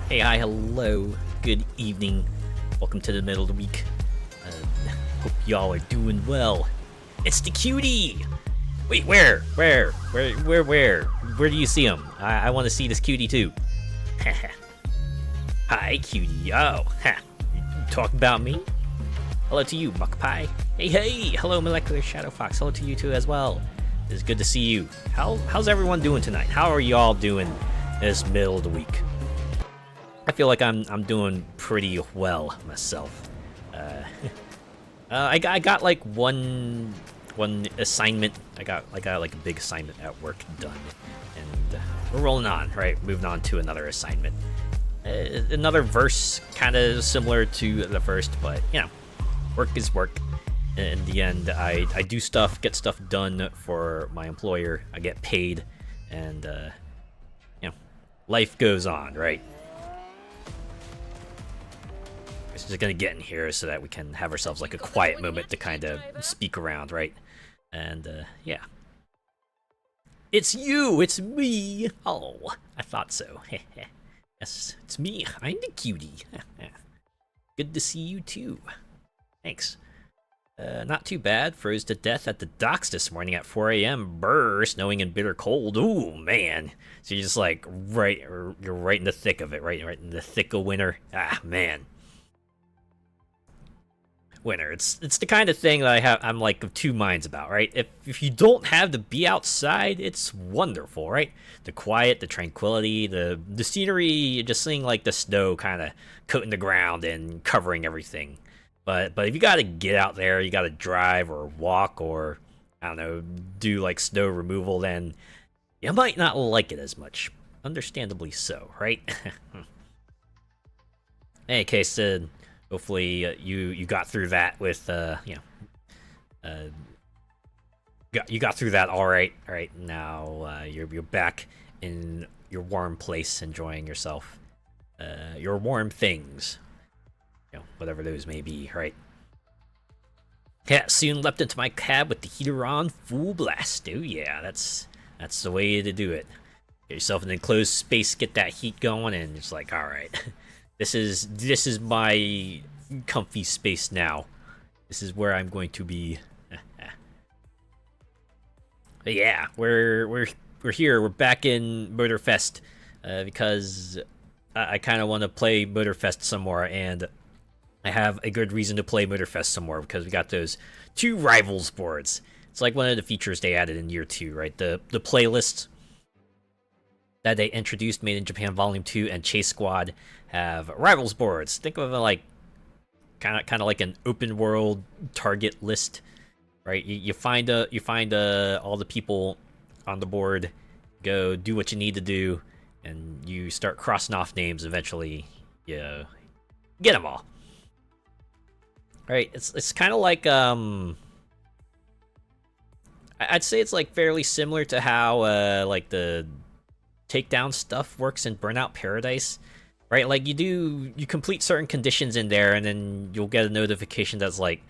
Hey, hi, hello, good evening. Welcome to the middle of the week. Hope y'all are doing well. It's the cutie! Wait, where? Where do you see him? I want to see this cutie too. Hi, cutie. Oh, ha. You talk about me? Hello to you, Muck Pie. Hey, hello, Molecular Shadow Fox. Hello to you too as well. It's good to see you. How's everyone doing tonight? How are y'all doing this middle of the week? I feel like I'm doing pretty well myself. I got like one assignment. I got like a big assignment at work done, and we're rolling on. Right, moving on to another assignment. Another verse, kind of similar to the first, but you know, work is work. In the end, I do stuff, get stuff done for my employer. I get paid, and you know, life goes on, right? Just gonna get in here so that we can have ourselves like a quiet moment to kind of speak around, right? And yeah, it's you, it's me. Oh, I thought so. Yes, it's me. I'm the cutie. Good to see you too. Thanks. Not too bad. Froze to death at the docks this morning at 4 a.m. Brr, snowing and bitter cold. Ooh, man. So you're just like you're right in the thick of it, right in the thick of winter. Ah, man. Winter. It's the kind of thing that I'm like of two minds about, right? If you don't have to be outside, it's wonderful, right? The quiet, the tranquility, the scenery, just seeing like the snow kind of coating the ground and covering everything. But if you gotta get out there, you gotta drive or walk or I don't know, do like snow removal, then you might not like it as much. Understandably so, right? In any case, hopefully you got through that with you got through that all right. All right, now you're back in your warm place, enjoying yourself, your warm things, you know, whatever those may be, right? Yeah, soon leapt into my cab with the heater on, full blast. Oh yeah, that's the way to do it. Get yourself an enclosed space, get that heat going, and it's like, all right. This is my comfy space now. This is where I'm going to be. But yeah, we're here. We're back in Motorfest because I kind of want to play Motorfest some more, and I have a good reason to play Motorfest some more because we got those 2 rivals boards. It's like one of the features they added in year 2, right? The playlist that they introduced, Made in Japan Volume 2 and Chase Squad, have rivals boards. Think of it like kind of like an open world target list, right? You find all the people on the board, go do what you need to do, and you start crossing off names. Eventually, you get them all. Right? It's kind of like I'd say it's like fairly similar to how like the takedown stuff works in Burnout Paradise, right? Like you complete certain conditions in there, and then you'll get a notification that's like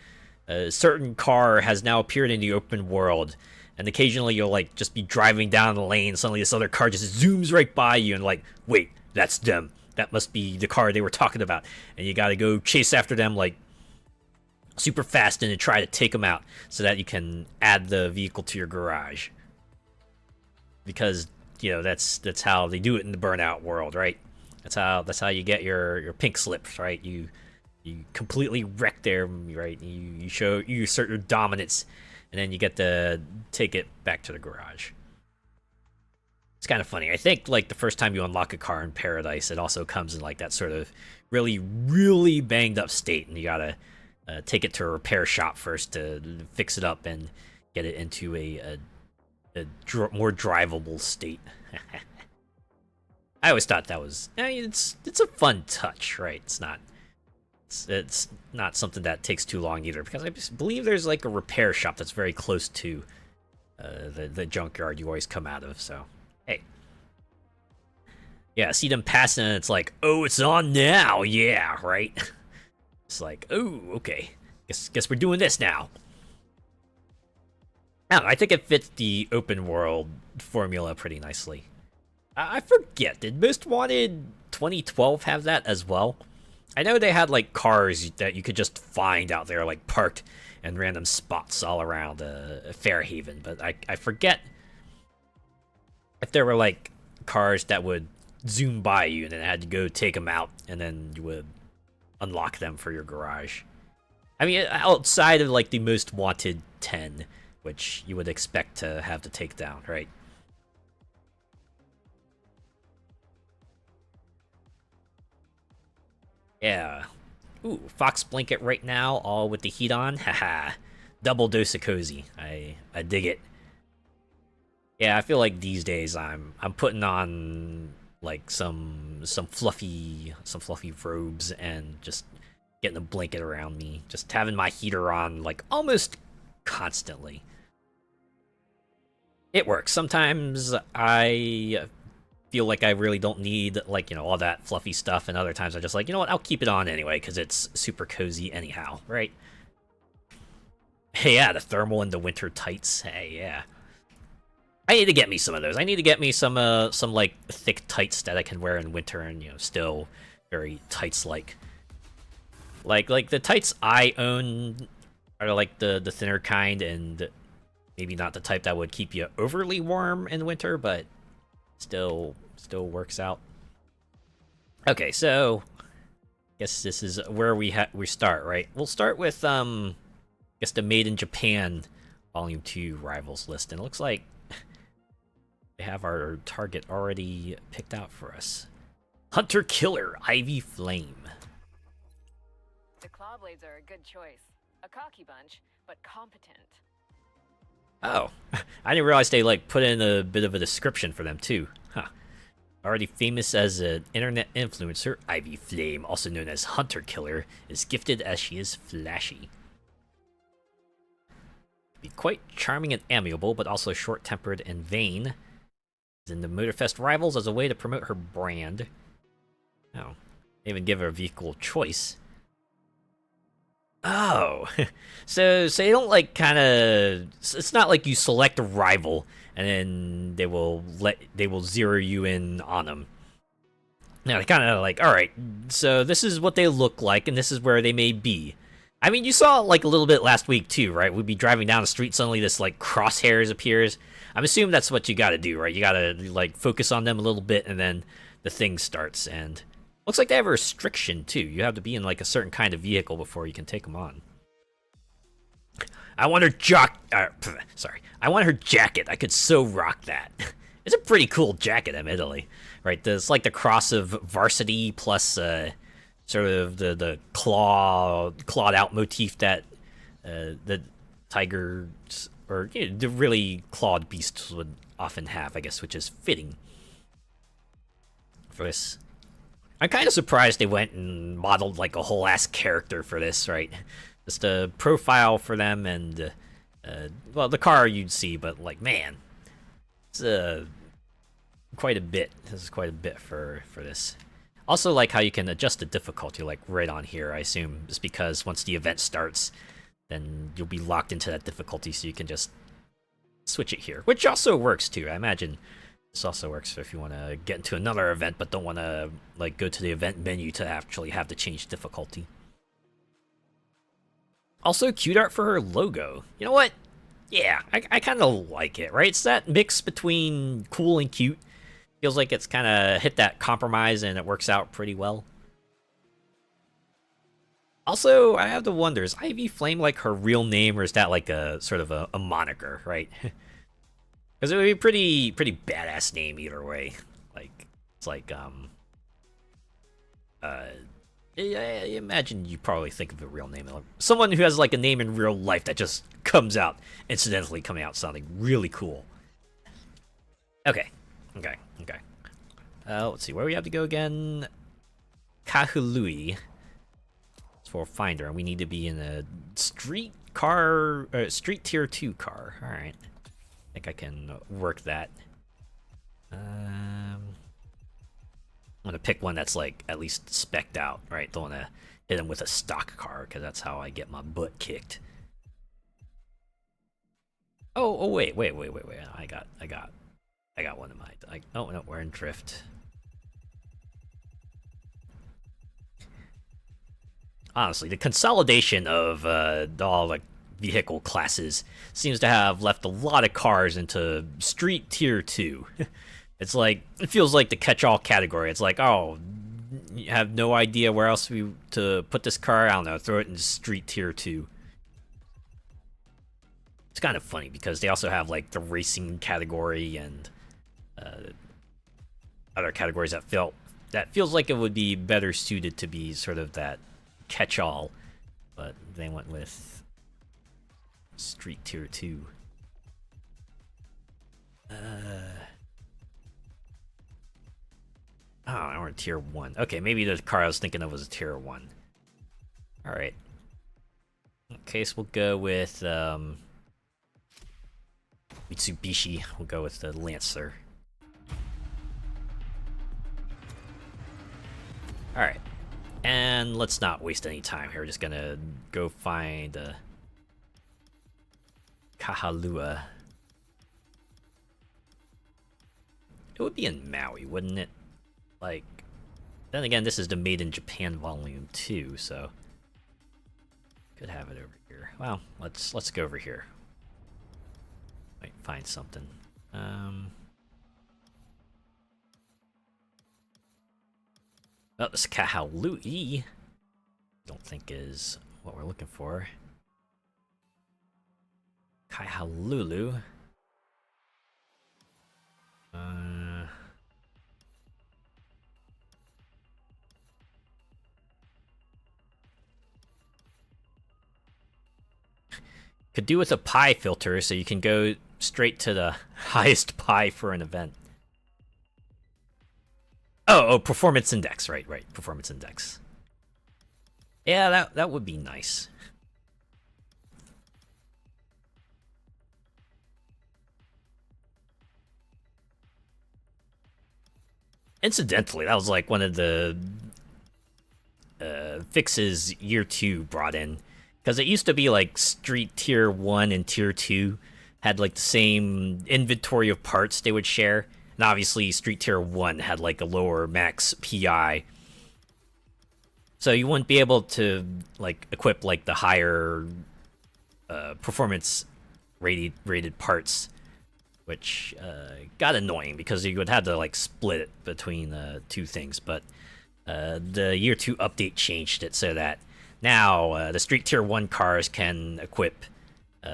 a certain car has now appeared in the open world, and occasionally you'll like just be driving down the lane, suddenly this other car just zooms right by you, and like, wait, that's them. That must be the car they were talking about, and you gotta go chase after them like super fast and to try to take them out so that you can add the vehicle to your garage. Because you know that's how they do it in the Burnout world, right? That's how you get your pink slips, right? You completely wreck there, right? You assert your dominance, and then you get to take it back to the garage. It's kind of funny. I think like the first time you unlock a car in Paradise, it also comes in like that sort of really banged up state, and you gotta take it to a repair shop first to fix it up and get it into a more drivable state. I always thought that was, I mean, it's a fun touch, right? It's not something that takes too long either, because I believe there's like a repair shop that's very close to the junkyard you always come out of. So hey, yeah, see them passing, and it's like, oh, it's on now, yeah, right. It's like, oh, okay, guess we're doing this now. I don't know, I think it fits the open world formula pretty nicely. I forget. Did Most Wanted 2012 have that as well? I know they had like cars that you could just find out there, like parked in random spots all around Fairhaven, but I forget if there were like cars that would zoom by you and then had to go take them out and then you would unlock them for your garage. I mean, outside of like the Most Wanted 10, which you would expect to have to take down, right? Yeah. Ooh, Fox Blanket right now, all with the heat on. Haha. Double dose of cozy. I dig it. Yeah, I feel like these days I'm putting on like some fluffy robes and just getting a blanket around me, just having my heater on like almost constantly. It works. Sometimes I feel like I really don't need like, all that fluffy stuff, and other times I just like, you know what, I'll keep it on anyway because it's super cozy anyhow, right? Hey, yeah, the thermal and the winter tights. Hey, yeah. I need to get me some of those. I need to get me some like thick tights that I can wear in winter and still very tights like. Like the tights I own are like the thinner kind and maybe not the type that would keep you overly warm in winter, but still works out. Okay, so guess this is where we start, right? We'll start with guess the Made in Japan Volume 2 Rivals list, and it looks like we have our target already picked out for us. Hunter Killer Ivy Flame. The Clawblades are a good choice. A cocky bunch, but competent. Oh, I didn't realize they like put in a bit of a description for them too. Huh. Already famous as an internet influencer, Ivy Flame, also known as Hunter Killer, is gifted as she is flashy. Be quite charming and amiable, but also short-tempered and vain. Is in the Motorfest Rivals as a way to promote her brand. Oh, they even give her a vehicle choice. Oh, so you don't like kind of. It's not like you select a rival and then they will zero you in on them. Now, kind of like, all right, so this is what they look like and this is where they may be. I mean, you saw like a little bit last week too, right? We'd be driving down the street, suddenly this like crosshairs appears. I'm assuming that's what you got to do, right? You got to like focus on them a little bit and then the thing starts. And looks like they have a restriction too. You have to be in like a certain kind of vehicle before you can take them on. I want her I want her jacket. I could so rock that. It's a pretty cool jacket, admittedly. Right? It's like the cross of varsity plus sort of the clawed out motif that the tigers or the really clawed beasts would often have, I guess, which is fitting for this. I'm kind of surprised they went and modeled like a whole ass character for this, right? Just a profile for them and well, the car you'd see, but like, man, it's quite a bit. This is quite a bit for this. Also, like how you can adjust the difficulty, like right on here. I assume just because once the event starts, then you'll be locked into that difficulty, so you can just switch it here, which also works too. I imagine this also works if you want to get into another event, but don't want to like go to the event menu to actually have to change difficulty. Also, cute art for her logo. You know what? Yeah, I kind of like it, right? It's that mix between cool and cute. Feels like it's kind of hit that compromise and it works out pretty well. Also, I have to wonder, is Ivy Flame like her real name, or is that like a sort of a moniker, right? Because it would be pretty badass name either way. Like, it's like, I imagine you probably think of a real name. Someone who has like a name in real life that just comes out, incidentally coming out sounding really cool. Okay. Let's see, where we have to go again? Kahului. It's for Finder, and we need to be in a street tier 2 car. Alright. I think I can work that. I'm gonna pick one that's like at least spec'd out, right? Don't wanna hit him with a stock car, because that's how I get my butt kicked. Oh wait. I got I got one in mind. Oh no, we're in drift. Honestly, the consolidation of all the vehicle classes seems to have left a lot of cars into street tier 2. It's like, it feels like the catch-all category. It's like, oh, you have no idea where else to put this car. I don't know, throw it in street tier 2. It's kind of funny because they also have like the racing category and other categories that feels like it would be better suited to be sort of that catch-all, but they went with street tier 2. Oh, we're in tier 1. Okay, maybe the car I was thinking of was a tier 1. Alright. In that case, we'll go with Mitsubishi. We'll go with the Lancer. Alright. And let's not waste any time here. We're just gonna go find Kahalua. It would be in Maui, wouldn't it? Like, then again, this is the Made in Japan Volume 2, so could have it over here. Well, let's go over here. Might find something. Well, this Kahalui, don't think is what we're looking for. Kaihalulu. Could do with a pi filter, so you can go straight to the highest pi for an event. Oh, performance index, right, performance index. Yeah, that would be nice. Incidentally, that was like one of the fixes year 2 brought in. Because it used to be like street tier 1 and tier 2 had like the same inventory of parts they would share. And obviously street tier 1 had like a lower max PI. So you wouldn't be able to like equip like the higher performance rated parts, which got annoying because you would have to like split it between two things. But the year 2 update changed it so that now the street tier 1 cars can equip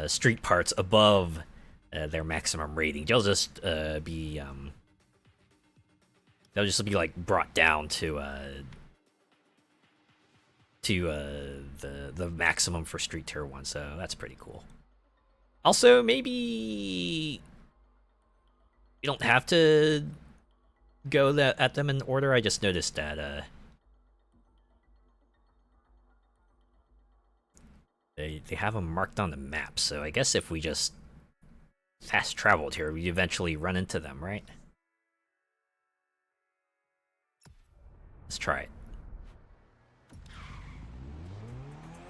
street parts above their maximum rating. They'll just be like brought down to the maximum for street tier 1. So that's pretty cool. Also, maybe you don't have to go at them in order. I just noticed that they have them marked on the map, so I guess if we just fast traveled here, we eventually run into them, right? Let's try it.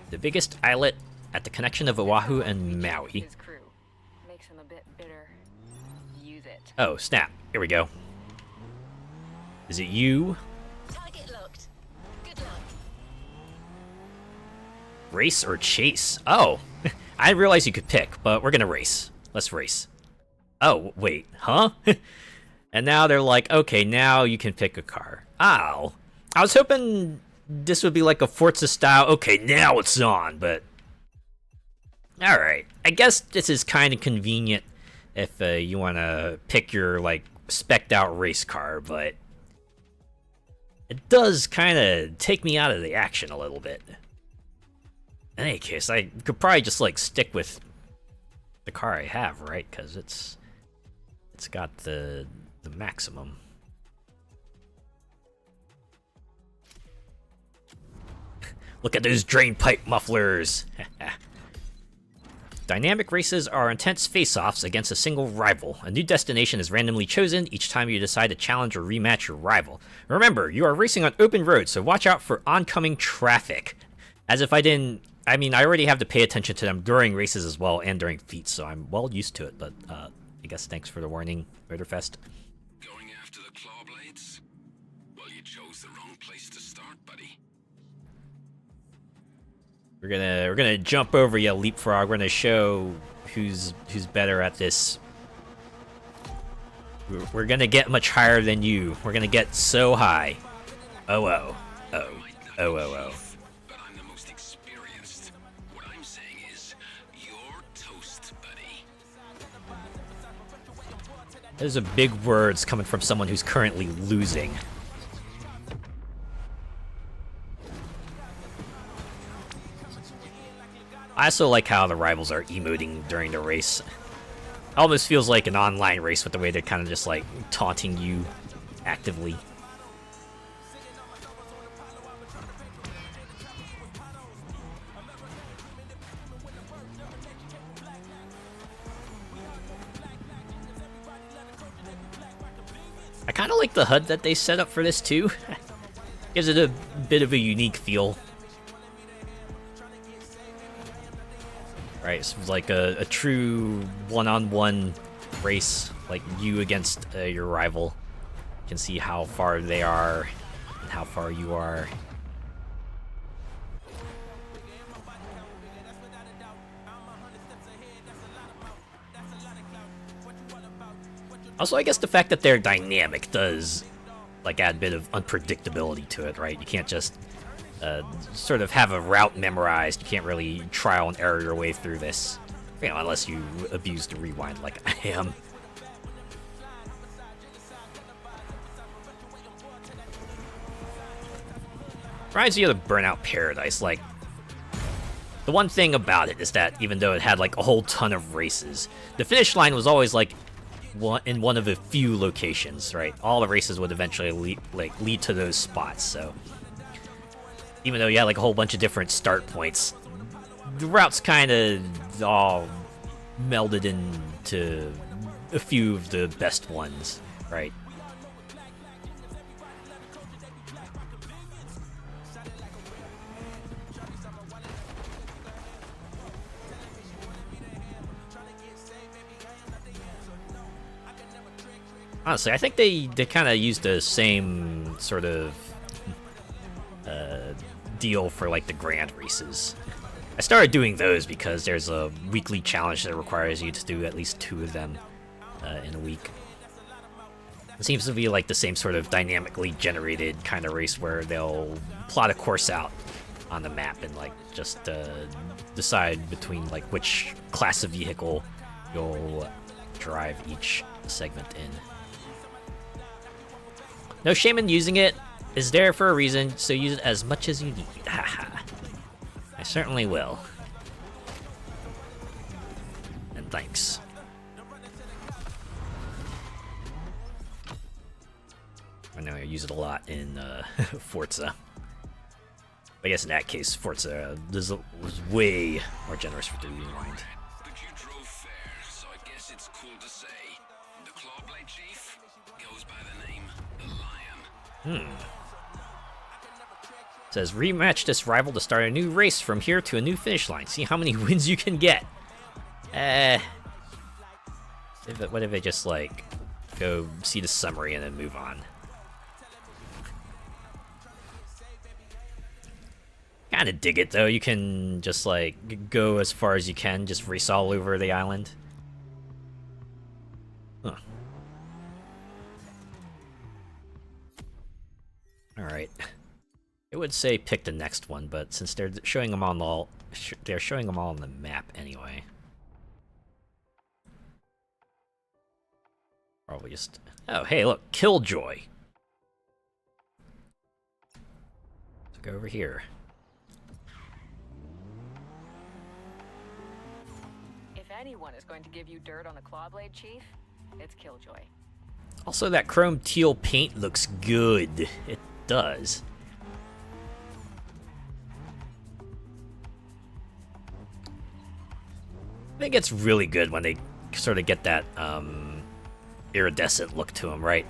The biggest islet at the connection of Oahu and Maui. Makes him a bit bitter. Use it. Oh, snap. Here we go. Is it you? Target locked. Good luck. Race or chase? Oh, I didn't realize you could pick, but we're gonna race. Let's race. Oh, wait, huh? And now they're like, okay, now you can pick a car. Ow. I was hoping this would be like a Forza style, okay, now it's on, but alright. I guess this is kind of convenient if you want to pick your, like, spec'd out race car, but it does kind of take me out of the action a little bit. In any case, I could probably just, like, stick with the car I have, right? Because it's got the maximum. Look at those drain pipe mufflers! Dynamic races are intense face-offs against a single rival. A new destination is randomly chosen each time you decide to challenge or rematch your rival. Remember, you are racing on open roads, so watch out for oncoming traffic. As if I didn't... I mean, I already have to pay attention to them during races as well and during feats, so I'm well used to it, but I guess thanks for the warning, Motorfest. Going after the claw blades? Well, you chose the wrong place to start, buddy. We're gonna jump over you, Leapfrog. We're gonna show who's better at this. We're gonna get much higher than you. We're gonna get so high. Oh oh oh oh oh oh. But I'm the most experienced. What I'm saying is, you're toast, buddy. Those are big words coming from someone who's currently losing. I also like how the rivals are emoting during the race. It almost feels like an online race with the way they're kind of just like taunting you actively. I kind of like the HUD that they set up for this too. Gives it a bit of a unique feel. Right, so it's like a true one-on-one race, like you against your rival. You can see how far they are and how far you are. Also, I guess the fact that they're dynamic does like add a bit of unpredictability to it, right? You can't just sort of have a route memorized. You can't really trial and error your way through this, you know, unless you abuse the rewind like I am. Reminds me of the Burnout Paradise. Like, the one thing about it is that even though it had like a whole ton of races, the finish line was always like in one of a few locations, right? All the races would eventually lead to those spots. So even though you had like a whole bunch of different start points, the routes kind of all melded into a few of the best ones, right? Honestly, I think they kind of used the same sort of deal for like the grand races. I started doing those because there's a weekly challenge that requires you to do at least 2 of them in a week. It seems to be like the same sort of dynamically generated kind of race where they'll plot a course out on the map and like just decide between like which class of vehicle you'll drive each segment in. No shame in using it. It's there for a reason, so use it as much as you need. Haha. I certainly will. And thanks. I know I use it a lot in Forza. I guess in that case, Forza was way more generous with the rewind. But you drove fair, so I guess it's cool to say the Clawblade Chief goes by the name the Lion. It says rematch this rival to start a new race from here to a new finish line. See how many wins you can get. What if I just like go see the summary and then move on? Kind of dig it though. You can just like go as far as you can, just race all over the island. Huh. All right. It would say pick the next one, but since they're showing them on they're showing them all on the map anyway. Probably just. Oh, hey, look, Killjoy. Let's go over here. If anyone is going to give you dirt on the Clawblade Chief, it's Killjoy. Also, that chrome teal paint looks good. It does. I think it's really good when they sort of get that iridescent look to them, right?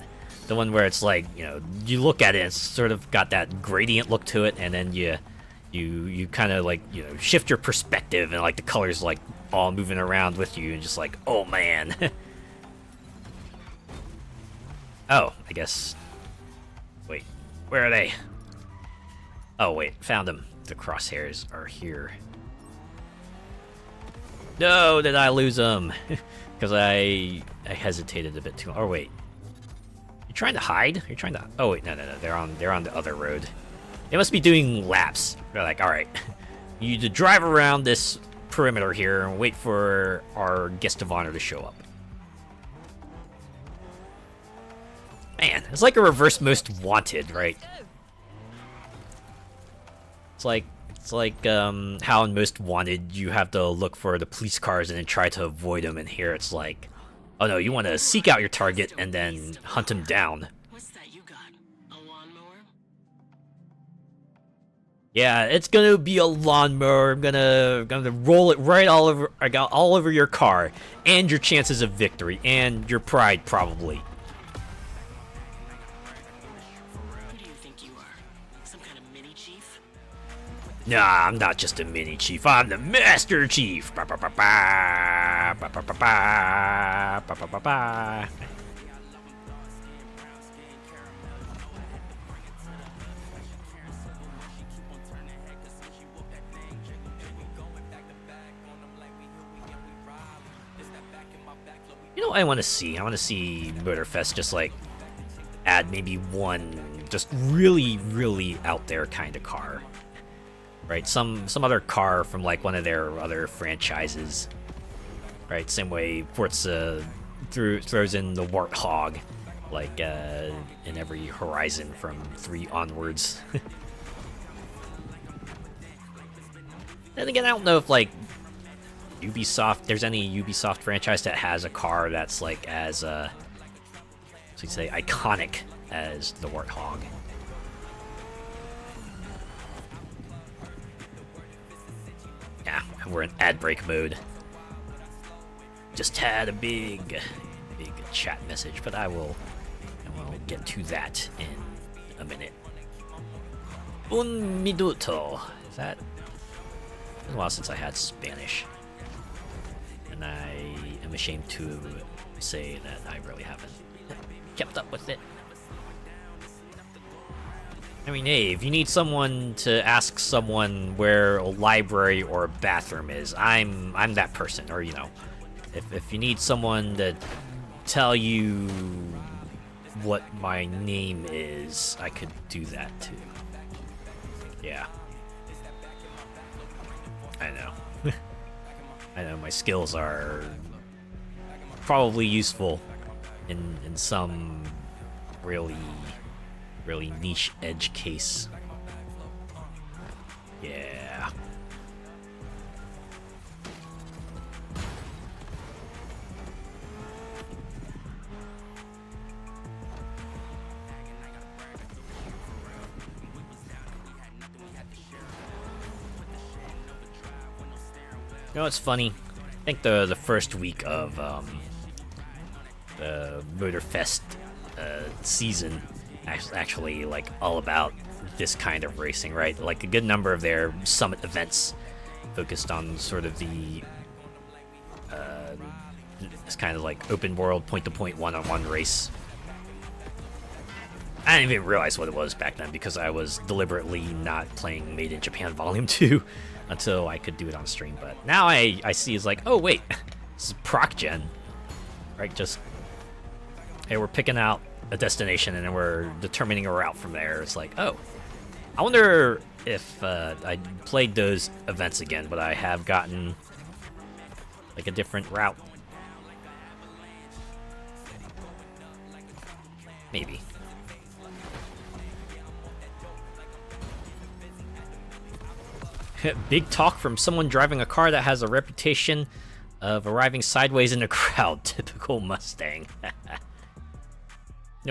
The one where it's like, you know, you look at it, it's sort of got that gradient look to it, and then you kind of like, you know, shift your perspective, and like the colors like all moving around with you, and just like, oh man. Oh, I guess. Wait, where are they? Oh wait, found them. The crosshairs are here. No, did I lose them? Because I hesitated a bit too long. Oh wait, you trying to hide? You're trying to? Oh wait, no, they're on the other road. They must be doing laps. They're like, all right, you need to drive around this perimeter here and wait for our guest of honor to show up. Man, it's like a reverse most wanted, right? It's like how in Most Wanted you have to look for the police cars and then try to avoid them, and here it's like, oh no, you want to seek out your target and then hunt him down. What's that you got? A lawnmower? Yeah, it's gonna be a lawnmower. I'm gonna roll it right all over. I got all over your car and your chances of victory and your pride probably. Who do you think you are? Some kind of mini chief? Nah, I'm not just a mini chief. I'm the Master Chief. Ba, ba, ba, ba, ba, ba, ba, ba, ba, ba, ba, ba. You know what I want to see? I want to see Motorfest just like add maybe one just really, really out there kind of car. Right, some other car from like one of their other franchises. Right, same way Forza throws in the Warthog, like in every Horizon from 3 onwards. Then again, I don't know if like Ubisoft, there's any Ubisoft franchise that has a car that's like as so you say iconic as the Warthog. Yeah, we're in ad break mode. Just had a big chat message, but I will get to that in a minute. Un minuto. Is that? It's been a while since I had Spanish, and I am ashamed to say that I really haven't kept up with it. I mean, hey, if you need someone to ask someone where a library or a bathroom is, I'm that person. Or, you know, if you need someone to tell you what my name is, I could do that too. Yeah. I know. I know my skills are probably useful in some really niche edge case. Yeah. You know what's funny? I think the first week of the Motorfest season actually like all about this kind of racing, right? Like a good number of their summit events focused on sort of the this kind of like open world point-to-point one-on-one race. I didn't even realize what it was back then because I was deliberately not playing Made in Japan Volume 2 until I could do it on stream. But now I see it's like, oh wait, this is proc gen, right? Just hey, we're picking out a destination and then we're determining a route from there. It's like, oh, I wonder if I played those events again, but I have gotten like a different route. Maybe. Big talk from someone driving a car that has a reputation of arriving sideways in a crowd. Typical Mustang. You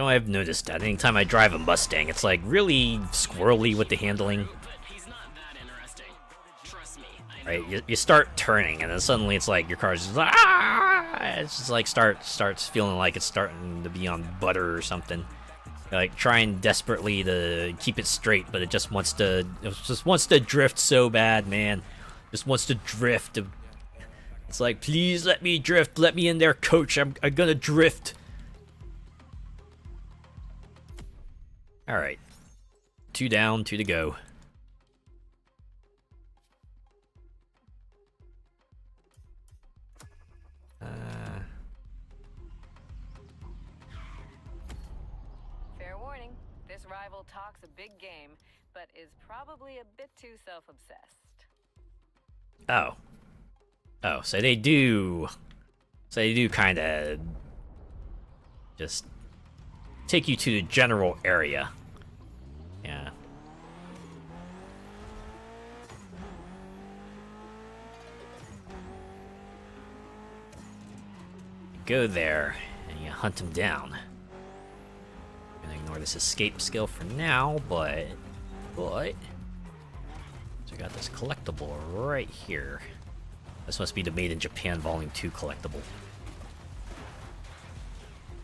know, I've noticed that anytime I drive a Mustang, it's like really squirrely with the handling. But he's not that interesting. Trust me, I know. Right, you start turning, and then suddenly it's like your car's just like, ah! It's just like starts feeling like it's starting to be on butter or something. You're like trying desperately to keep it straight, but it just wants to drift so bad, man. Just wants to drift. It's like, please let me drift. Let me in there, coach. I'm gonna drift. Alright. 2 down, 2 to go. Fair warning, this rival talks a big game, but is probably a bit too self-obsessed. Oh. Oh, so they do... So they do kind of... just... take you to the general area. Yeah. You go there, and you hunt them down. I'm gonna ignore this escape skill for now, but... So we got this collectible right here. This must be the Made in Japan Volume 2 collectible.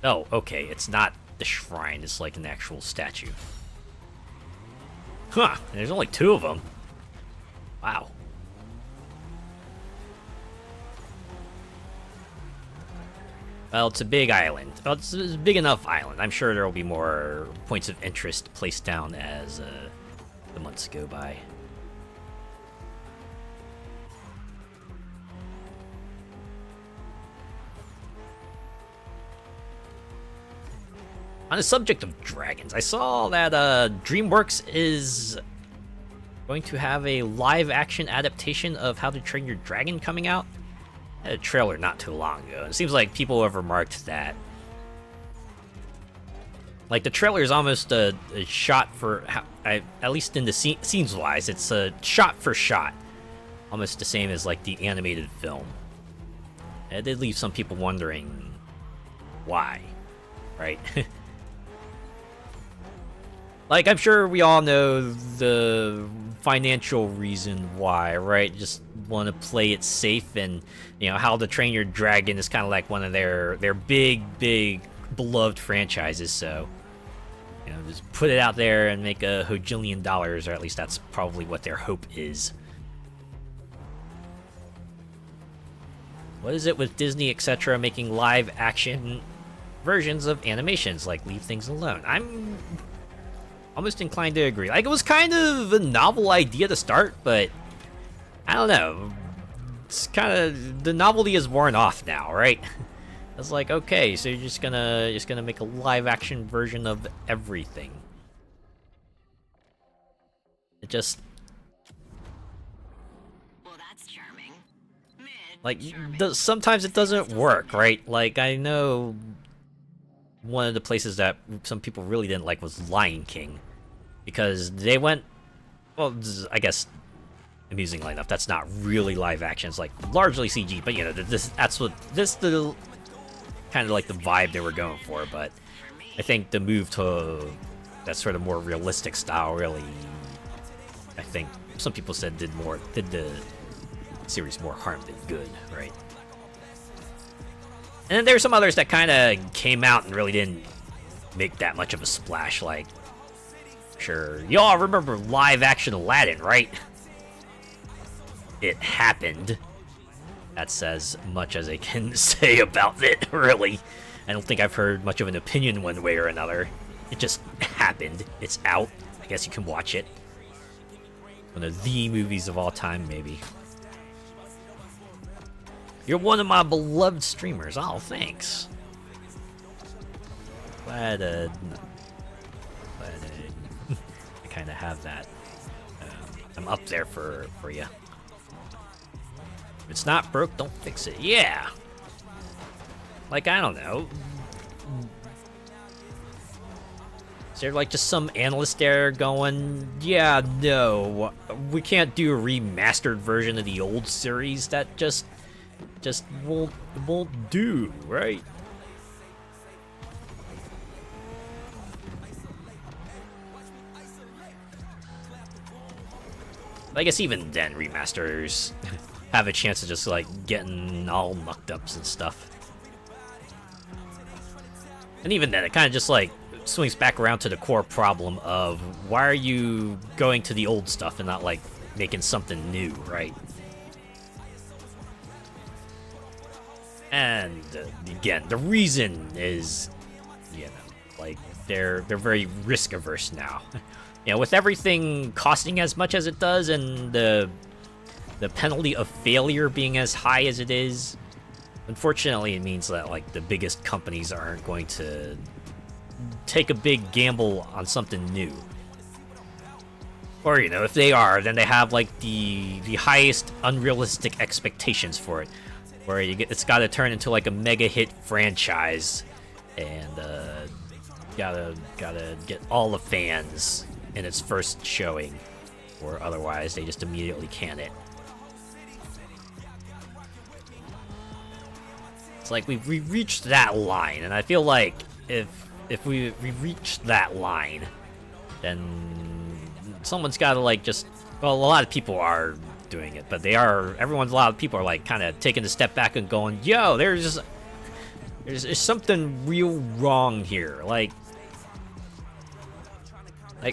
Oh, okay, it's not the shrine, it's like an actual statue. Huh, and there's only 2 of them. Wow. Well, it's a big island. Well, it's a big enough island. I'm sure there will be more points of interest placed down as the months go by. On the subject of dragons, I saw that DreamWorks is going to have a live-action adaptation of How to Train Your Dragon coming out. I had a trailer not too long ago. It seems like people have remarked that. Like, the trailer is almost a shot for... at least in the scenes-wise, it's a shot for shot. Almost the same as, like, the animated film. It did leave some people wondering why, right? Like, I'm sure we all know the financial reason why, right? Just want to play it safe, and, you know, How to Train Your Dragon is kind of like one of their big, beloved franchises, so, you know, just put it out there and make a hojillion dollars, or at least that's probably what their hope is. What is it with Disney, etc., making live-action versions of animations? Like, leave things alone. I'm almost inclined to agree. Like, it was kind of a novel idea to start, but I don't know. It's kind of, the novelty is worn off now, right? It's like, okay, so you're just gonna make a live-action version of everything. It just, Well, that's charming. like, sometimes it doesn't work, right? Like, I know one of the places that some people really didn't like was Lion King, because they went, well, I guess, amusingly enough, that's not really live action. It's like largely CG, but you know, the kind of like the vibe they were going for. But I think the move to that sort of more realistic style really, I think some people said did the series more harm than good, right? And then there's some others that kind of came out and really didn't make that much of a splash. Like, sure, y'all remember live action Aladdin, right? It happened. That's as much as I can say about it, really. I don't think I've heard much of an opinion one way or another. It just happened. It's out. I guess you can watch it. One of the movies of all time, maybe. You're one of my beloved streamers. Oh, thanks. Glad I kind of have that. I'm up there for you. If it's not broke, don't fix it. Yeah. Like, I don't know. Is there like just some analyst there going, yeah, no, we can't do a remastered version of the old series. That just won't do, right? I guess even then, remasters have a chance of just like getting all mucked up and stuff. And even then, it kind of just like swings back around to the core problem of why are you going to the old stuff and not like making something new, right? And again, the reason is, you know, Like they're very risk averse now. You know, with everything costing as much as it does, and the penalty of failure being as high as it is, unfortunately, it means that like the biggest companies aren't going to take a big gamble on something new. Or, you know, if they are, then they have like the highest unrealistic expectations for it, where it's got to turn into like a mega hit franchise, and gotta get all the fans in its first showing, or otherwise they just immediately can it. It's like we reached that line, and I feel like if we reach that line, then someone's got to like just, well, a lot of people are doing it, but a lot of people are like kind of taking a step back and going, yo, there's something real wrong here. Like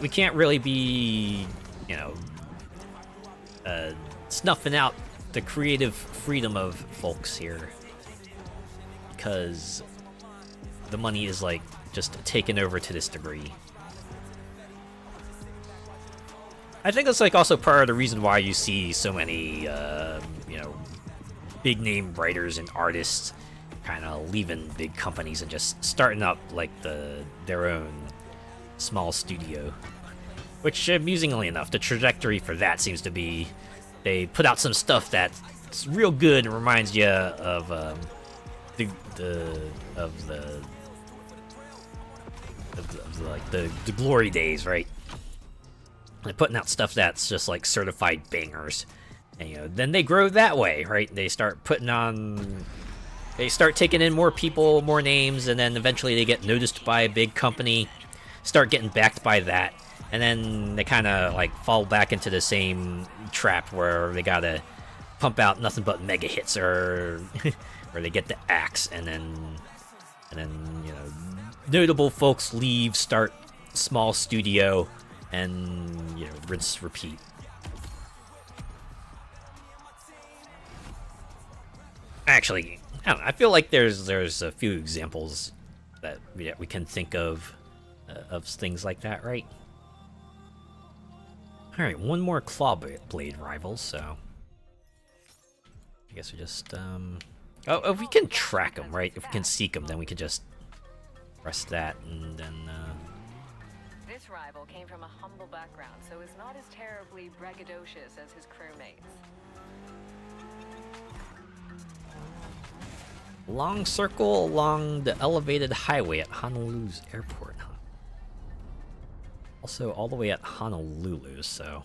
we can't really be, you know, snuffing out the creative freedom of folks here, because the money is like just taken over to this degree. I think that's like also part of the reason why you see so many, you know, big name writers and artists kind of leaving big companies and just starting up like their own small studio. Which, amusingly enough, the trajectory for that seems to be they put out some stuff that's real good and reminds you of the glory days, right? They're putting out stuff that's just like certified bangers, and you know, then they grow that way, right? They start taking in more people, more names, and then eventually they get noticed by a big company, start getting backed by that, and then they kind of like fall back into the same trap where they gotta pump out nothing but mega hits, or or they get the axe, and then you know, notable folks leave, start small studio, and you know, rinse, repeat. Actually, I don't know, I feel like there's a few examples that we can think of things like that, right? All right, one more claw blade rival, so I guess we just oh, if we can track them, right? If we can seek them, then we can just press that, and then This rival came from a humble background, so is not as terribly braggadocious as his crewmates. long circle along the elevated highway at Honolulu's airport. Also, all the way at Honolulu, so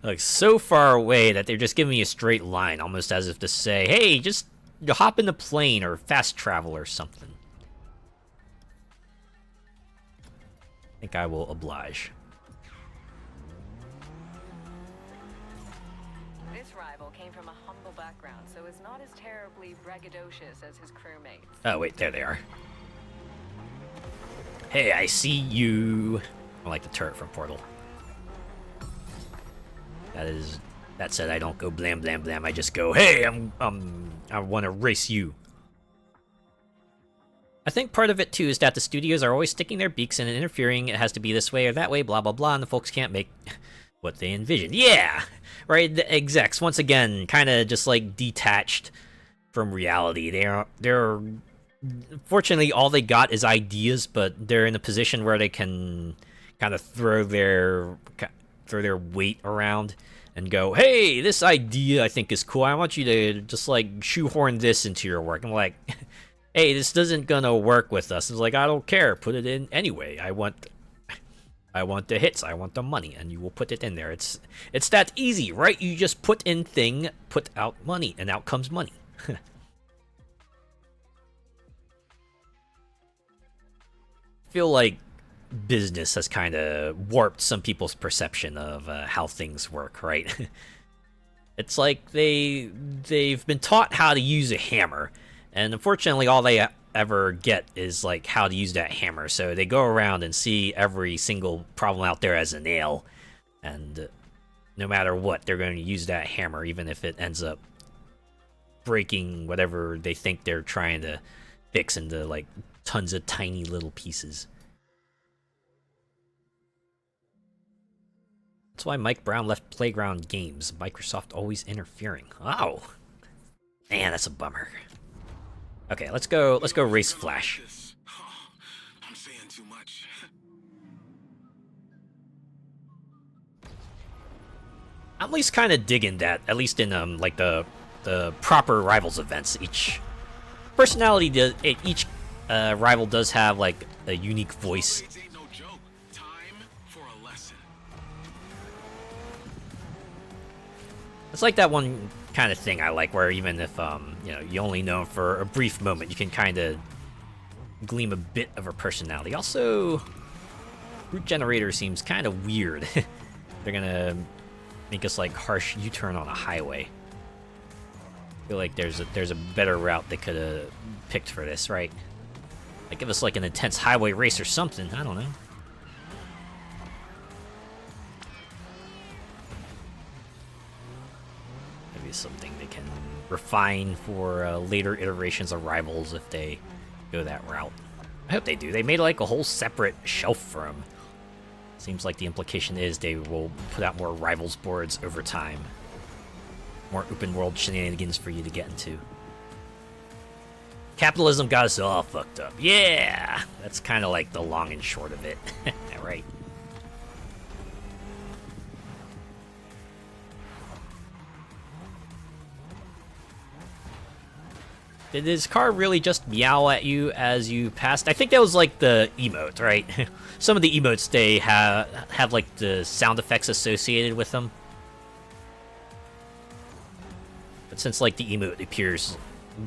like so far away that they're just giving me a straight line, almost as if to say, "Hey, just hop in the plane or fast travel or something." I think I will oblige. This rival came from a humble background, so is not as terribly braggadocious as his crewmates. Oh wait, there they are. Hey, I see you. I like the turret from Portal. That said, I don't go blam blam blam. I just go, hey, I want to race you. I think part of it too is that the studios are always sticking their beaks in and interfering. It has to be this way or that way, blah blah blah, and the folks can't make what they envision. Yeah, right. The execs, once again, kind of just like detached from reality. They're fortunately all they got is ideas, but they're in a position where they can kind of throw their weight around and go, hey, this idea I think is cool. I want you to just like shoehorn this into your work. I'm like, hey, this isn't gonna work with us. It's like, I don't care. Put it in anyway. I want the hits. I want the money, and you will put it in there. It's that easy, right? You just put in thing, put out money, and out comes money. Feel like business has kind of warped some people's perception of how things work, right? It's like they've been taught how to use a hammer, and unfortunately all they ever get is like how to use that hammer. So they go around and see every single problem out there as a nail, and no matter what, they're going to use that hammer, even if it ends up breaking whatever they think they're trying to fix into like tons of tiny little pieces. That's why Mike Brown left Playground Games. Microsoft always interfering. Oh, man, that's a bummer. Okay, let's go race Flash. I'm saying too much. I'm at least kind of digging that, at least in like the proper Rivals events. Each personality does, each rival does have like a unique voice. Ain't no joke. Time for a lesson. It's like that one kind of thing I like, where even if you know, you only know him for a brief moment, you can kind of glean a bit of her personality. Also, Route Generator seems kind of weird. They're gonna make us like harsh U-turn on a highway. I feel like there's a better route they could have picked for this, right? Like give us like an intense highway race or something. I don't know. Maybe something they can refine for later iterations of Rivals if they go that route. I hope they do. They made like a whole separate shelf for them. Seems like the implication is they will put out more Rivals boards over time. More open world shenanigans for you to get into. Capitalism got us all fucked up. Yeah! That's kind of like the long and short of it. Right. Did his car really just meow at you as you passed? I think that was like the emote, right? Some of the emotes, they have like the sound effects associated with them. But since like the emote appears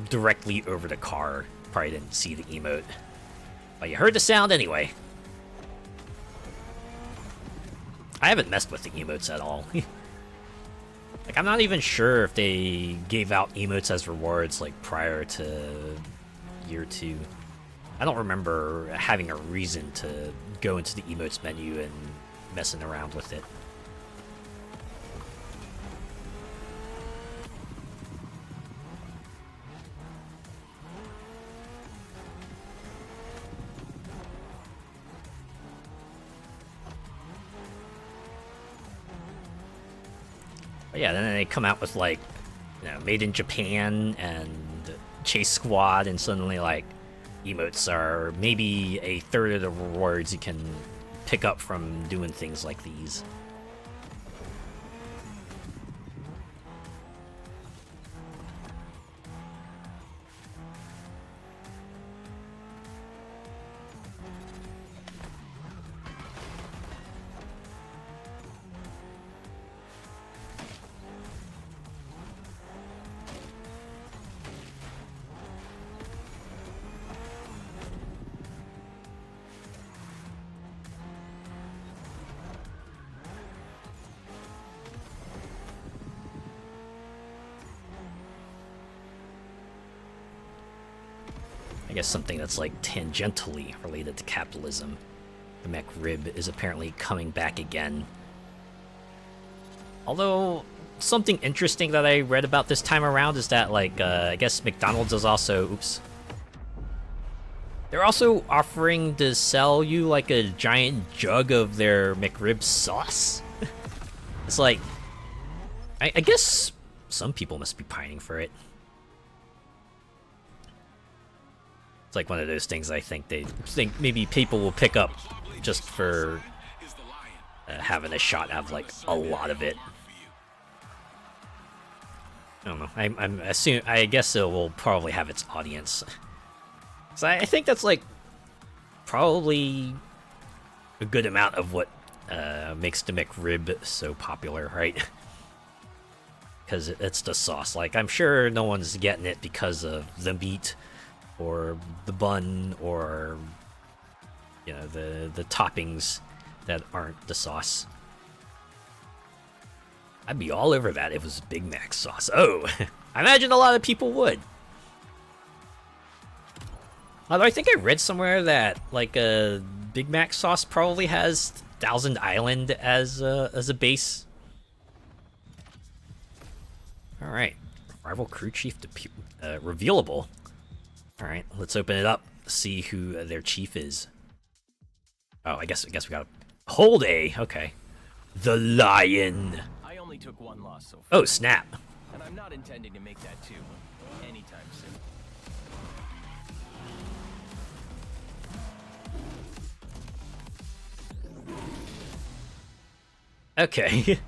directly over the car, probably didn't see the emote. But you heard the sound anyway. I haven't messed with the emotes at all. Like, I'm not even sure if they gave out emotes as rewards, like, prior to year 2. I don't remember having a reason to go into the emotes menu and messing around with it. But yeah, then they come out with like, you know, Made in Japan and Chase Squad, and suddenly like emotes are maybe a third of the rewards you can pick up from doing things like these. I guess something that's like tangentially related to capitalism. The mech rib is apparently coming back again. Although, something interesting that I read about this time around is that, like, I guess McDonald's is also... Oops. They're also offering to sell you, like, a giant jug of their McRib sauce. It's like... I guess some people must be pining for it. It's like one of those things I think they think maybe people will pick up just for having a shot of like a lot of it. I don't know. I guess it will probably have its audience. So I think that's like probably a good amount of what makes the McRib so popular, right? Because it's the sauce. Like, I'm sure no one's getting it because of the meat or the bun or, you know, the toppings that aren't the sauce. I'd be all over that if it was Big Mac sauce. Oh, I imagine a lot of people would. Although I think I read somewhere that like a Big Mac sauce probably has Thousand Island as a base. All right, rival crew chief revealable. All right, let's open it up. See who their chief is. Oh, I guess we got hold A. Okay. The lion. I only took one loss so far, Oh, snap. and I'm not intending to make that too anytime soon. Okay.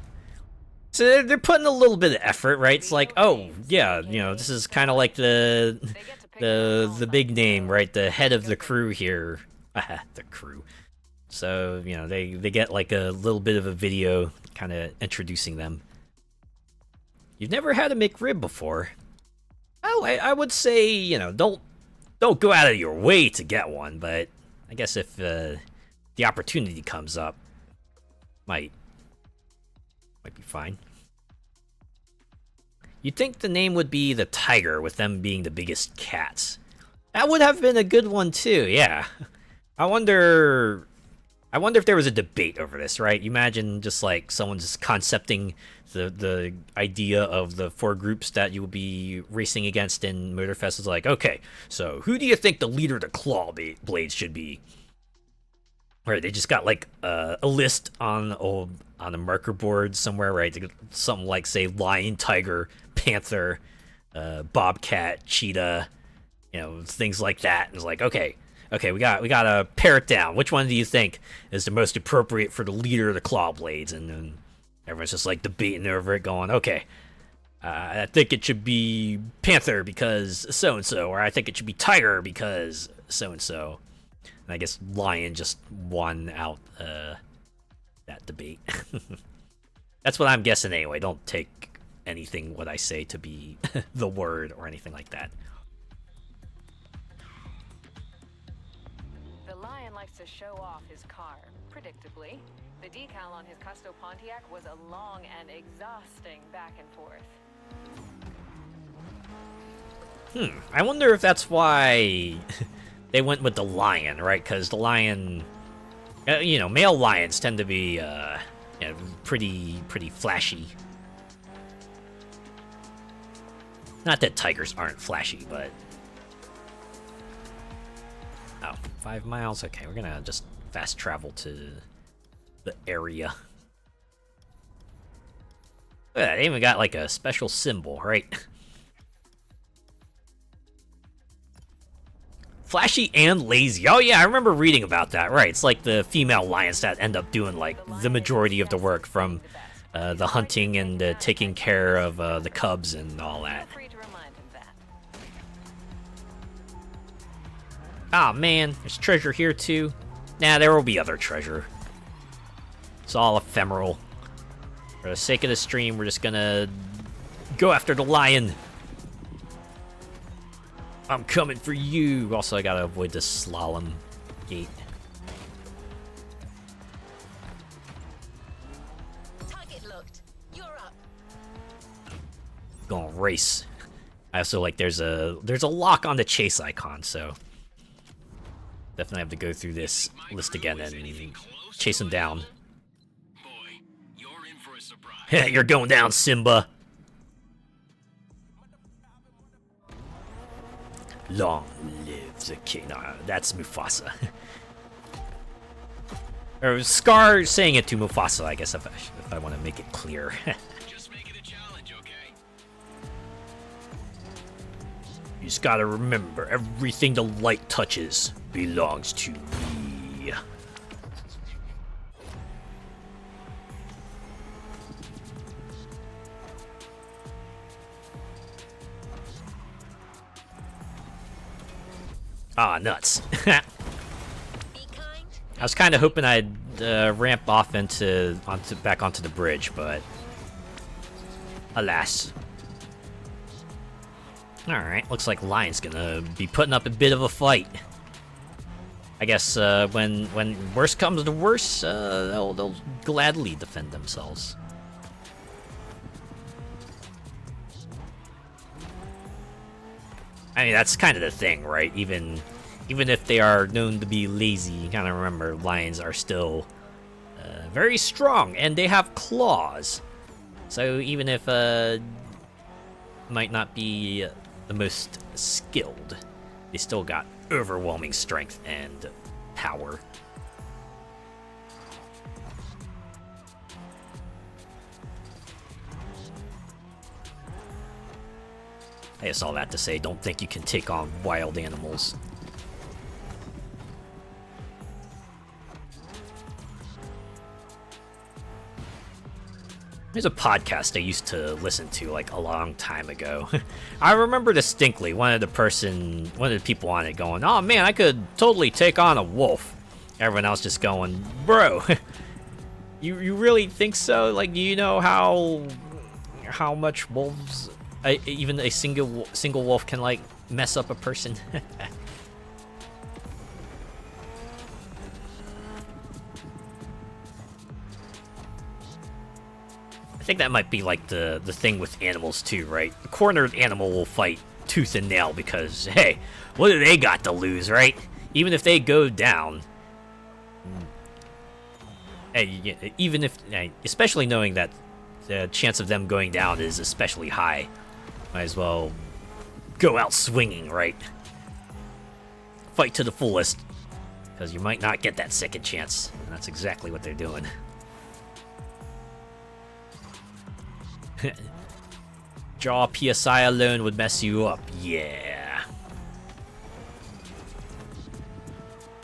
So they're putting a little bit of effort, right? It's like, oh, yeah, you know, this is kind of like the big name, right? The head of the crew here. The crew. So, you know, they get like a little bit of a video kind of introducing them. You've never had a McRib before? Oh, I would say, you know, don't go out of your way to get one, but I guess if the opportunity comes up, might be fine. You'd think the name would be the Tiger, with them being the biggest cats. That would have been a good one too, yeah. I wonder if there was a debate over this, right? You imagine just like someone just concepting the idea of the 4 groups that you will be racing against in Motorfest is like, okay, so who do you think the leader of the Claw Blades should be? Right, they just got like a list on a marker board somewhere, right? Something like, say, lion, tiger, panther, bobcat, cheetah, you know, things like that. And it's like, okay, we gotta pare it down. Which one do you think is the most appropriate for the leader of the Claw Blades? And then everyone's just like debating over it, going, okay, I think it should be panther because so and so, or I think it should be tiger because so and so. And I guess lion just won out that debate. That's what I'm guessing anyway. Don't take anything what I say to be the word or anything like that. The Lion likes to show off his car, predictably. The decal on his Custo Pontiac was a long and exhausting back and forth. I wonder if that's why they went with the lion, right? Because the lion, you know, male lions tend to be, you know, pretty flashy. Not that tigers aren't flashy, but... Oh, 5 miles? Okay, we're gonna just fast travel to the area. Look at that, they even got like a special symbol, right? Flashy and lazy. Oh yeah, I remember reading about that. Right, it's like the female lions that end up doing like the majority of the work, from the hunting and taking care of the cubs and all that. Ah, man, there's treasure here too. Nah, there will be other treasure. It's all ephemeral. For the sake of the stream, we're just gonna go after the lion. I'm coming for you. Also, I gotta avoid the slalom gate. Target locked. You're up. Gonna race. I also like there's a lock on the chase icon, so definitely have to go through this list again and chase him down. Boy, you're in for a surprise. You're going down, Simba. Long live the king. Nah, that's Mufasa. Or Scar saying it to Mufasa, I guess, if I want to make it clear. Just make it a challenge, okay? You just gotta remember, everything the light touches belongs to me. Ah, nuts. I was kind of hoping I'd ramp off back onto the bridge, but alas. Alright, looks like Lion's gonna be putting up a bit of a fight. I guess when worst comes to worst, they'll gladly defend themselves. I mean, that's kind of the thing, right? Even if they are known to be lazy, you gotta remember lions are still very strong, and they have claws. So even if might not be the most skilled, they still got overwhelming strength and power. I just all that to say, don't think you can take on wild animals. There's a podcast I used to listen to like a long time ago. I remember distinctly one of the people on it going, "Oh man, I could totally take on a wolf." Everyone else just going, "Bro, you really think so? Like, do you know how much wolves, even a single wolf can like mess up a person?" I think that might be like the thing with animals too, right? A cornered animal will fight tooth and nail because, hey, what do they got to lose, right? Even if they go down, even if, especially knowing that the chance of them going down is especially high, might as well go out swinging, right? Fight to the fullest, because you might not get that second chance, and that's exactly what they're doing. Jaw PSI alone would mess you up. Yeah.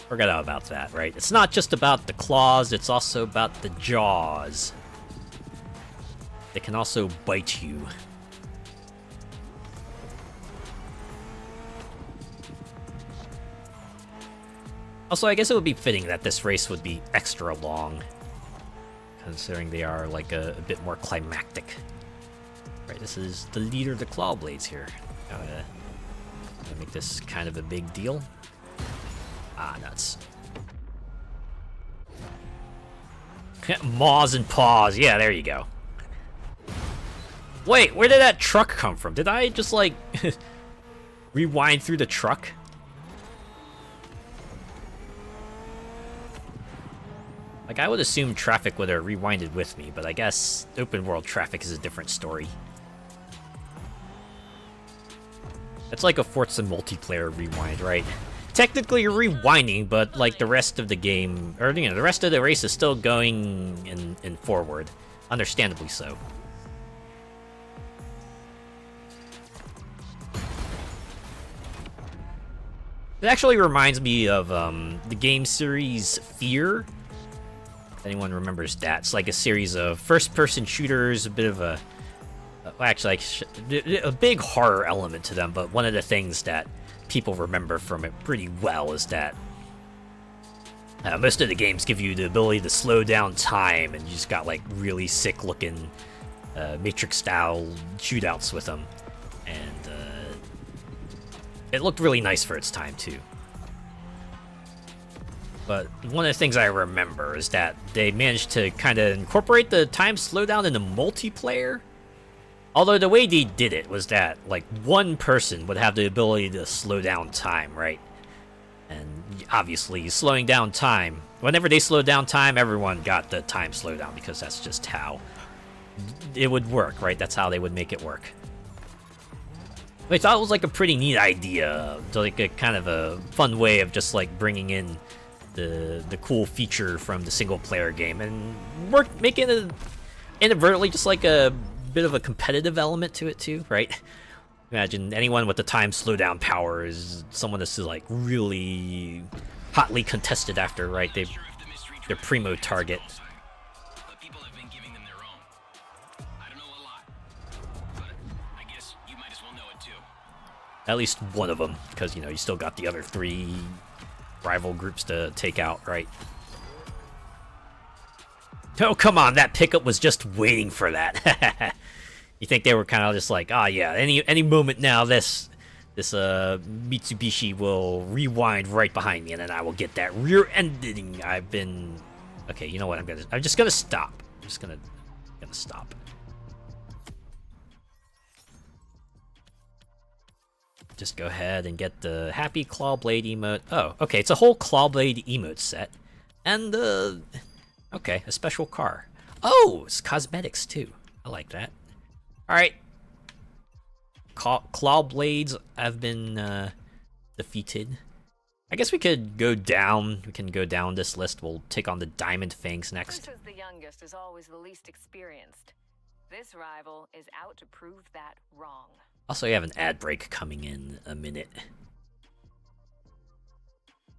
Forget about that, right? It's not just about the claws, it's also about the jaws. They can also bite you. Also, I guess it would be fitting that this race would be extra long, considering they are like a bit more climactic. Right, this is the leader of the Claw Blades here. Gotta make this kind of a big deal. Ah, nuts. Maws and paws. Yeah, there you go. Wait, where did that truck come from? Did I just, like, rewind through the truck? Like, I would assume traffic would have rewinded with me, but I guess open world traffic is a different story. It's like a Forza multiplayer rewind, right? Technically you're rewinding, but like the rest of the game, or the rest of the race is still going in forward. Understandably so. It actually reminds me of the game series Fear. If anyone remembers that. It's like a series of first-person shooters, a bit of a... actually, like, a big horror element to them, but one of the things that people remember from it pretty well is that most of the games give you the ability to slow down time, and you just got, like, really sick-looking Matrix-style shootouts with them. And it looked really nice for its time, too. But one of the things I remember is that they managed to kind of incorporate the time slowdown into multiplayer. Although the way they did it was that, like, one person would have the ability to slow down time, right? And obviously, slowing down time, whenever they slowed down time, everyone got the time slowdown because that's just how it would work, right? That's how they would make it work. I thought it was like a pretty neat idea, like a kind of a fun way of just like bringing in the cool feature from the single player game and making it inadvertently just like a bit of a competitive element to it too, right? Imagine anyone with the time slowdown power is someone that's like really hotly contested after, right? They're primo target. But people have been giving them their own. I don't know a lot, but I guess you might as well know it too. At least one of them, because, you know, you still got the other 3 rival groups to take out, right? Oh, come on, that pickup was just waiting for that. You think they were kind of just like, ah, yeah, any moment now, this Mitsubishi will rewind right behind me, and then I will get that rear ending. I've been... Okay, you know what? I'm just gonna stop. I'm just gonna stop. Just go ahead and get the Happy Clawblade emote. Oh, okay, it's a whole Clawblade emote set. And, okay, a special car. Oh, it's cosmetics, too. I like that. Alright. Clawblades have been, defeated. I guess we could go down. We can go down this list. We'll take on the Diamond Fangs next. Who's the youngest is always the least experienced. This rival is out to prove that wrong. Also, you have an ad break coming in a minute.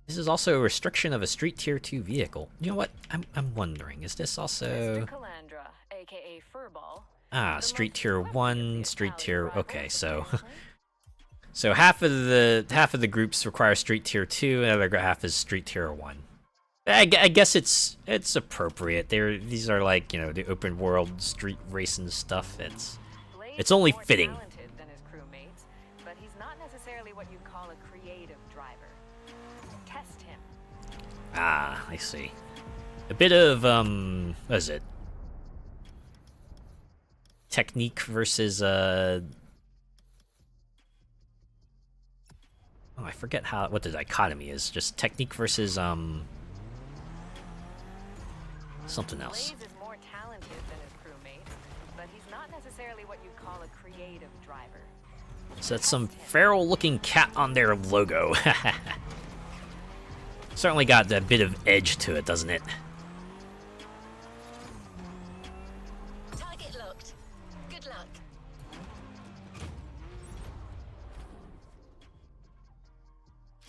This is also a restriction of a Street Tier 2 vehicle. You know what? I'm wondering, is this also... Mr. Calandra, aka Furball. Ah, the Street most Tier clever 1, of the Street Italian Tier... rivals, Okay, so... apparently. So half of the groups require Street Tier 2, and the other half is Street Tier 1. I guess it's appropriate. These are like, you know, the open world street racing stuff. Blade's It's only more fitting. talented than his crewmates, but he's not necessarily what you'd call a creative driver. Test him. Ah, I see. A bit of what is it? Technique versus Oh, I forget what the dichotomy is. Just technique versus something else. Blaze is more talented than his crewmates, but he's not necessarily what you'd call a creative driver. So that's some feral-looking cat on their logo. Certainly got a bit of edge to it, doesn't it? Target locked. Good luck.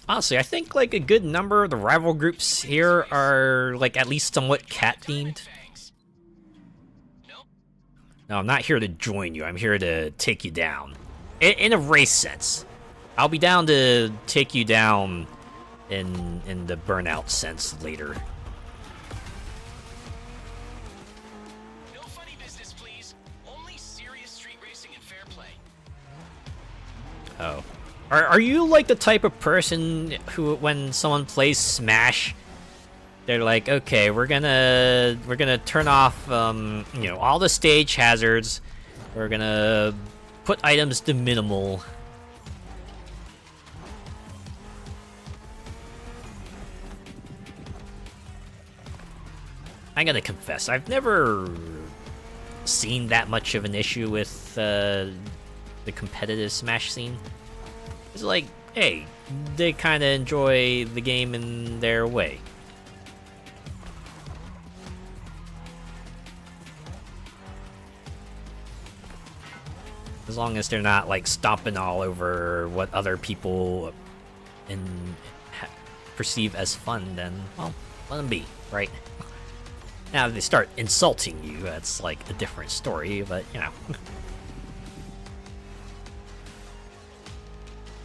Honestly, I think like a good number of the rival groups here are like at least somewhat cat themed. No, I'm not here to join you. I'm here to take you down. In a race sense. I'll be down to take you down in the burnout sense later. No funny business, please. Only serious street racing and fair play. Oh. Are you like the type of person who, when someone plays Smash, they're like, okay, we're gonna turn off, you know, all the stage hazards. We're gonna put items to minimal. I gotta confess, I've never seen that much of an issue with the competitive Smash scene. It's like, hey, they kind of enjoy the game in their way. As long as they're not like stomping all over what other people perceive as fun, then, well, let them be, right? Now, if they start insulting you, that's like a different story, but, you know.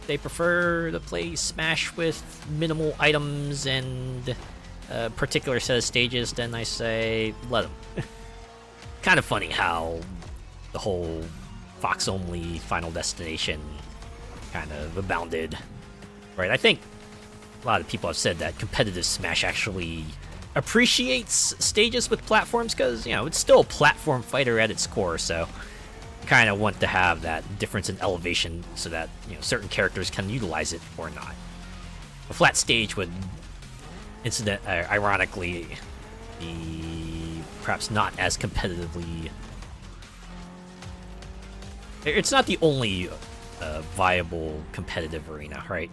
They prefer to play Smash with minimal items and a particular set of stages, then I say, let them. Kind of funny how the whole Fox-only Final Destination kind of abounded, right? I think a lot of people have said that competitive Smash actually appreciates stages with platforms because, you know, it's still a platform fighter at its core, so kind of want to have that difference in elevation so that, you know, certain characters can utilize it or not. A flat stage would, ironically, be perhaps not as competitively. It's not the only viable competitive arena, right?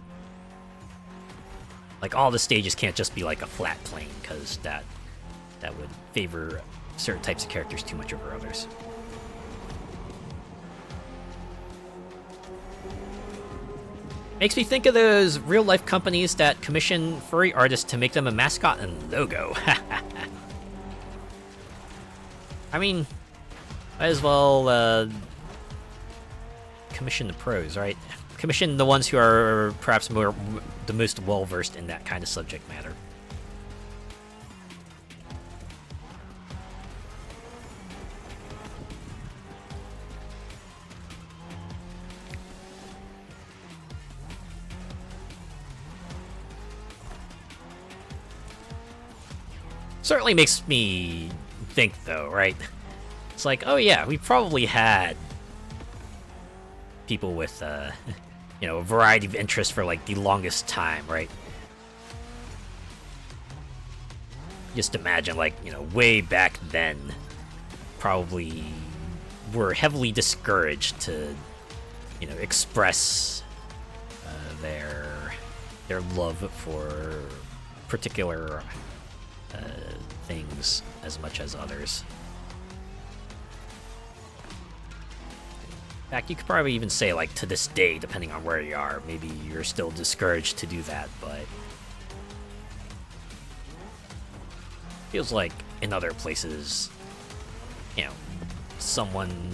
Like, all the stages can't just be like a flat plane, because that would favor certain types of characters too much over others. Makes me think of those real-life companies that commission furry artists to make them a mascot and logo. I mean, might as well commission the pros, right? Commission the ones who are perhaps the most well-versed in that kind of subject matter. Certainly makes me think, though, right? It's like, oh yeah, we probably had people with, you know, a variety of interests for, like, the longest time, right? Just imagine, like, you know, way back then, probably were heavily discouraged to, you know, express their love for particular things as much as others. In fact, you could probably even say, like, to this day, depending on where you are, maybe you're still discouraged to do that, but feels like in other places, you know, someone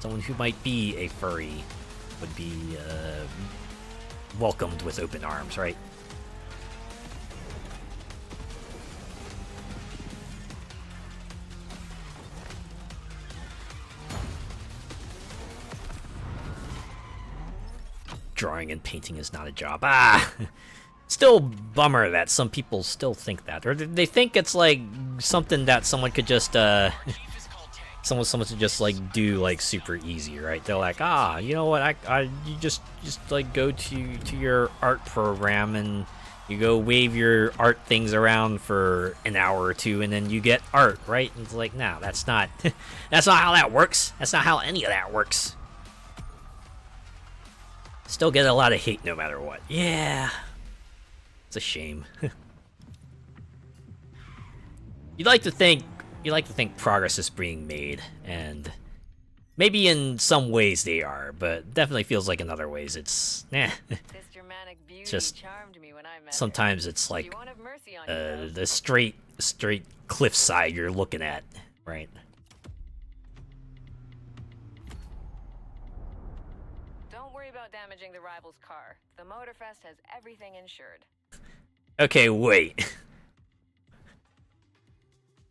who might be a furry would be welcomed with open arms, right? Drawing and painting is not a job. Still bummer that some people still think that, or they think it's like something that someone could just someone to just like do like super easy, right? They're like, you know what, you just like go to your art program and you go wave your art things around for an hour or two and then you get art, right? And it's like, no, that's not that's not how that works. That's not how any of that works. Still get a lot of hate no matter what. Yeah. It's a shame. You'd like to think progress is being made, and maybe in some ways they are, but definitely feels like in other ways it's This dramatic beauty just charmed me when I met sometimes her. it's She like won't have mercy on you, though. the straight cliffside you're looking at, right? Don't worry about damaging the rival's car. The Motorfest has everything insured. Okay, wait.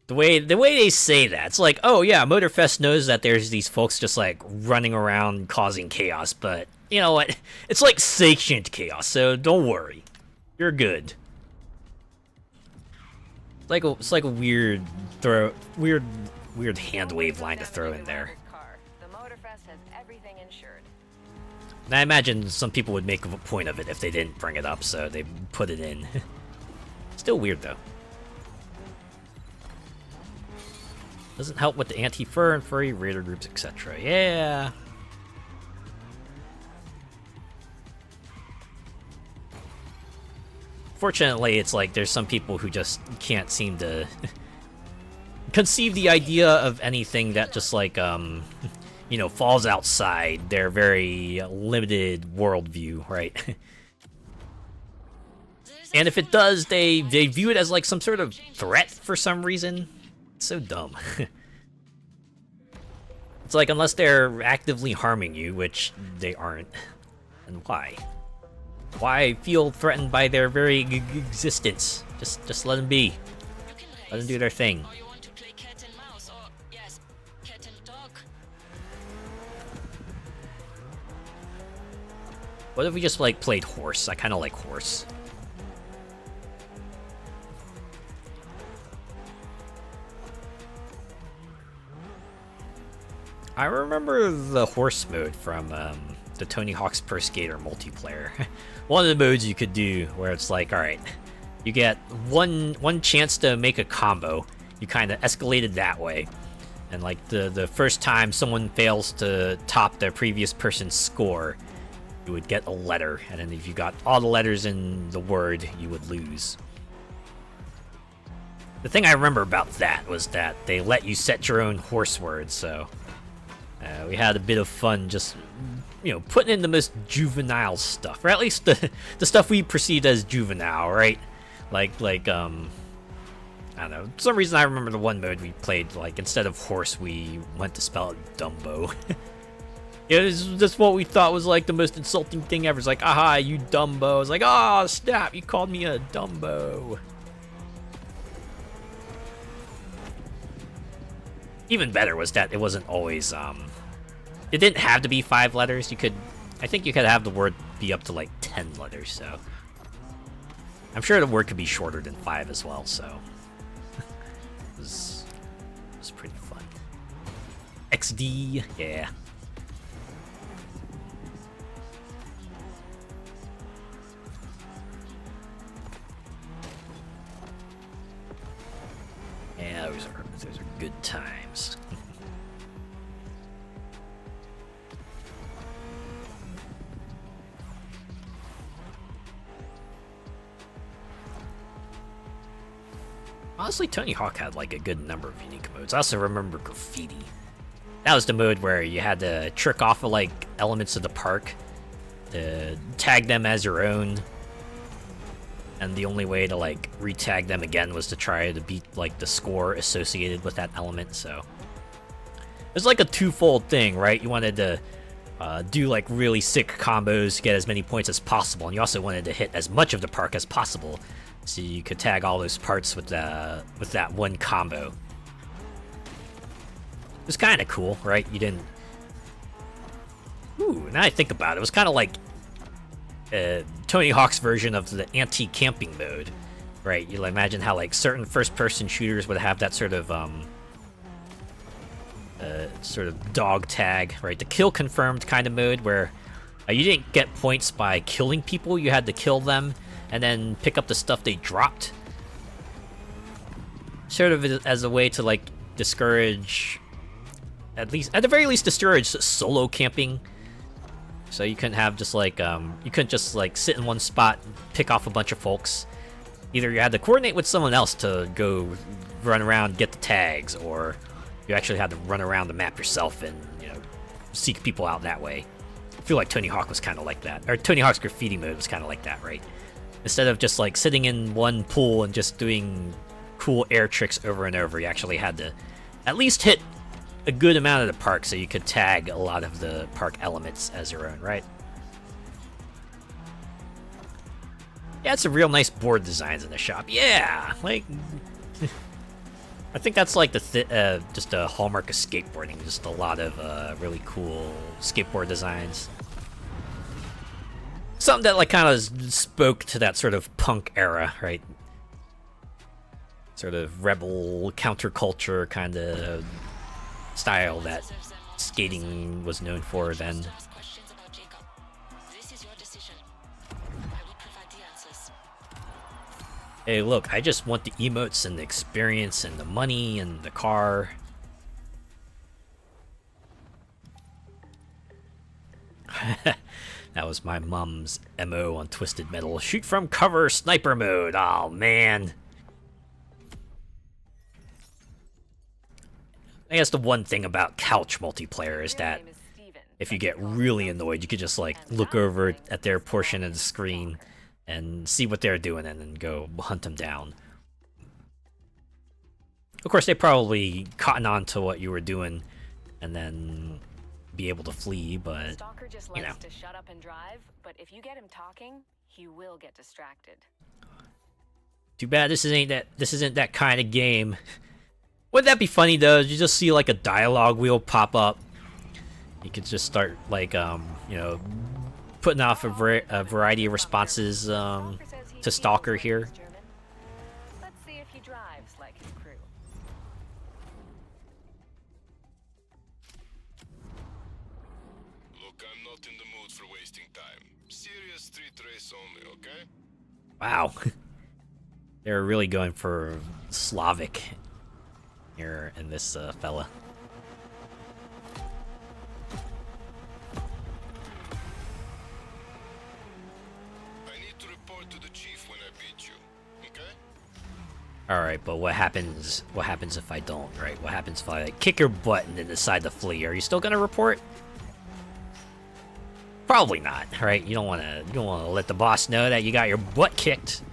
The way they say that, it's like, oh yeah, Motorfest knows that there's these folks just like running around causing chaos, but you know what? It's like sanctioned chaos, so don't worry, you're good. It's like a weird hand wave line to throw in there. The Motorfest has everything insured. And I imagine some people would make a point of it if they didn't bring it up, so they put it in. Still weird though. Doesn't help with the anti-fur and furry raider groups, etc. Yeah. Fortunately, it's like there's some people who just can't seem to conceive the idea of anything that just like you know, falls outside their very limited worldview, right? And if it does, they view it as like some sort of threat for some reason. It's so dumb. It's like, unless they're actively harming you, which they aren't, then why? Why feel threatened by their very existence? Just let them be. Let them do their thing. Or you want to play cat and mouse, or yes, cat and dog. What if we just like played horse? I kind of like horse. I remember the horse mode from the Tony Hawk's Pro Skater multiplayer. One of the modes you could do where it's like, all right, you get one chance to make a combo. You kind of escalated that way, and like the first time someone fails to top their previous person's score, you would get a letter, and then if you got all the letters in the word, you would lose. The thing I remember about that was that they let you set your own horse word, so we had a bit of fun just, you know, putting in the most juvenile stuff, or at least the stuff we perceived as juvenile, right? Like I don't know, for some reason I remember the one mode we played, like, instead of horse, we went to spell it Dumbo. It was just what we thought was, like, the most insulting thing ever. It's like, aha, you Dumbo. I was like, oh, snap, you called me a Dumbo. Even better was that it wasn't always, it didn't have to be 5 letters. I think you could have the word be up to, like, 10 letters, so. I'm sure the word could be shorter than 5 as well, so. It was pretty fun. XD, yeah. Yeah, those are good times. Honestly, Tony Hawk had like a good number of unique modes. I also remember graffiti. That was the mode where you had to trick off of like elements of the park to tag them as your own, and the only way to like re-tag them again was to try to beat like the score associated with that element. So it was like a twofold thing, right? You wanted to do like really sick combos to get as many points as possible, and you also wanted to hit as much of the park as possible so you could tag all those parts with that one combo. It was kind of cool, right? You didn't... Ooh, now I think about it, it was kind of like Tony Hawk's version of the anti-camping mode, right? You'll imagine how like certain first-person shooters would have that sort of dog tag, right? The kill confirmed kind of mode where you didn't get points by killing people, you had to kill them and then pick up the stuff they dropped. Sort of as a way to like discourage... at the very least, discourage solo camping. So you couldn't have just like you couldn't just like sit in one spot, and pick off a bunch of folks. Either you had to coordinate with someone else to go run around, get the tags, or you actually had to run around the map yourself and, you know, seek people out that way. I feel like Tony Hawk was kind of like that, or Tony Hawk's graffiti mode was kind of like that, right? Instead of just like sitting in one pool and just doing cool air tricks over and over, you actually had to at least hit a good amount of the park so you could tag a lot of the park elements as your own, right? Yeah, it's some real nice board designs in the shop. Yeah, like I think that's like just a hallmark of skateboarding. Just a lot of really cool skateboard designs. Something that like kind of spoke to that sort of punk era, right? Sort of rebel counterculture kind of style that skating was known for then. Hey, look, I just want the emotes and the experience and the money and the car. That was my mom's MO on Twisted Metal. Shoot from cover, sniper mode. Oh, man. I guess the one thing about couch multiplayer is that if you get really annoyed, you could just like look over at their portion of the screen and see what they're doing and then go hunt them down. Of course, they probably cotton on to what you were doing and then be able to flee, but Stalker just you likes know. to shut up and drive, but if you get him talking, he will get distracted. Too bad this isn't that kind of game. Wouldn't that be funny though? You just see like a dialogue wheel pop up. You could just start like you know, putting off a variety of responses to Stalker here. Let's see if he drives like his crew. Look, I'm not in the mood for wasting time. Serious street race only, okay? Wow. They're really going for Slavic here in this fella. I need to report to the chief when I beat you, okay? Alright, but what happens if I don't, right? What happens if I like, kick your butt and then decide to flee? Are you still gonna report? Probably not, right? You don't wanna let the boss know that you got your butt kicked.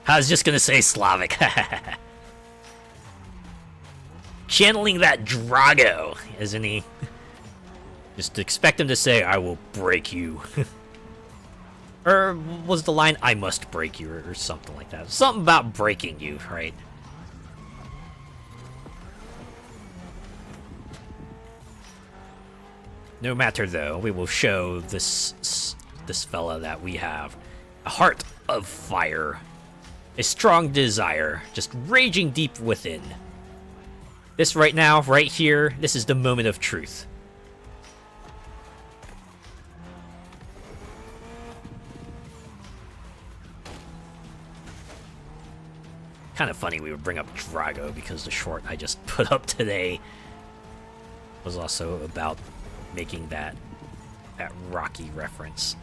I was just gonna say Slavic. Channeling that Drago, isn't he? Just expect him to say, I will break you. Or was the line, I must break you, or something like that. Something about breaking you, right? No matter though, we will show this fella that we have a heart of fire. A strong desire, just raging deep within. This right now, right here, this is the moment of truth. Kind of funny we would bring up Drago because the short I just put up today was also about making that Rocky reference.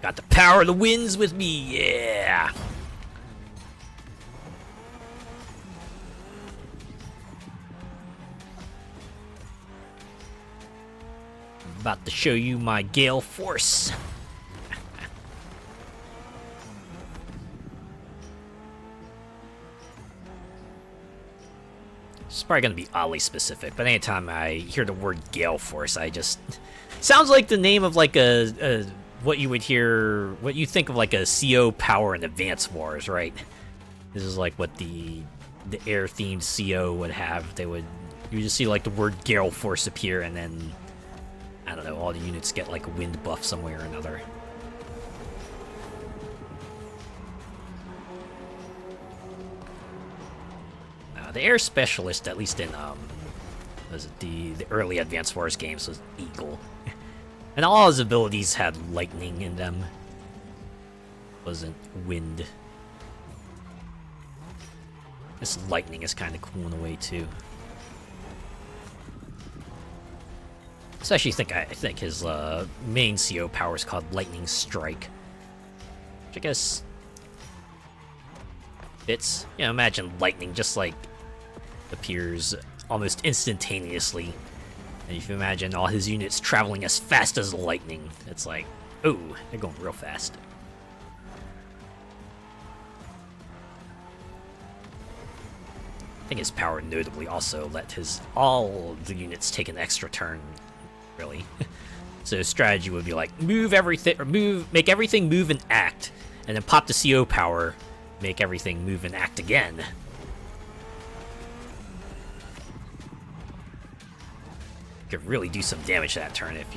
Got the power of the winds with me, yeah! About to show you my gale force. It's probably gonna be oddly specific, but anytime I hear the word gale force, I just sounds like the name of like a what you would hear, what you think of like a CO power in Advance Wars, right? This is like what the air themed CO would have. You would just see like the word gale force appear, and then I don't know, all the units get like a wind buff some way or another. The air specialist, at least in was it the early Advance Wars games, was Eagle, and all his abilities had lightning in them. Wasn't wind. This lightning is kind of cool in a way too. Especially I think his main CO power is called Lightning Strike, which I guess fits. You know, imagine lightning just like appears almost instantaneously, and if you imagine all his units traveling as fast as lightning, it's like, oh, they're going real fast. I think his power notably also let all the units take an extra turn, really. So his strategy would be like make everything move and act, and then pop the CO power, make everything move and act again. Could really do some damage that turn if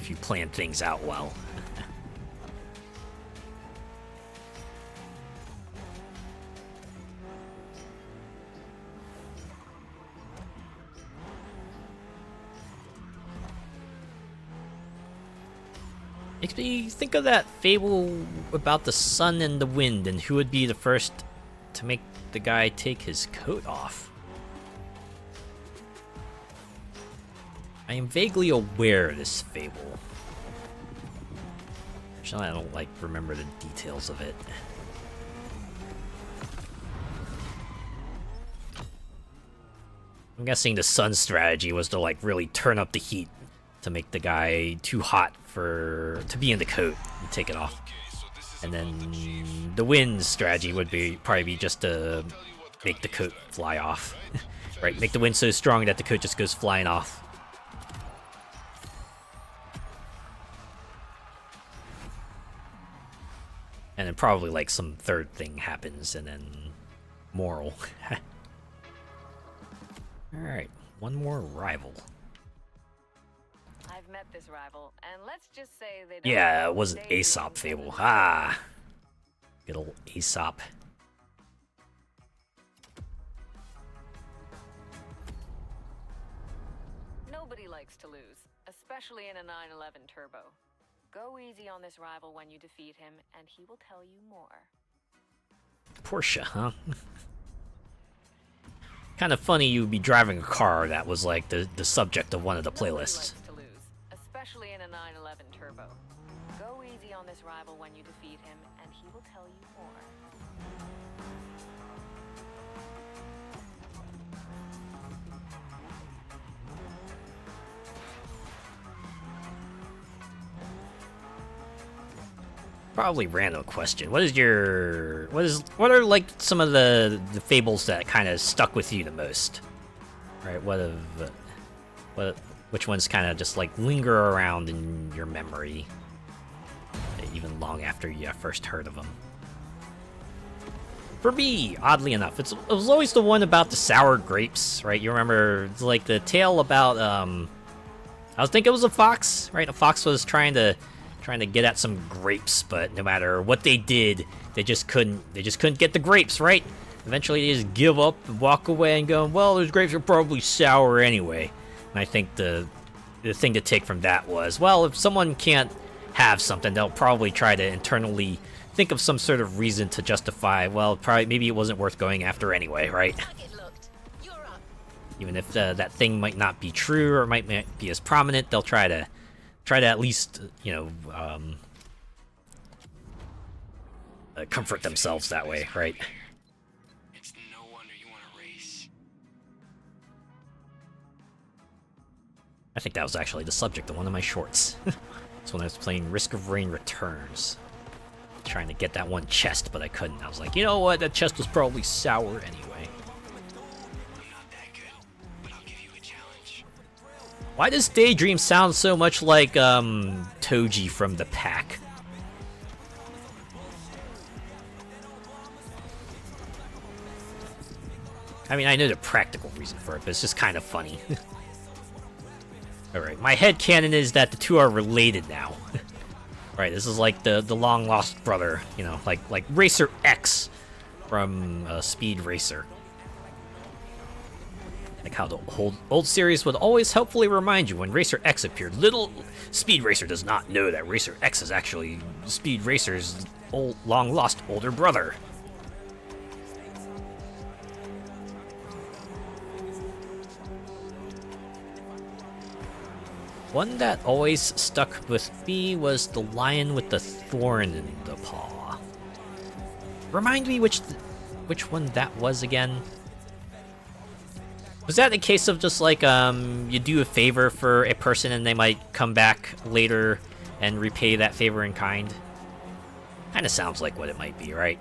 you plan things out well. Makes me think of that fable about the sun and the wind, and who would be the first to make the guy take his coat off. I am vaguely aware of this fable. Actually, I don't remember the details of it. I'm guessing the sun strategy was to really turn up the heat to make the guy too hot to be in the coat and take it off. And then the wind strategy would probably be just to make the coat fly off. Right, make the wind so strong that the coat just goes flying off. And then probably some third thing happens, and then moral. Alright, one more rival. I've met this rival, and let's just say they don't. Yeah, it was an Aesop fable. Ah! Good old Aesop. Nobody likes to lose, especially in a 911 turbo. Go easy on this rival when you defeat him, and he will tell you more. Porsche, huh? Kind of funny you would be driving a car that was the subject of one of the playlists. Nobody likes to lose, especially in a 911 turbo. Go easy on this rival when you defeat him, and he will tell you more. Probably random question. What are some of the fables that kind of stuck with you the most? Right? Which ones kind of just linger around in your memory, even long after you first heard of them? For me, oddly enough, it was always the one about the sour grapes, right? You remember, it's the tale about I was thinking it was a fox, right? A fox was trying to get at some grapes, but no matter what they did, they just couldn't get the grapes, right? Eventually they just give up and walk away and go, well, those grapes are probably sour anyway. And I think the thing to take from that was, well, if someone can't have something, they'll probably try to internally think of some sort of reason to justify, well, maybe it wasn't worth going after anyway, right? Even if that thing might not be true or might not be as prominent, they'll try to at least, comfort themselves that way, right? It's no wonder you want to race. I think that was actually the subject of one of my shorts. It's when I was playing Risk of Rain Returns. Trying to get that one chest, but I couldn't. I was like, you know what? That chest was probably sour anyway. I'm not that good, but I'll give you a challenge. Why does Daydream sound so much like, Toji from the pack? I mean, I know the practical reason for it, but it's just kind of funny. Alright, my headcanon is that the two are related now. Right, this is like the long-lost brother, you know, like Racer X from Speed Racer. Like how the old series would always helpfully remind you when Racer X appeared. Little Speed Racer does not know that Racer X is actually Speed Racer's long-lost older brother. One that always stuck with me was the lion with the thorn in the paw. Remind me which one that was again? Was that the case of just like, you do a favor for a person and they might come back later and repay that favor in kind? Kinda sounds like what it might be, right?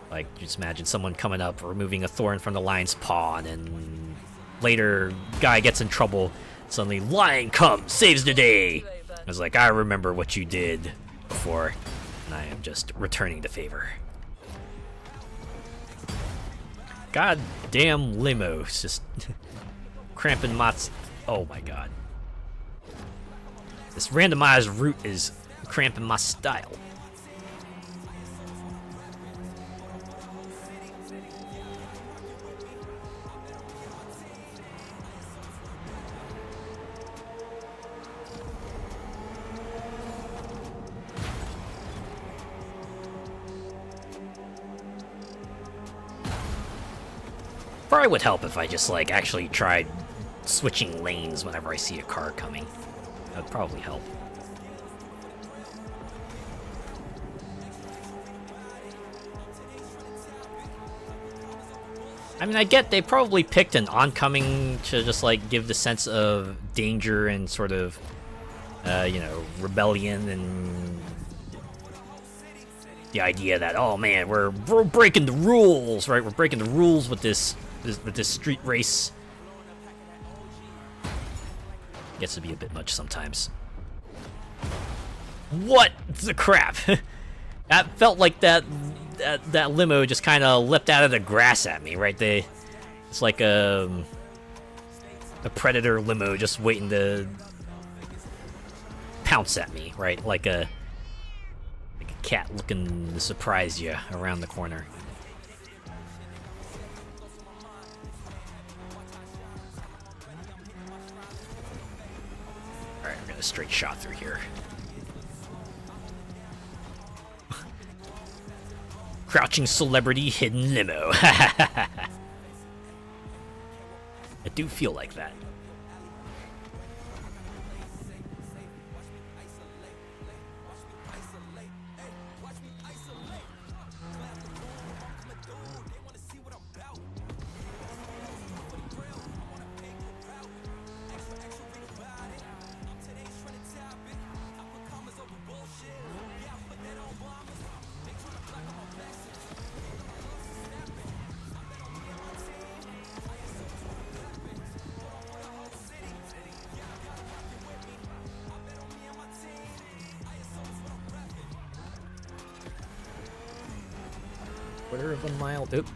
Like, just imagine someone coming up, removing a thorn from the lion's paw, and then later, guy gets in trouble. Suddenly, lion comes, saves the day. I was like, I remember what you did before, and I am just returning the favor. God damn limo, it's just cramping my... Oh my god. This randomized route is cramping my style. Probably would help if I just, like, actually tried switching lanes whenever I see a car coming. That would probably help. I mean, I get they probably picked an oncoming to just, like, give the sense of danger and sort of, you know, rebellion and the idea that, oh man, we're breaking the rules, right? We're breaking the rules with this street race. Gets to be a bit much sometimes. What the crap? That felt like that limo just kind of leapt out of the grass at me, right? It's like a predator limo just waiting to pounce at me, right? Like a cat looking to surprise you around the corner. Alright, I'm gonna straight shot through here. Crouching celebrity hidden limo. I do feel like that. Quarter of a mile. Oop.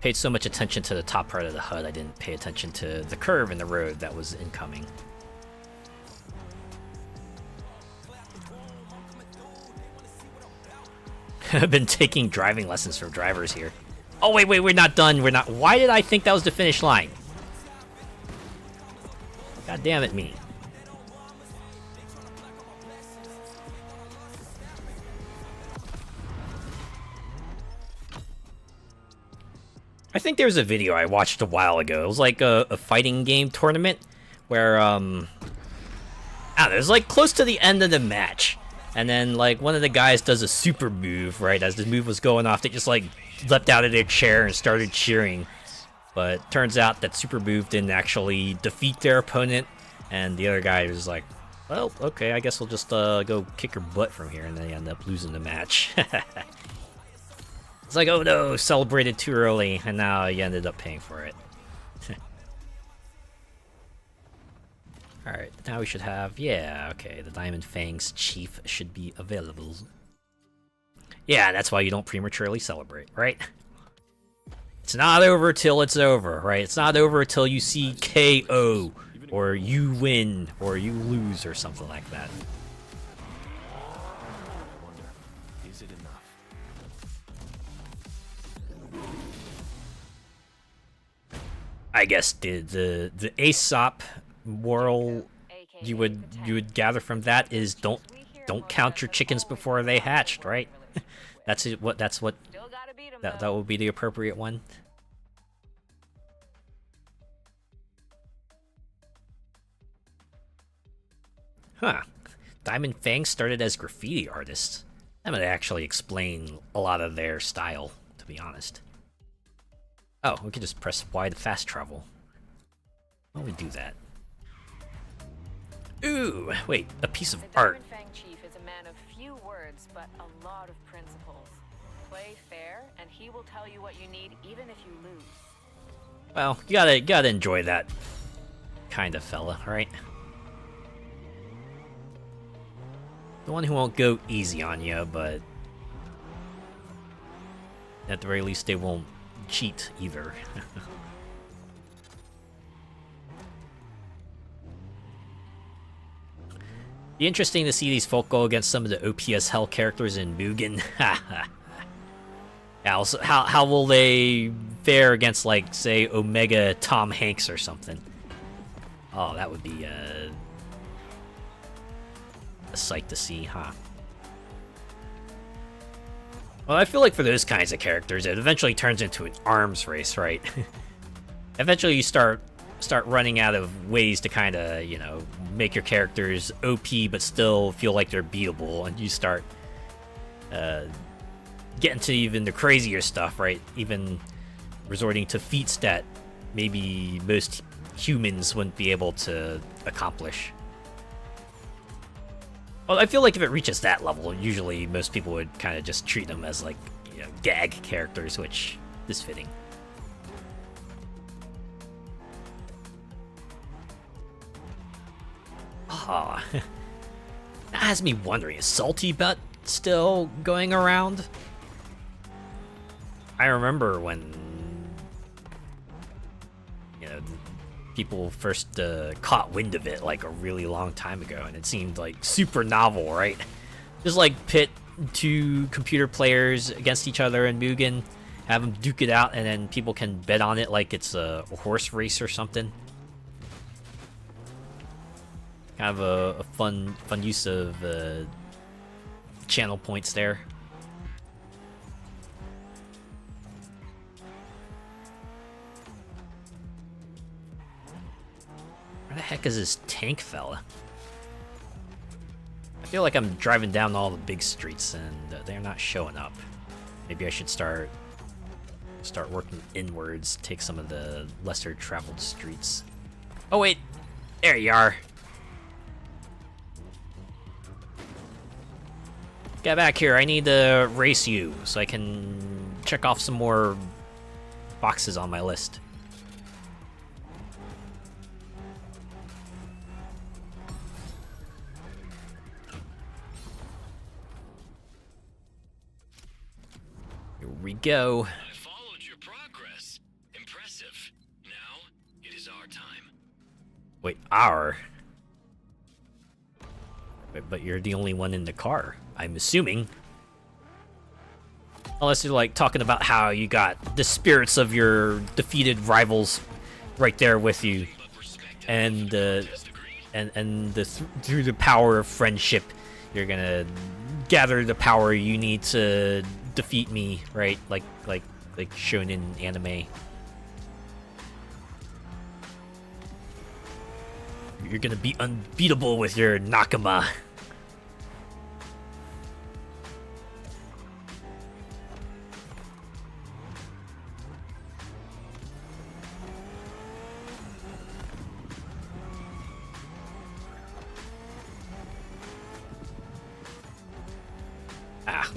Paid so much attention to the top part of the HUD, I didn't pay attention to the curve in the road that was incoming. I've been taking driving lessons from drivers here. Oh, wait, we're not done. We're not. Why did I think that was the finish line? God damn it, me. I think there was a video I watched a while ago. It was like a fighting game tournament where, I don't know, it was like close to the end of the match. And then like one of the guys does a super move, right? As the move was going off, they just like leapt out of their chair and started cheering. But turns out that super move didn't actually defeat their opponent, and the other guy was like, well, okay, I guess we'll just go kick your butt from here, and they end up losing the match. It's like, oh no, celebrated too early, and now you ended up paying for it. Alright, now we should have, yeah, okay, the Diamond Fangs Chief should be available. Yeah, that's why you don't prematurely celebrate, right? It's not over till it's over, right? It's not over till you see KO, or you win, or you lose, or something like that. Is it enough? I guess the Aesop moral you would gather from that is don't count your chickens before they hatched, right? That's what that would be the appropriate one. Huh. Diamond Fang started as graffiti artists. That might actually explain a lot of their style, to be honest. Oh, we can just press Y to fast travel. Why don't we do that? Ooh, wait, a piece of art. The Diamond Fang Chief is a man of few words, but a lot of principles. Play fair, and he will tell you what you need, even if you lose. Well, you gotta enjoy that kind of fella, right? The one who won't go easy on you, but at the very least they won't cheat either. Be interesting to see these folk go against some of the OPS Hell characters in Mugen. How will they fare against, like, say, Omega Tom Hanks or something? Oh, that would be a sight to see, huh? Well, I feel like for those kinds of characters, it eventually turns into an arms race, right? Eventually you start running out of ways to kind of, you know, make your characters OP but still feel like they're beatable, and you start getting to even the crazier stuff, right? Even resorting to feats that maybe most humans wouldn't be able to accomplish. Well, I feel like if it reaches that level, usually most people would kind of just treat them as, like, you know, gag characters, which is fitting. Ah, that has me wondering, is Salty Butt still going around? I remember when, you know, people first caught wind of it like a really long time ago, and it seemed like super novel, right? Just like pit two computer players against each other in Mugen, have them duke it out, and then people can bet on it like it's a horse race or something. Kind of a fun use of channel points there. Where the heck is this tank fella? I feel like I'm driving down all the big streets and they're not showing up. Maybe I should start working inwards, take some of the lesser traveled streets. Oh wait, there you are. Get back here, I need to race you so I can check off some more boxes on my list. Here we go. I followed your progress. Impressive. Now, it is our time. Wait, our? Wait, but you're the only one in the car, I'm assuming. Unless you're like talking about how you got the spirits of your defeated rivals right there with you, and through the power of friendship, you're gonna gather the power you need to defeat me, right? Like shown in anime. You're gonna be unbeatable with your Nakama.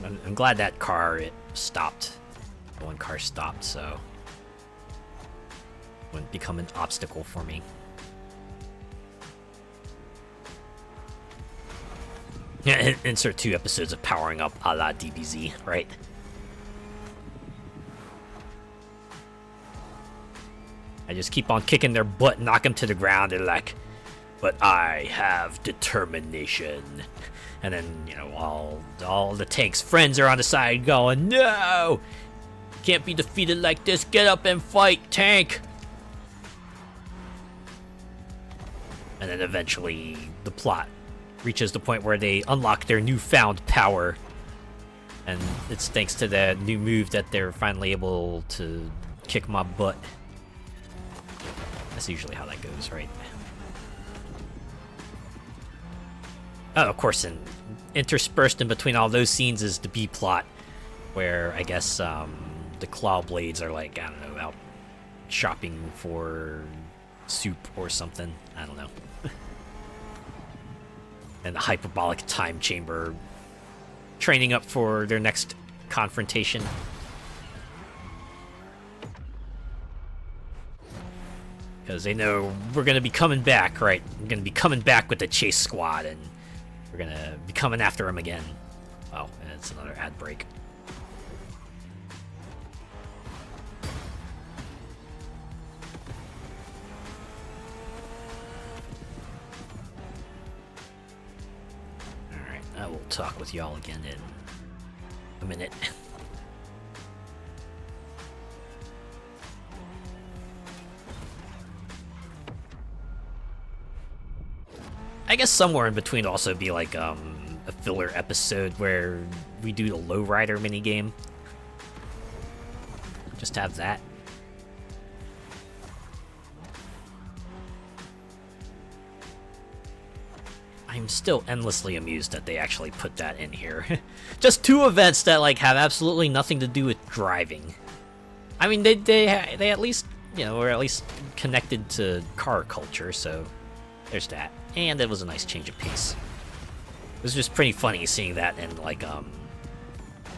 I'm glad that car, it stopped. The one car stopped, so it wouldn't become an obstacle for me. Yeah, insert 2 episodes of powering up a la DBZ, right? I just keep on kicking their butt, knock them to the ground, and like, but I have determination. And then, you know, all the tank's friends are on the side going, no! Can't be defeated like this, get up and fight, tank! And then eventually, the plot reaches the point where they unlock their newfound power. And it's thanks to that new move that they're finally able to kick my butt. That's usually how that goes, right? Oh, of course, and interspersed in between all those scenes is the B plot, where I guess the claw blades are like, I don't know, out shopping for soup or something. I don't know. And the hyperbolic time chamber training up for their next confrontation. Because they know we're going to be coming back, right? We're going to be coming back with the chase squad, and we're going to be coming after them again. Oh, and it's another ad break. Alright, I will talk with y'all again in a minute. I guess somewhere in between would also be like a filler episode where we do the lowrider minigame. Just have that. I'm still endlessly amused that they actually put that in here. Just 2 events that like have absolutely nothing to do with driving. I mean, they at least, you know, were at least connected to car culture, so there's that. And it was a nice change of pace. It was just pretty funny seeing that in like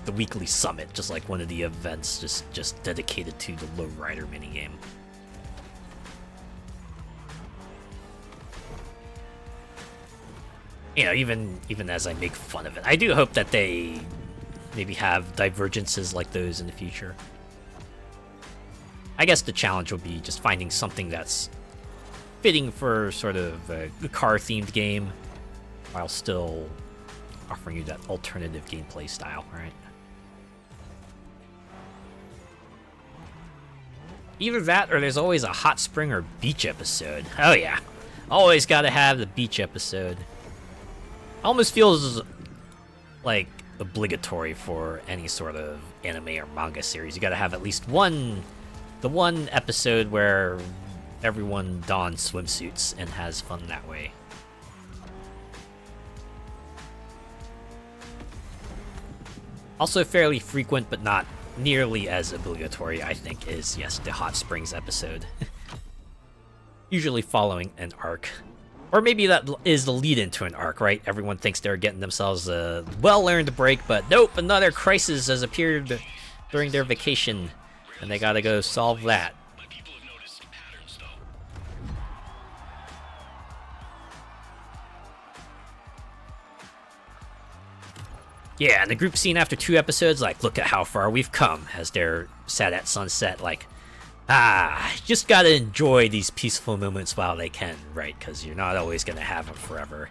the weekly summit, just like one of the events just dedicated to the lowrider minigame. You know, even as I make fun of it, I do hope that they maybe have divergences like those in the future. I guess the challenge will be just finding something that's fitting for sort of a car-themed game, while still offering you that alternative gameplay style, right? Either that, or there's always a hot spring or beach episode. Oh yeah, always gotta have the beach episode. Almost feels like obligatory for any sort of anime or manga series. You gotta have at least the one episode where everyone dons swimsuits and has fun that way. Also fairly frequent, but not nearly as obligatory, I think, is, yes, the Hot Springs episode. Usually following an arc. Or maybe that is the lead into an arc, right? Everyone thinks they're getting themselves a well-earned break, but nope, another crisis has appeared during their vacation, and they gotta go solve that. Yeah, and the group scene after 2 episodes, like, look at how far we've come, as they're sat at sunset, like, just gotta enjoy these peaceful moments while they can, right? Because you're not always gonna have them forever.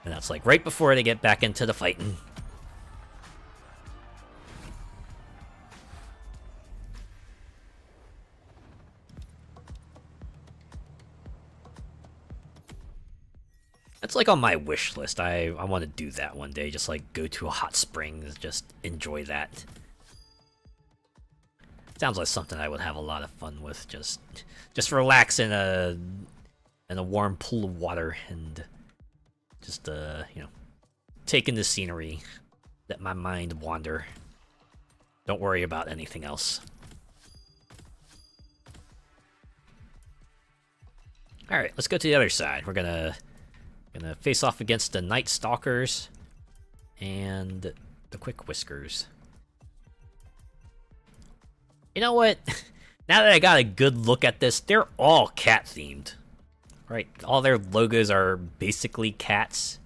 And that's like right before they get back into the fighting. That's like on my wish list. I want to do that one day. Just like go to a hot spring, just enjoy that. Sounds like something I would have a lot of fun with. Just relax in a warm pool of water and just you know, take in the scenery, let my mind wander. Don't worry about anything else. All right, let's go to the other side. We're gonna face off against the Night Stalkers and The quick whiskers. You know what? Now that I got a good look at this, they're all cat themed. Right? All their logos are basically cats.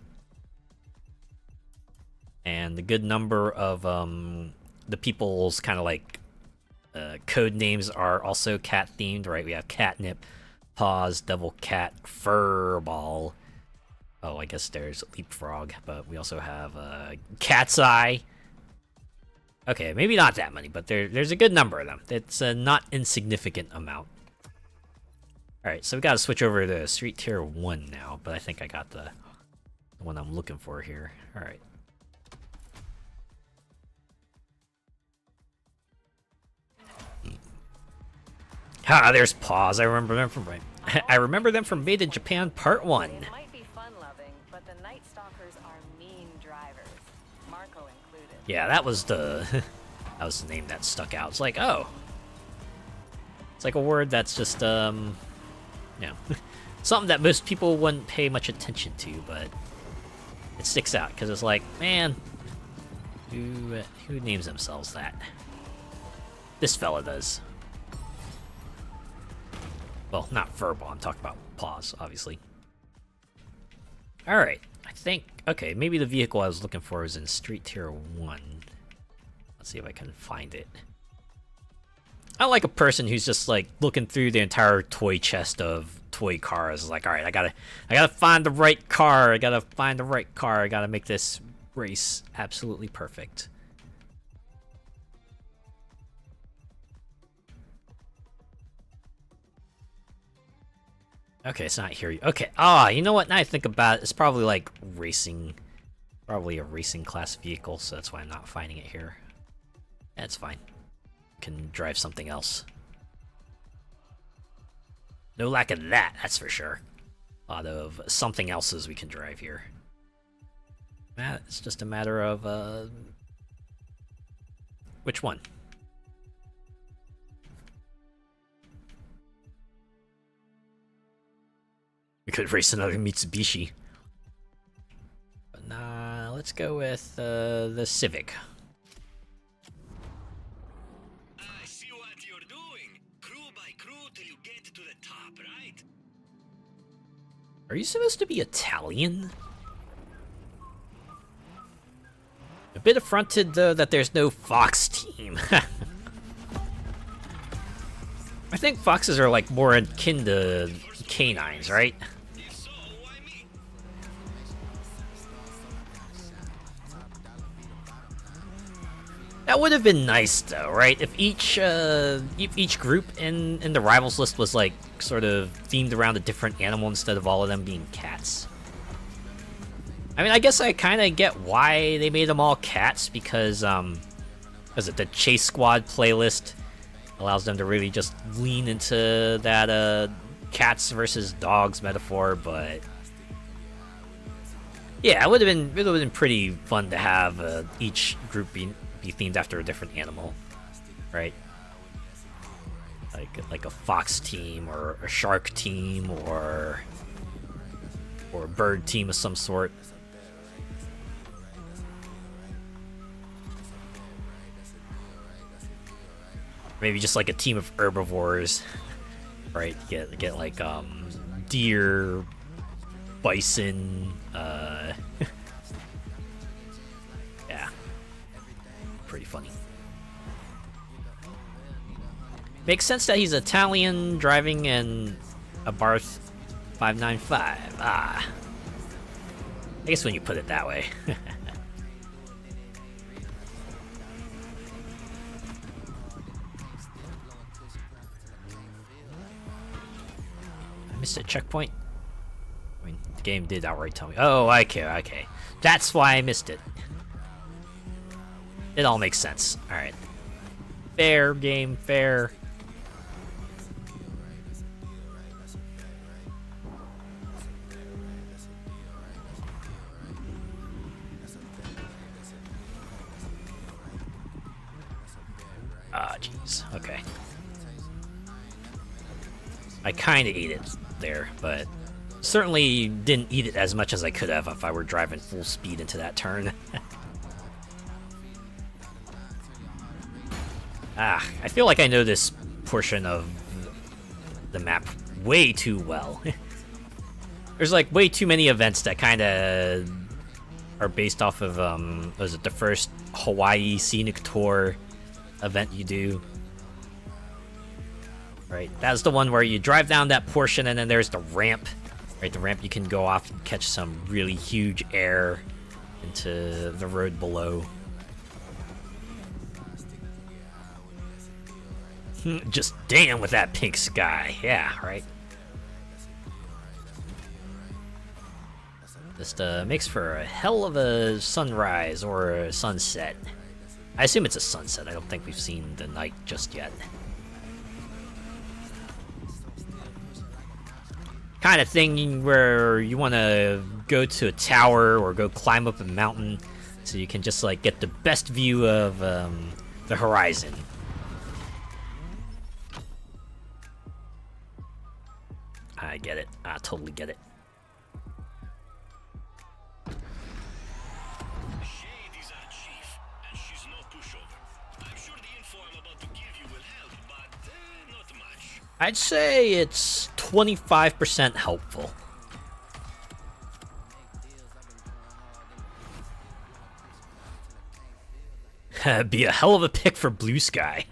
And the good number of the people's kind of like code names are also cat themed, right? We have Catnip, Paws, Devil Cat, Furball. Oh, I guess there's Leapfrog, but we also have Cat's Eye. Okay, maybe not that many, but there's a good number of them. It's a not insignificant amount. Alright, so we gotta switch over to Street Tier 1 now, but I think I got the one I'm looking for here. Alright. Ah, there's Paws. I remember them from I remember them from Made in Japan Part 1. They might be fun-loving, but the Night Stalkers are mean drivers. Marco included. Yeah, that was the that was the name that stuck out. It's like, oh. It's like a word that's just you know, something that most people wouldn't pay much attention to, but it sticks out because it's like, man, who names themselves that? This fella does. Well, not Furball, I'm talking about Paws, obviously. Alright, I think, okay, maybe the vehicle I was looking for is in Street Tier 1. Let's see if I can find it. I like a person who's just like looking through the entire toy chest of toy cars. Like, alright, I gotta find the right car, I gotta make this race absolutely perfect. Okay, it's not here. Okay, you know what? Now I think about it, it's probably like racing. Probably a racing class vehicle, so that's why I'm not finding it here. That's fine. Can drive something else. No lack of that, that's for sure. A lot of something else's we can drive here. It's just a matter of, which one? We could race another Mitsubishi. But nah, let's go with the Civic. I see what you're doing. Crew by crew till you get to the top, right? Are you supposed to be Italian? A bit affronted, though, that there's no Fox team. I think foxes are like more akin to canines, right? If so, why me? That would have been nice, though, right? If each group in the rivals list was like sort of themed around a different animal instead of all of them being cats. I mean, I guess I kind of get why they made them all cats because the Chase Squad playlist allows them to really just lean into that cats versus dogs metaphor, but yeah, it would have been pretty fun to have each group be themed after a different animal, right? Like a fox team or a shark team or a bird team of some sort. Maybe just like a team of herbivores, right? Get like deer, bison, yeah, pretty funny. Makes sense that he's Italian, driving in a Barth 595. I guess when you put it that way. Missed a checkpoint? I mean, the game did outright tell me. Oh, okay. That's why I missed it. It all makes sense. Alright. Fair game, fair. Ah, jeez. Okay. I kind of ate it there, but certainly didn't eat it as much as I could have if I were driving full speed into that turn. I feel like I know this portion of the map way too well. There's like way too many events that kind of are based off of, was it the first Hawaii Scenic Tour event you do? Right, that's the one where you drive down that portion and then there's the ramp. Right, the ramp you can go off and catch some really huge air into the road below. Just damn with that pink sky. Yeah, right. Just makes for a hell of a sunrise or a sunset. I assume it's a sunset. I don't think we've seen the night just yet. Kind of thing where you want to go to a tower or go climb up a mountain so you can just like get the best view of the horizon. I get it. I totally get it. Shade is our chief, and she's no pushover. I'm sure the info I'm about to give you will help, but not much. I'd say it's 25% helpful. Be a hell of a pick for Blue Sky.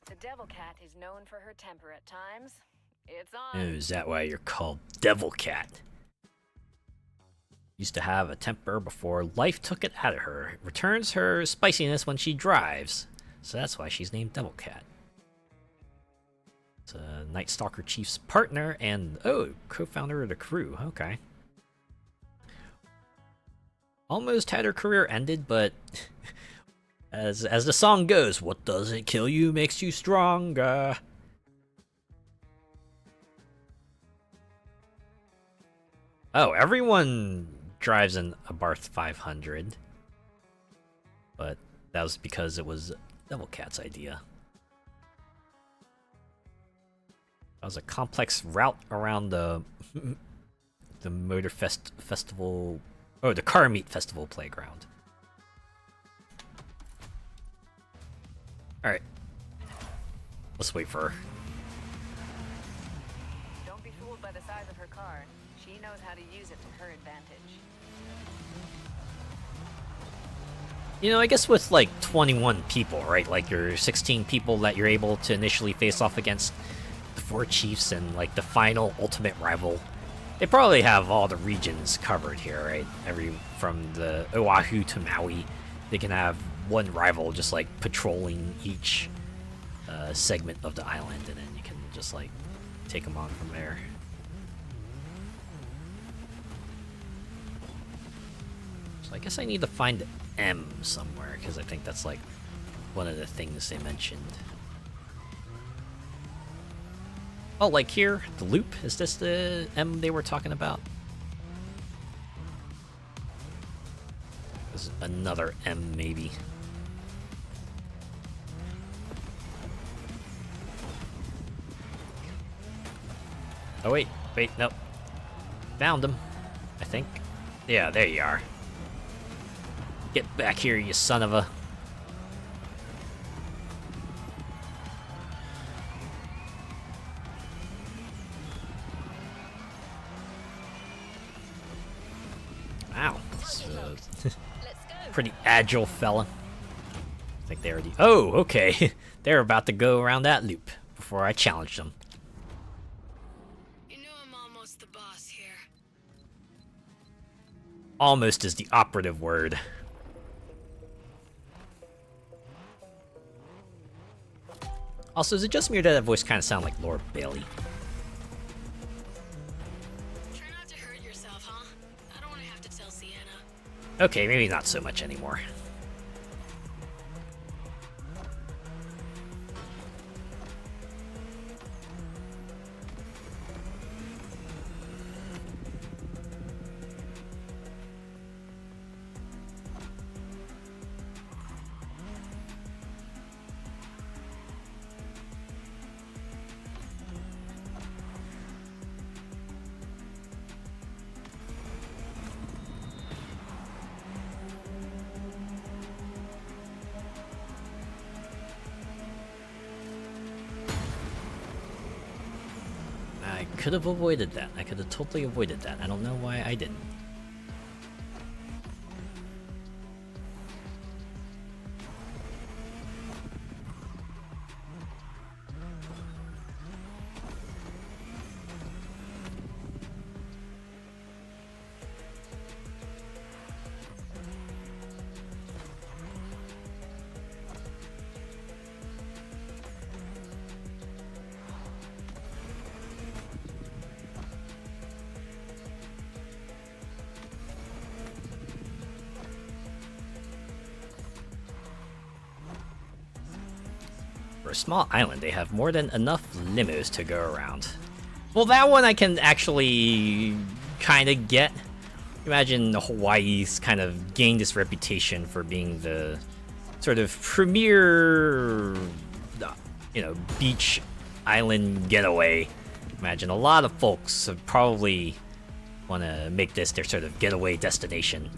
The Devil Cat is known for her temper at times. It's Oh, on. is that why you're called Devil Cat? Used to have a temper before life took it out of her. Returns her spiciness when she drives. So that's why she's named Devil Cat. It's a Night Stalker Chief's partner and, oh, co-founder of the crew. Okay. Almost had her career ended, but as the song goes, what doesn't kill you makes you stronger. Oh, everyone drives an Abarth 500. But that was because it was Devil Cat's idea. That was a complex route around the Motorfest festival, oh, the Car Meet Festival playground. All right, let's wait for her. Don't be fooled by the size of her car. She knows how to use it to her advantage. You know, I guess with like 21 people, right? Like your 16 people that you're able to initially face off against, the 4 chiefs and like the final ultimate rival. They probably have all the regions covered here, right? From the Oahu to Maui, they can have one rival just like patrolling each segment of the island, and then you can just like take them on from there. So I guess I need to find M somewhere, because I think that's like one of the things they mentioned. Oh, like here, the loop? Is this the M they were talking about? There's another M, maybe. Oh, wait, nope. Found him, I think. Yeah, there you are. Get back here, you son of a... Wow, that's pretty agile fella. I think they already... Oh, okay. They're about to go around that loop before I challenged them. You know I'm almost the boss here. Almost is the operative word. Also, is it just me or did that voice kind of sound like Lord Bailey? Try not to hurt yourself, huh? I don't want to have to tell Sienna. Okay, maybe not so much anymore. could have avoided that. I could have totally avoided that. I don't know why I didn't. For a small island, they have more than enough limos to go around. Well, that one I can actually kind of get. Imagine Hawaii's kind of gained this reputation for being the sort of premier, beach island getaway. Imagine a lot of folks would probably want to make this their sort of getaway destination.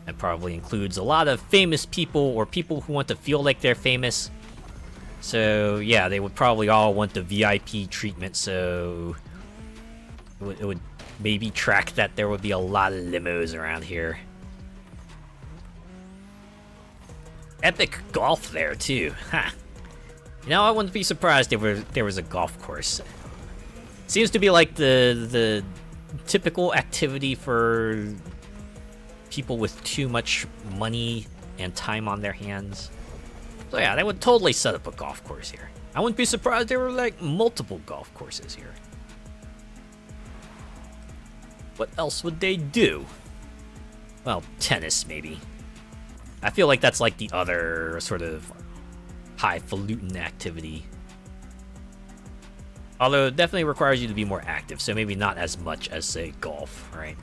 That probably includes a lot of famous people or people who want to feel like they're famous. So yeah, they would probably all want the VIP treatment, so it would maybe track that there would be a lot of limos around here. Epic golf there too. Ha. I wouldn't be surprised if there was a golf course. Seems to be like the typical activity for people with too much money and time on their hands. So yeah, they would totally set up a golf course here. I wouldn't be surprised there were like multiple golf courses here. What else would they do? Well, tennis maybe. I feel like that's like the other sort of highfalutin activity. Although it definitely requires you to be more active, so maybe not as much as, say, golf, right?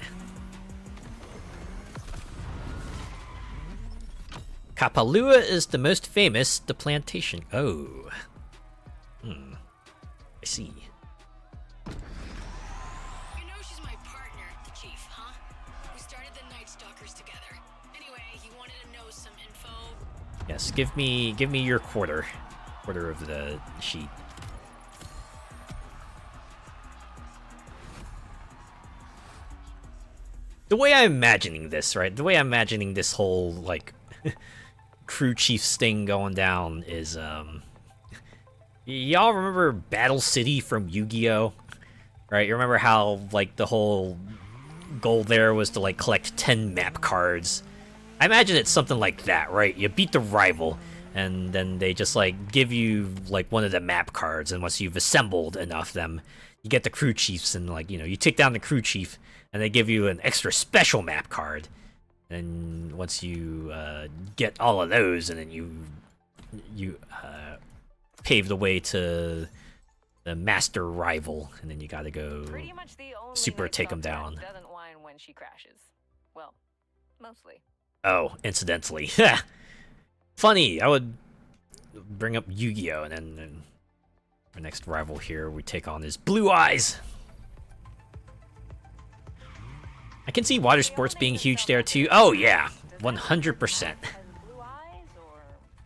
Kapalua is the most famous, the plantation. Oh. I see. You know she's my partner, the chief, huh? We started the Night Stalkers together. Anyway, he wanted to know some info. Yes, give me your quarter of the sheet. The way I'm imagining this, right? The way I'm imagining this whole, like, crew chiefs thing going down is, y'all remember Battle City from Yu-Gi-Oh? Right? You remember how, like, the whole goal there was to, like, collect 10 map cards? I imagine it's something like that, right? You beat the rival, and then they just, like, give you, like, one of the map cards, and once you've assembled enough of them, you get the crew chiefs, and, like, you take down the crew chief, and they give you an extra special map card. And once you get all of those, and then you pave the way to the master rival, and then you gotta go Pretty much the only super Night take them Stalker down. Doesn't whine when she crashes. Well, mostly. Oh, incidentally. Funny, I would bring up Yu-Gi-Oh! And then our next rival here we take on is Blue Eyes. I can see water sports being huge there too. Oh yeah, 100%.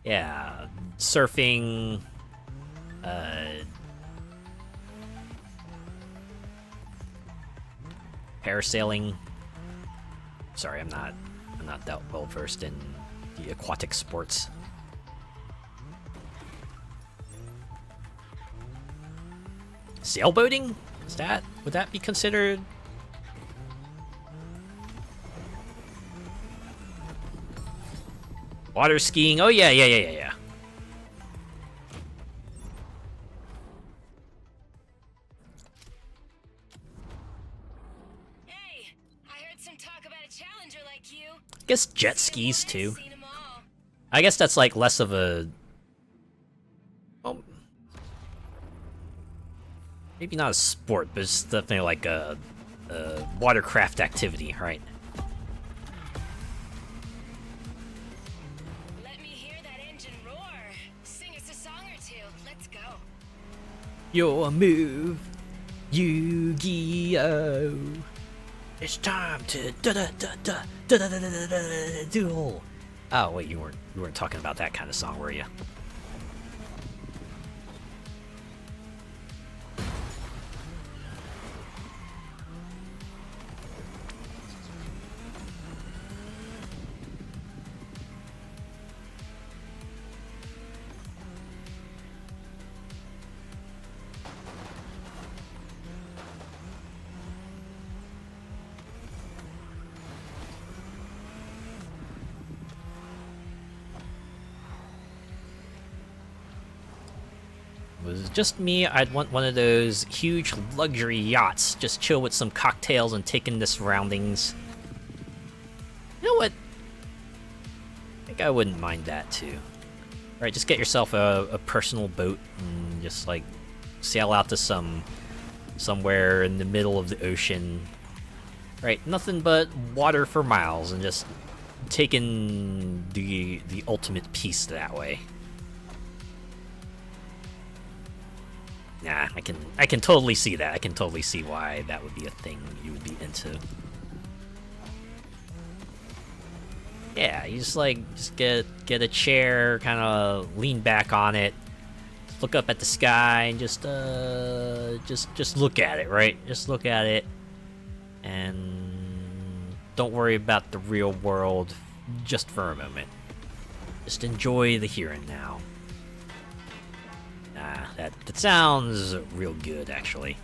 Yeah, surfing, parasailing. Sorry, I'm not that well versed in the aquatic sports. Sailboating? Would that be considered? Water skiing. Oh yeah. Hey, I heard some talk about a challenger like you. I guess jet skis too. Seen 'em all. I guess that's like less of a, well, maybe not a sport, but it's definitely like a watercraft activity, right? Let me hear that engine roar. Sing us a song or two. Let's go. Your move, Yu-Gi-Oh! It's time to duel. Oh wait, you weren't talking about that kind of song, were you? If it was just me, I'd want one of those huge luxury yachts. Just chill with some cocktails and take in the surroundings. You know what? I think I wouldn't mind that too. Right, just get yourself a personal boat and just like sail out to somewhere in the middle of the ocean. Right, nothing but water for miles and just taking the ultimate peace that way. Nah, I can totally see that. I can totally see why that would be a thing you would be into. Yeah, you just get a chair, kind of lean back on it, look up at the sky, and just look at it, right? Just look at it, and don't worry about the real world just for a moment. Just enjoy the here and now. That sounds real good, actually.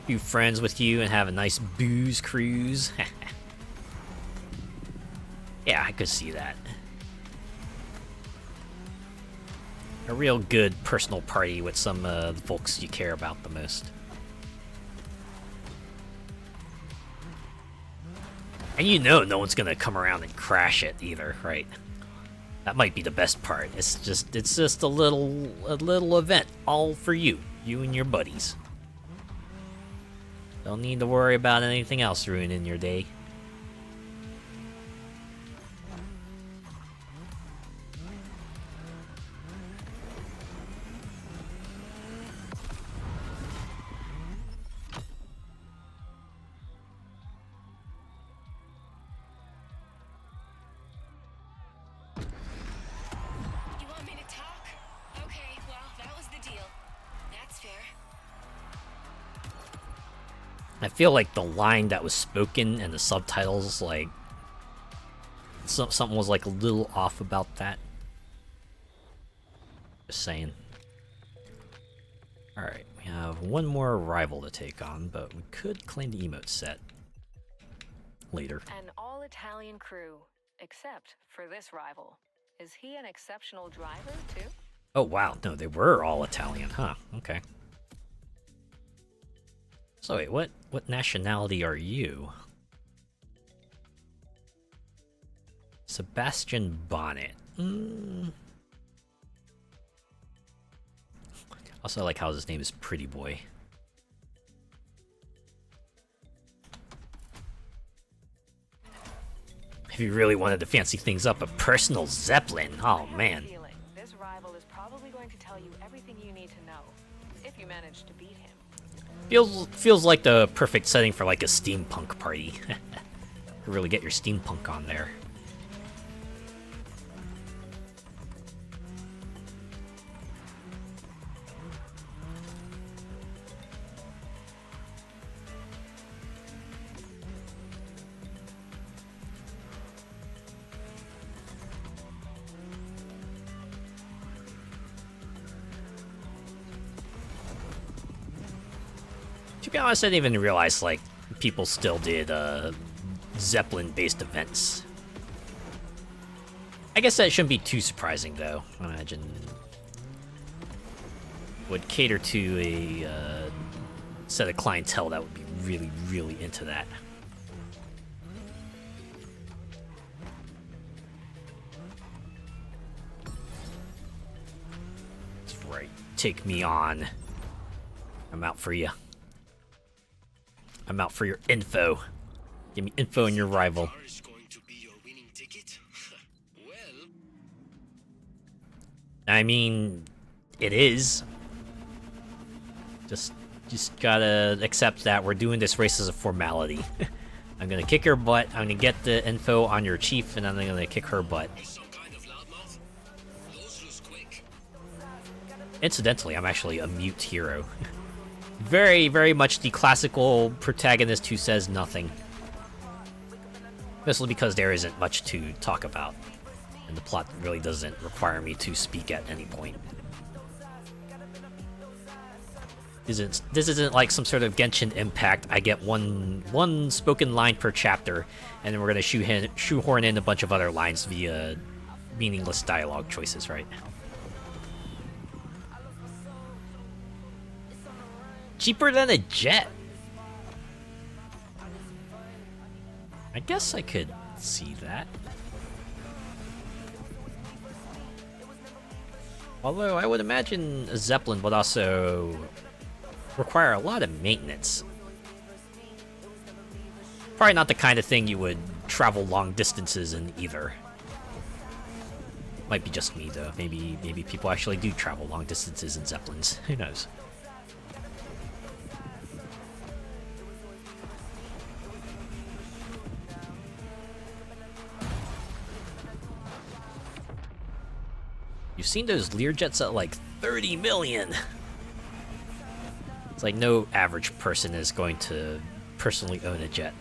Few friends with you and have a nice booze cruise. Yeah, I could see that. A real good personal party with some of the folks you care about the most. And you know no one's gonna come around and crash it either, right? That might be the best part. It's just a little event all for you and your buddies. Don't need to worry about anything else ruining your day. You want me to talk? Okay, well, that was the deal. That's fair. I feel like the line that was spoken and the subtitles, like, something was like a little off about that. Just saying. Alright, we have one more rival to take on, but we could claim the emote set later. An all-Italian crew, except for this rival. Is he an exceptional driver, too? Oh wow, no, they were all Italian, huh? Okay. So wait, what nationality are you? Sebastian Bonnet. Also, I like how his name is Pretty Boy. If you really wanted to fancy things up, a personal Zeppelin. Oh man. This rival is probably going to tell you everything you need to know, if you manage to beat him. Feels like the perfect setting for like a steampunk party. Really get your steampunk on there. To be honest, I didn't even realize, like, people still did, Zeppelin-based events. I guess that shouldn't be too surprising, though. I imagine would cater to a, set of clientele that would be really, really into that. That's right. Take me on. I'm out for you. I'm out for your info. Give me info on your rival. Is going to be your winning ticket? Well, I mean, it is. Just gotta accept that we're doing this race as a formality. I'm gonna kick your butt, I'm gonna get the info on your chief, and I'm gonna kick her butt. some kind of loudmouth? Those lose quick. Incidentally, I'm actually a mute hero. Very, very much the classical protagonist who says nothing. Mostly because there isn't much to talk about, and the plot really doesn't require me to speak at any point. This isn't like some sort of Genshin Impact. I get one spoken line per chapter, and then we're gonna shoehorn in a bunch of other lines via meaningless dialogue choices, right? Cheaper than a jet. I guess I could see that. Although I would imagine a Zeppelin would also require a lot of maintenance. Probably not the kind of thing you would travel long distances in either. Might be just me though. Maybe people actually do travel long distances in Zeppelins. Who knows? You've seen those Learjets at like 30 million. It's like no average person is going to personally own a jet.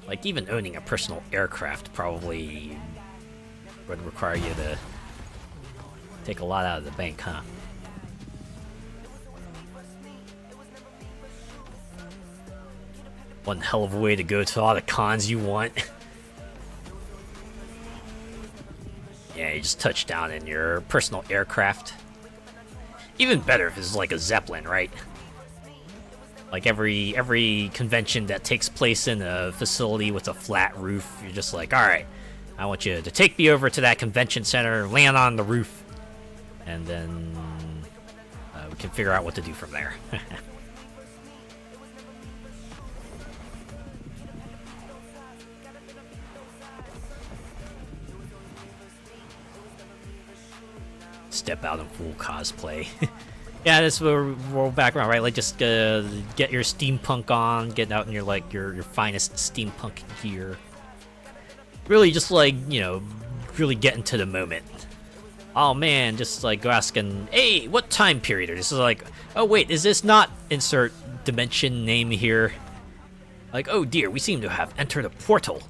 Like even owning a personal aircraft probably would require you to take a lot out of the bank, huh? One hell of a way to go to all the cons you want. Yeah, you just touch down in your personal aircraft. Even better if it's like a Zeppelin, right? Like every convention that takes place in a facility with a flat roof, you're just like, alright, I want you to take me over to that convention center, land on the roof, and then we can figure out what to do from there. Step out in full cosplay. Yeah, that's where we're back around, right? Like, just get your steampunk on, get out in your like your finest steampunk gear. Really, just like, you know, really get into the moment. Oh man, just like go asking, hey, what time period? Or this is like, oh wait, is this not insert dimension name here? Like, oh dear, we seem to have entered a portal.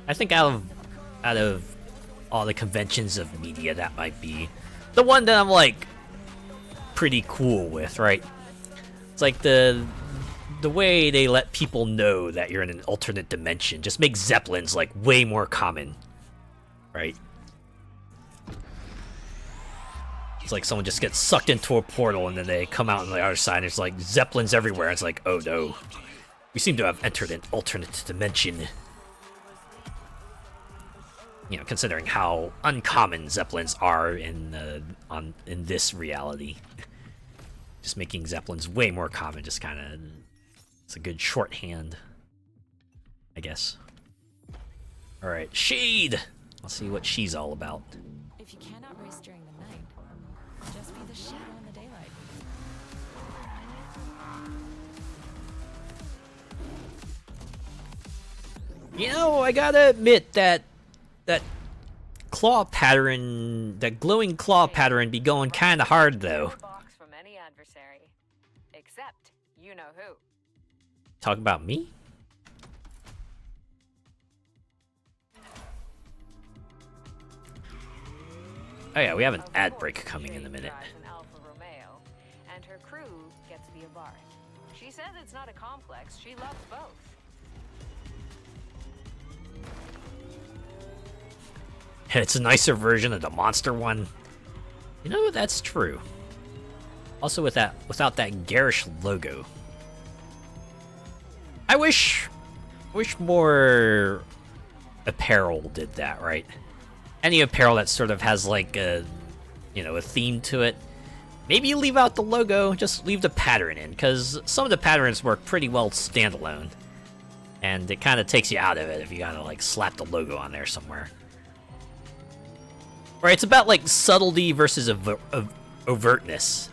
I think out of all the conventions of media, that might be the one that I'm like pretty cool with, right? It's like the way they let people know that you're in an alternate dimension just makes Zeppelins like way more common, right? It's like someone just gets sucked into a portal and then they come out on the other side and it's like Zeppelins everywhere. It's like, oh no, we seem to have entered an alternate dimension. You know, considering how uncommon Zeppelins are in this reality, just making Zeppelins way more common, just kind of, it's a good shorthand, I guess. All right, Shade. I'll see what she's all about. If you cannot race during the night, just be the shadow in the daylight. You know, I gotta admit that claw pattern, that glowing claw pattern be going kind of hard though. Box from any adversary, except you know who. Talk about me? Oh yeah, we have an ad break coming in a minute. Alfa Romeo, and her crew gets to be a Barth. She says it's not a complex. She loves both. It's a nicer version of the monster one. You know, that's true. Also without that garish logo. I wish more apparel did that, right? Any apparel that sort of has like a, you know, a theme to it. Maybe you leave out the logo, just leave the pattern in, because some of the patterns work pretty well standalone. And it kind of takes you out of it if you gotta like slap the logo on there somewhere. Right, it's about like subtlety versus overtness.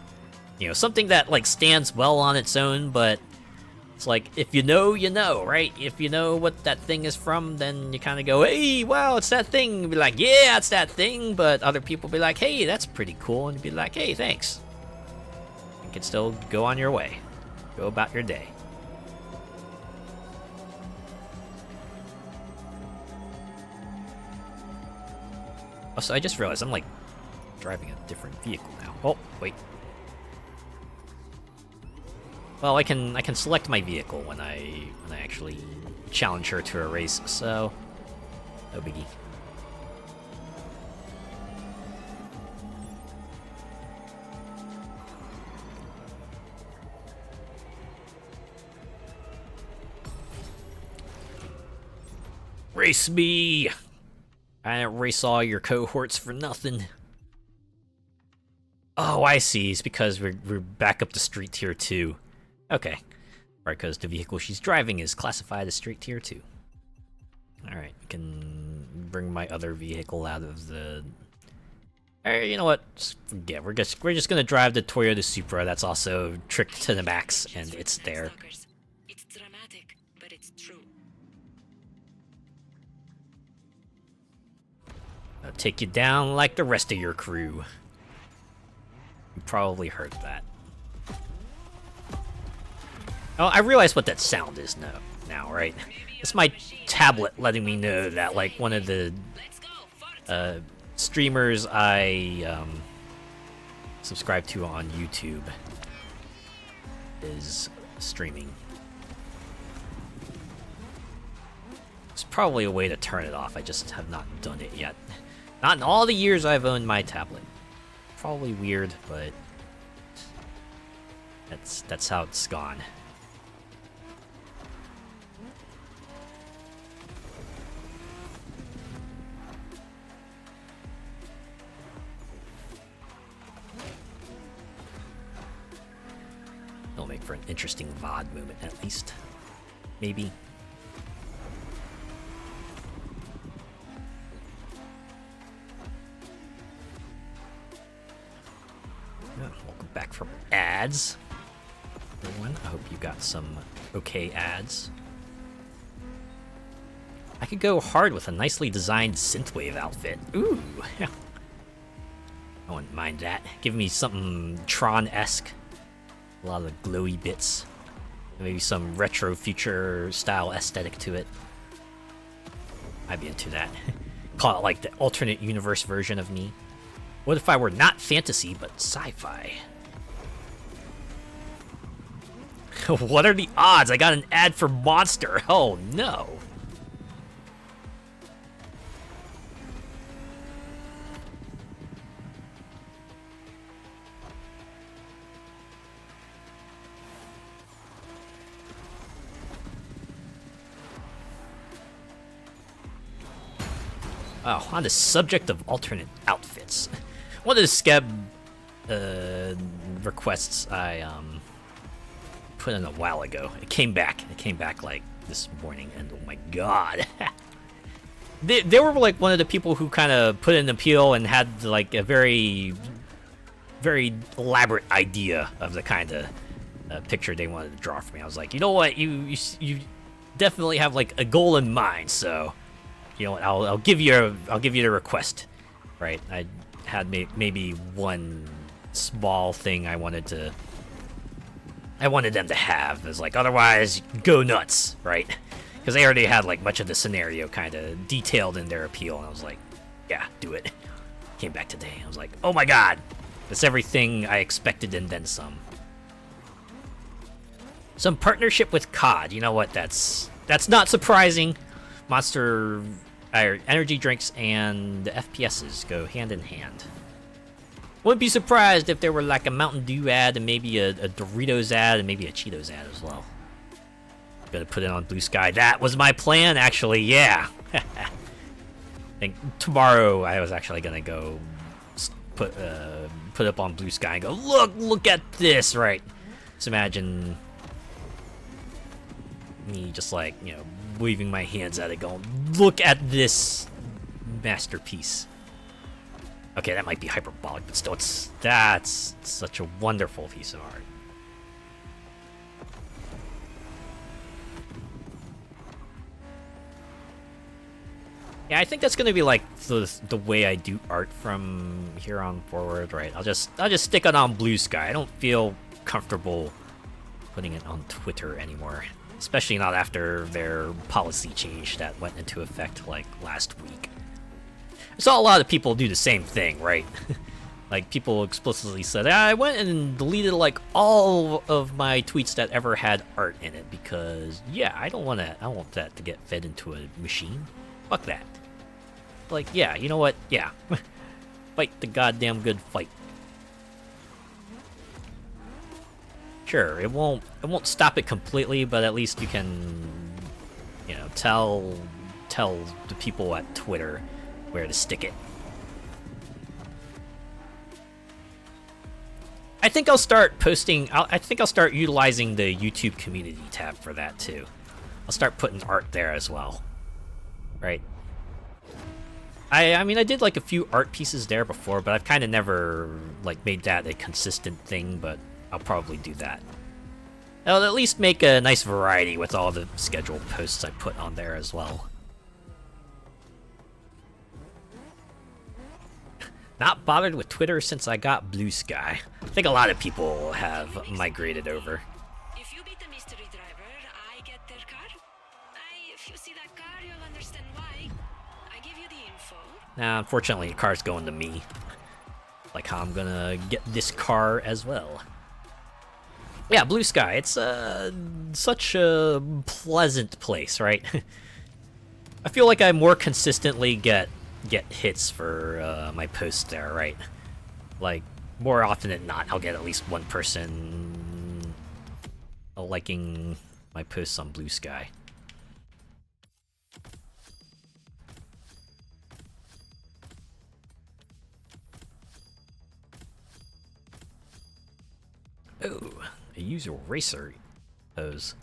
You know, something that like stands well on its own, but It's like, if you know, you know, right? If you know what that thing is from, then you kind of go, hey, wow, it's that thing. You'd be like, yeah, it's that thing. But other people be like, hey, that's pretty cool. And you'd be like, hey, thanks. You can still go on your way. Go about your day. Also, I just realized I'm like driving a different vehicle now. Oh, wait. Well, I can select my vehicle when I actually challenge her to a race, so no biggie. Race me! I didn't race all your cohorts for nothing. Oh, I see. It's because we're back up to Street Tier 2. Okay. Right, because the vehicle she's driving is classified as Street Tier 2. Alright, I can bring my other vehicle out of the... Alright, you know what? Just forget. We're just gonna drive the Toyota Supra that's also tricked to the max, and it's there. It's dramatic, but it's true. I'll take you down like the rest of your crew. You probably heard that. Oh, I realize what that sound is now, right? It's my tablet letting me know that, like, one of the streamers I subscribe to on YouTube is streaming. There's probably a way to turn it off, I just have not done it yet. Not in all the years I've owned my tablet. Probably weird, but that's how it's gone. It'll make for an interesting VOD moment, at least. Maybe. Welcome back from ads, everyone. I hope you got some okay ads. I could go hard with a nicely designed synthwave outfit. Ooh, yeah. I wouldn't mind that. Give me something Tron-esque. A lot of glowy bits. Maybe some retro future style aesthetic to it. I'd be into that. Call it like the alternate universe version of me. What if I were not fantasy, but sci-fi? What are the odds? I got an ad for Monster. Oh, no. Oh, on the subject of alternate outfits. One of the Skeb requests I put in a while ago. It came back. It came back like this morning, and oh my god. they were like one of the people who kind of put in an appeal and had like a very, very elaborate idea of the kind of picture they wanted to draw for me. I was like, you know what, you definitely have like a goal in mind, so you know what, I'll give you the request, right? I had maybe one small thing I wanted them to have. Is like, otherwise, go nuts, right? Because they already had like much of the scenario kind of detailed in their appeal, and I was like, yeah, do it. Came back today, I was like, oh my god, that's everything I expected and then some. Some partnership with COD. You know what? That's not surprising. Monster energy drinks and the FPSs go hand in hand. Wouldn't be surprised if there were like a Mountain Dew ad and maybe a Doritos ad and maybe a Cheetos ad as well. Gonna put it on Blue Sky. That was my plan, actually. Yeah. I think tomorrow I was actually gonna go put up on Blue Sky and go, look at this, right? Just imagine me just like, you know, waving my hands at it going, look at this masterpiece. Okay, that might be hyperbolic, but still, that's such a wonderful piece of art. Yeah, I think that's gonna be like the way I do art from here on forward, right? I'll just stick it on Blue Sky. I don't feel comfortable putting it on Twitter anymore, especially not after their policy change that went into effect like last week. I saw a lot of people do the same thing, right? Like people explicitly said, I went and deleted like all of my tweets that ever had art in it because yeah, I don't want that to get fed into a machine. Fuck that. Like, yeah, you know what? Yeah. Fight the goddamn good fight. Sure, it won't stop it completely, but at least you can, you know, tell the people at Twitter where to stick it. I think I'll start posting. I think I'll start utilizing the YouTube community tab for that too. I'll start putting art there as well. Right. I mean, I did like a few art pieces there before, but I've kind of never like made that a consistent thing. But I'll probably do that. I'll at least make a nice variety with all the scheduled posts I put on there as well. Not bothered with Twitter since I got Blue Sky. I think a lot of people have migrated over. If you beat the mystery driver, I get their car. If you see that car, you'll understand why. I give you the info. Now, unfortunately, the car's going to me. Like how I'm gonna get this car as well. Yeah, Blue Sky. It's such a pleasant place, right? I feel like I more consistently get hits for my posts there, right? Like, more often than not, I'll get at least one person liking my posts on Blue Sky. Oh, a user racer pose.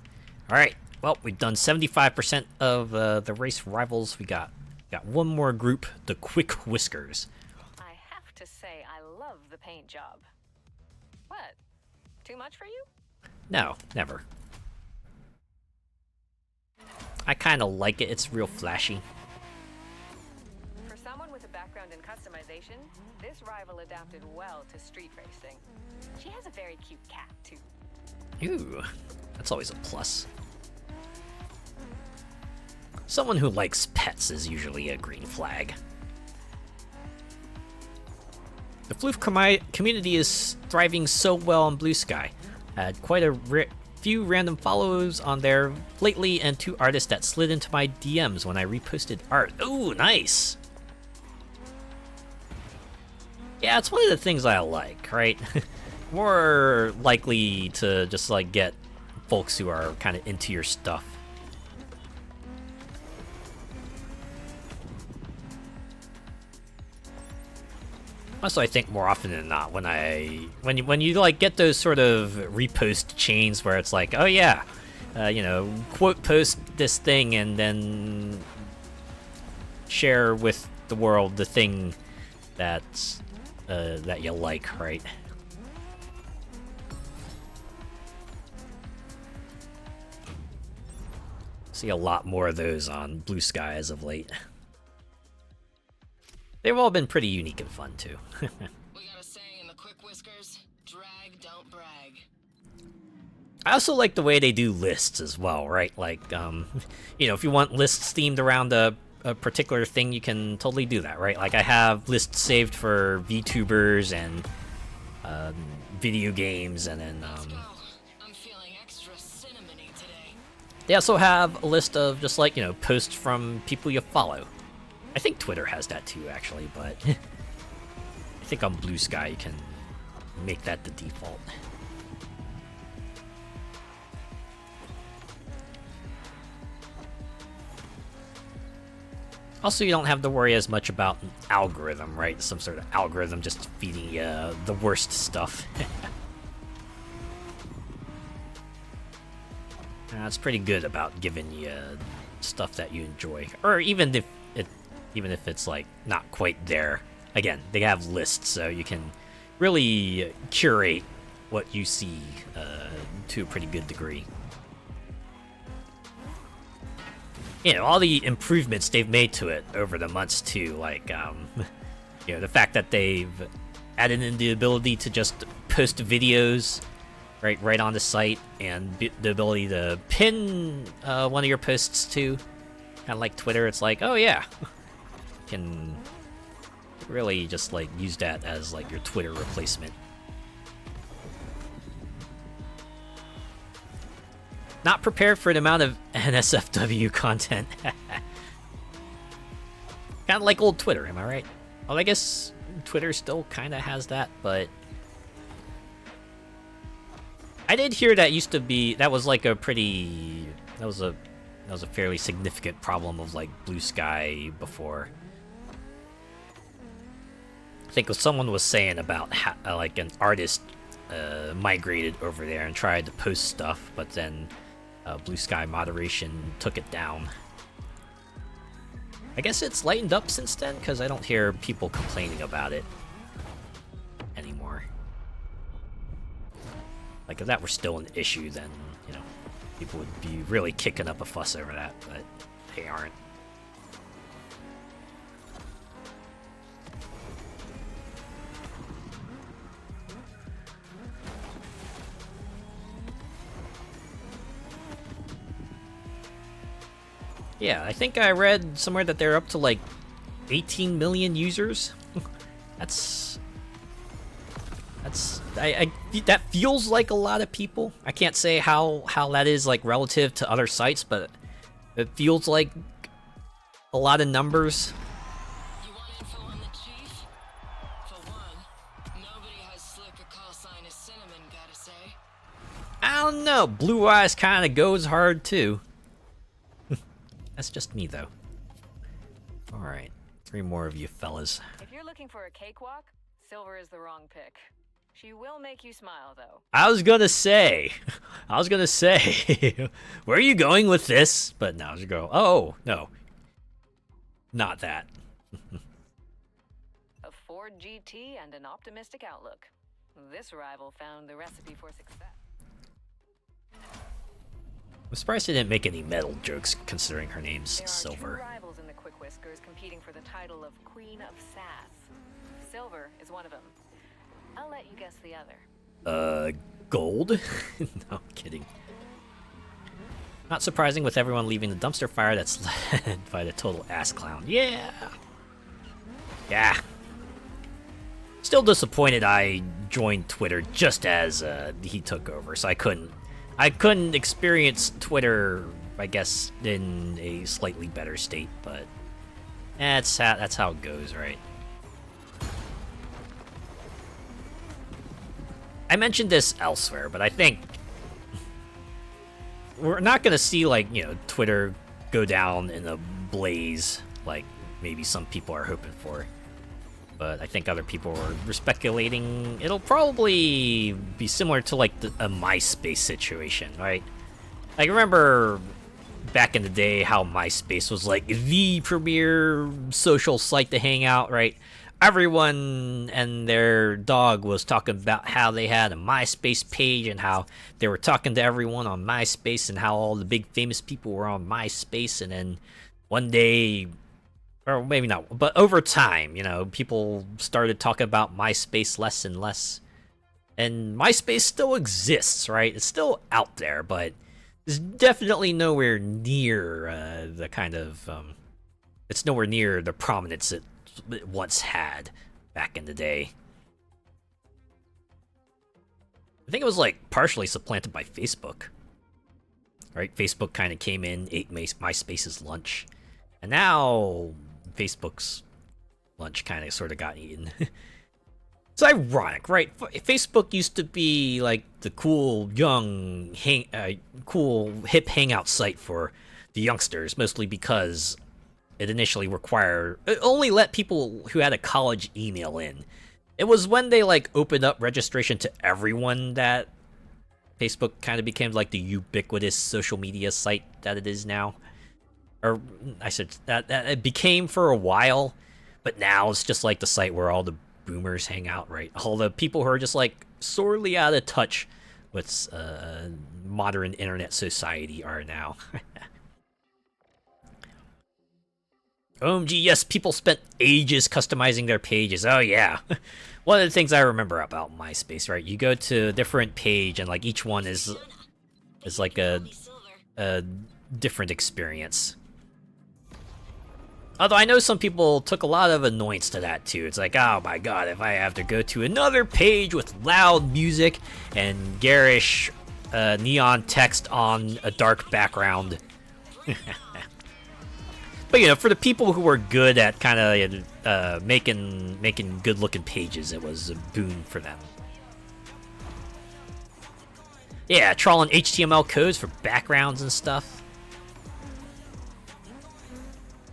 Alright, well, we've done 75% of the race rivals. We got one more group, the Quick Whiskers. I have to say, I love the paint job. What? Too much for you? No, never. I kind of like it. It's real flashy. For someone with a background in customization, this rival adapted well to street racing. She has a very cute cat, too. Ooh, that's always a plus. Someone who likes pets is usually a green flag. The floof community is thriving so well on Blue Sky. I had quite a few random follows on there lately, and 2 artists that slid into my DMs when I reposted art. Ooh, nice! Yeah, it's one of the things I like, right? More likely to just like get folks who are kind of into your stuff. Also, I think more often than not, when you like get those sort of repost chains where it's like, oh yeah, you know, quote post this thing and then share with the world the thing that's that you like, right? See a lot more of those on Blue Sky as of late. They've all been pretty unique and fun, too. We got a saying in the Quick Whiskers, drag, don't brag. I also like the way they do lists as well, right? Like, you know, if you want lists themed around a particular thing, you can totally do that, right? Like, I have lists saved for VTubers and video games, and then I'm feeling extra cinnamony today. they also have a list of just like, you know, posts from people you follow. I think Twitter has that too, actually, but I think on Blue Sky you can make that the default. Also, you don't have to worry as much about an algorithm, right? Some sort of algorithm just feeding you the worst stuff. It's pretty good about giving you stuff that you enjoy, or even if it's like not quite there. Again, they have lists, so you can really curate what you see to a pretty good degree. you know, all the improvements they've made to it over the months too, like you know, the fact that they've added in the ability to just post videos right on the site, and the ability to pin one of your posts to, kind of like Twitter. It's like, oh yeah, can really just like use that as like your Twitter replacement. Not prepared for the amount of NSFW content. Kind of like old Twitter, am I right? Well, I guess Twitter still kind of has that, but I did hear that used to be, that was like a pretty, that was a fairly significant problem of like Blue Sky before. I think someone was saying about how, like an artist migrated over there and tried to post stuff, but then Blue Sky moderation took it down. I guess it's lightened up since then, because I don't hear people complaining about it anymore. Like, if that were still an issue, then, you know, people would be really kicking up a fuss over that, but they aren't. Yeah, I think I read somewhere that they're up to like 18 million users. That's that feels like a lot of people. I can't say how that is like relative to other sites, but it feels like a lot of numbers. You want info on the chief? For one, nobody has slick a call sign as Cinnamon, gotta say. I don't know. Blue Eyes kind of goes hard too. That's just me though. All right, 3 more of you fellas. If you're looking for a cakewalk, Silver is the wrong pick. She will make you smile, though. I was gonna say, where are you going with this? But now you go, oh, no. Not that. A Ford GT and an optimistic outlook. This rival found the recipe for success. I'm surprised they didn't make any metal jokes, considering her name's There are Silver. 2 rivals in the Quick Whiskers competing for the title of Queen of Sass. Silver is one of them. I'll let you guess the other. Gold? No, I'm kidding. Not surprising with everyone leaving the dumpster fire that's led by the total ass clown. Yeah! Yeah. Still disappointed I joined Twitter just as he took over, so I couldn't experience Twitter, I guess, in a slightly better state, but that's how it goes, right? I mentioned this elsewhere, but I think we're not gonna see, like, you know, Twitter go down in a blaze like maybe some people are hoping for. But I think other people were speculating it'll probably be similar to like a MySpace situation, right? Like, remember back in the day how MySpace was like the premier social site to hang out, right? Everyone and their dog was talking about how they had a MySpace page and how they were talking to everyone on MySpace and how all the big famous people were on MySpace. And then one day, or maybe not, but over time, you know, people started talking about MySpace less and less. And MySpace still exists, right? It's still out there, but it's definitely nowhere near the kind of... it's nowhere near the prominence it once had back in the day. I think it was like partially supplanted by Facebook, right? Facebook kind of came in, ate MySpace's lunch, and now Facebook's lunch kind of sort of got eaten. It's ironic, right? Facebook used to be like the cool young cool hip hangout site for the youngsters, mostly because it initially it only let people who had a college email in. It was when they like opened up registration to everyone that Facebook kind of became like the ubiquitous social media site that it is now. Or I said that it became for a while, but now it's just like the site where all the boomers hang out, right? All the people who are just like sorely out of touch with modern internet society are now. OMG, yes, people spent ages customizing their pages. Oh yeah. One of the things I remember about MySpace, right? You go to a different page and like each one is like a different experience. Although I know some people took a lot of annoyance to that too. It's like, oh my god, if I have to go to another page with loud music and garish neon text on a dark background. But you know, for the people who were good at kind of making good-looking pages, it was a boon for them. Yeah, trawling HTML codes for backgrounds and stuff.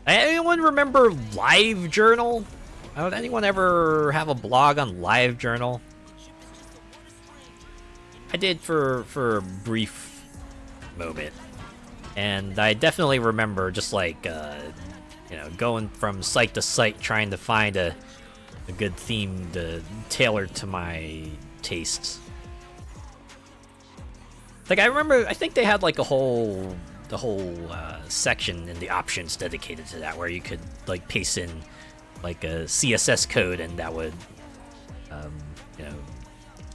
Anyone remember LiveJournal? Would anyone ever have a blog on LiveJournal? I did for a brief moment. And I definitely remember just like, you know, going from site to site trying to find a good theme to tailor to my tastes. Like I remember, I think they had like the whole section in the options dedicated to that, where you could like paste in like a CSS code, and that would, you know,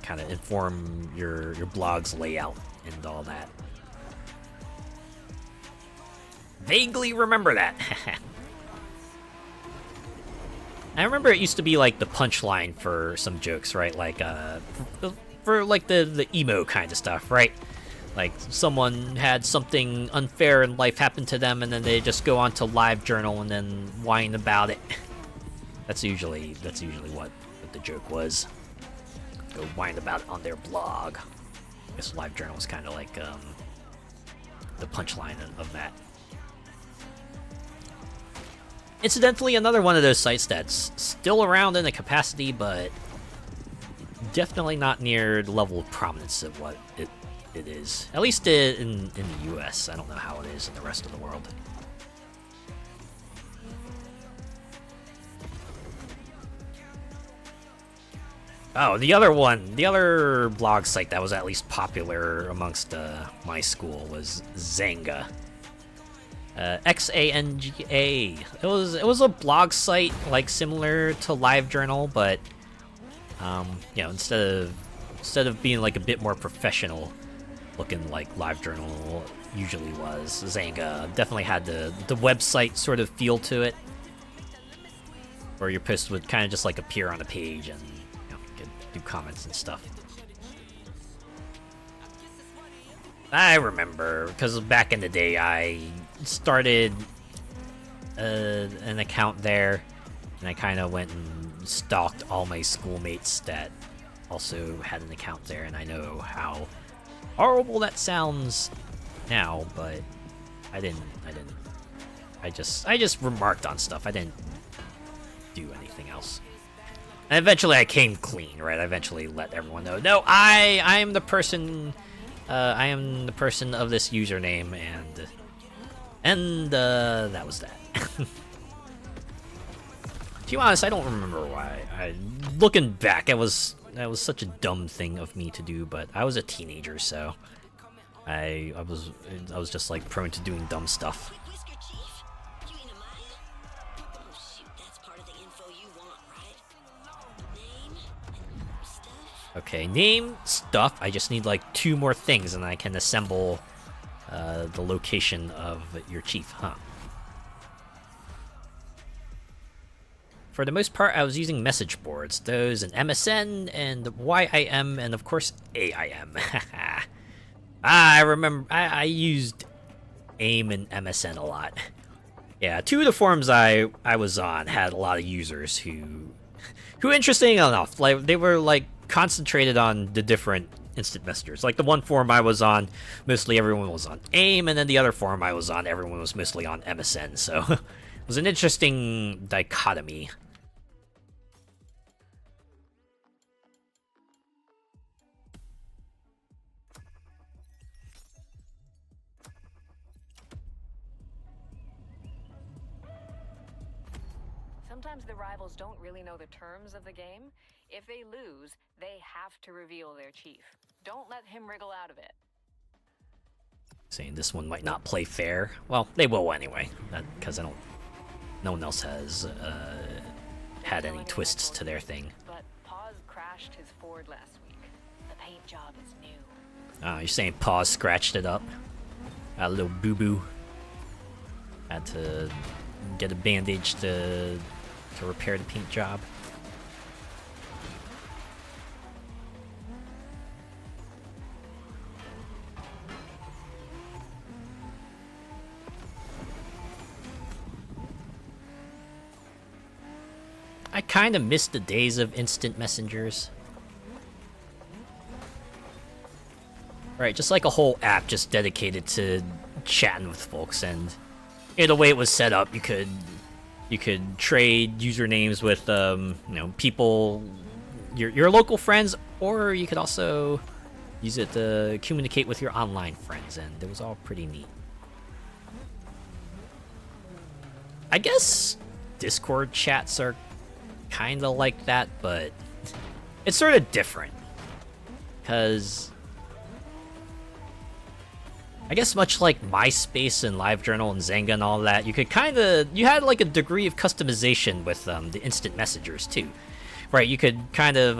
kind of inform your blog's layout and all that. Vaguely remember that. I remember it used to be like the punchline for some jokes, right? Like for like the emo kind of stuff, right? Like someone had something unfair in life happen to them, and then they just go on to LiveJournal and then whine about it. That's usually what the joke was. Go whine about it on their blog. I guess LiveJournal was kind of like the punchline of that. Incidentally, another one of those sites that's still around in a capacity, but definitely not near the level of prominence of what it is. At least in the US. I don't know how it is in the rest of the world. Oh, the other blog site that was at least popular amongst my school was Xanga. Xanga. It was a blog site like similar to LiveJournal, but you know, instead of being like a bit more professional looking like LiveJournal usually was, Xanga definitely had the website sort of feel to it, where your post would kind of just like appear on a page and you know, you could do comments and stuff. I remember, because back in the day, I started an account there, and I kind of went and stalked all my schoolmates that also had an account there, and I know how horrible that sounds now, but I didn't. I just remarked on stuff. I didn't do anything else. And eventually, I came clean, right? I eventually let everyone know. No, I am the person. I am the person of this username, and that was that. To be honest, I don't remember why. Looking back, that was such a dumb thing of me to do, but I was a teenager, so I was just like prone to doing dumb stuff. Okay, name, stuff. I just need like 2 more things, and I can assemble the location of your chief, huh? For the most part, I was using message boards. Those in MSN and YIM, and of course AIM. I remember I used AIM and MSN a lot. Yeah, 2 of the forums I was on had a lot of users who interesting enough, like they were like concentrated on the different instant messengers. Like the one forum I was on, mostly everyone was on AIM, and then the other forum I was on, everyone was mostly on MSN. So it was an interesting dichotomy. Sometimes the rivals don't really know the terms of the game. If they lose, they have to reveal their chief. Don't let him wriggle out of it. Saying this one might not play fair. Well, they will anyway, because I don't no one else has had any twists to their thing. But Paws crashed his Ford last week. The paint job is new. Oh, you're saying Paws scratched it up? A little boo-boo. Had to get a bandage to repair the paint job. I kind of miss the days of instant messengers. Right, just like a whole app just dedicated to chatting with folks, and the way it was set up, you could trade usernames with people, your local friends, or you could also use it to communicate with your online friends, and it was all pretty neat. I guess Discord chats are kind of like that, but it's sort of different, because I guess much like MySpace and LiveJournal and Zanga and all that, you had like a degree of customization with the instant messengers too, right? You could kind of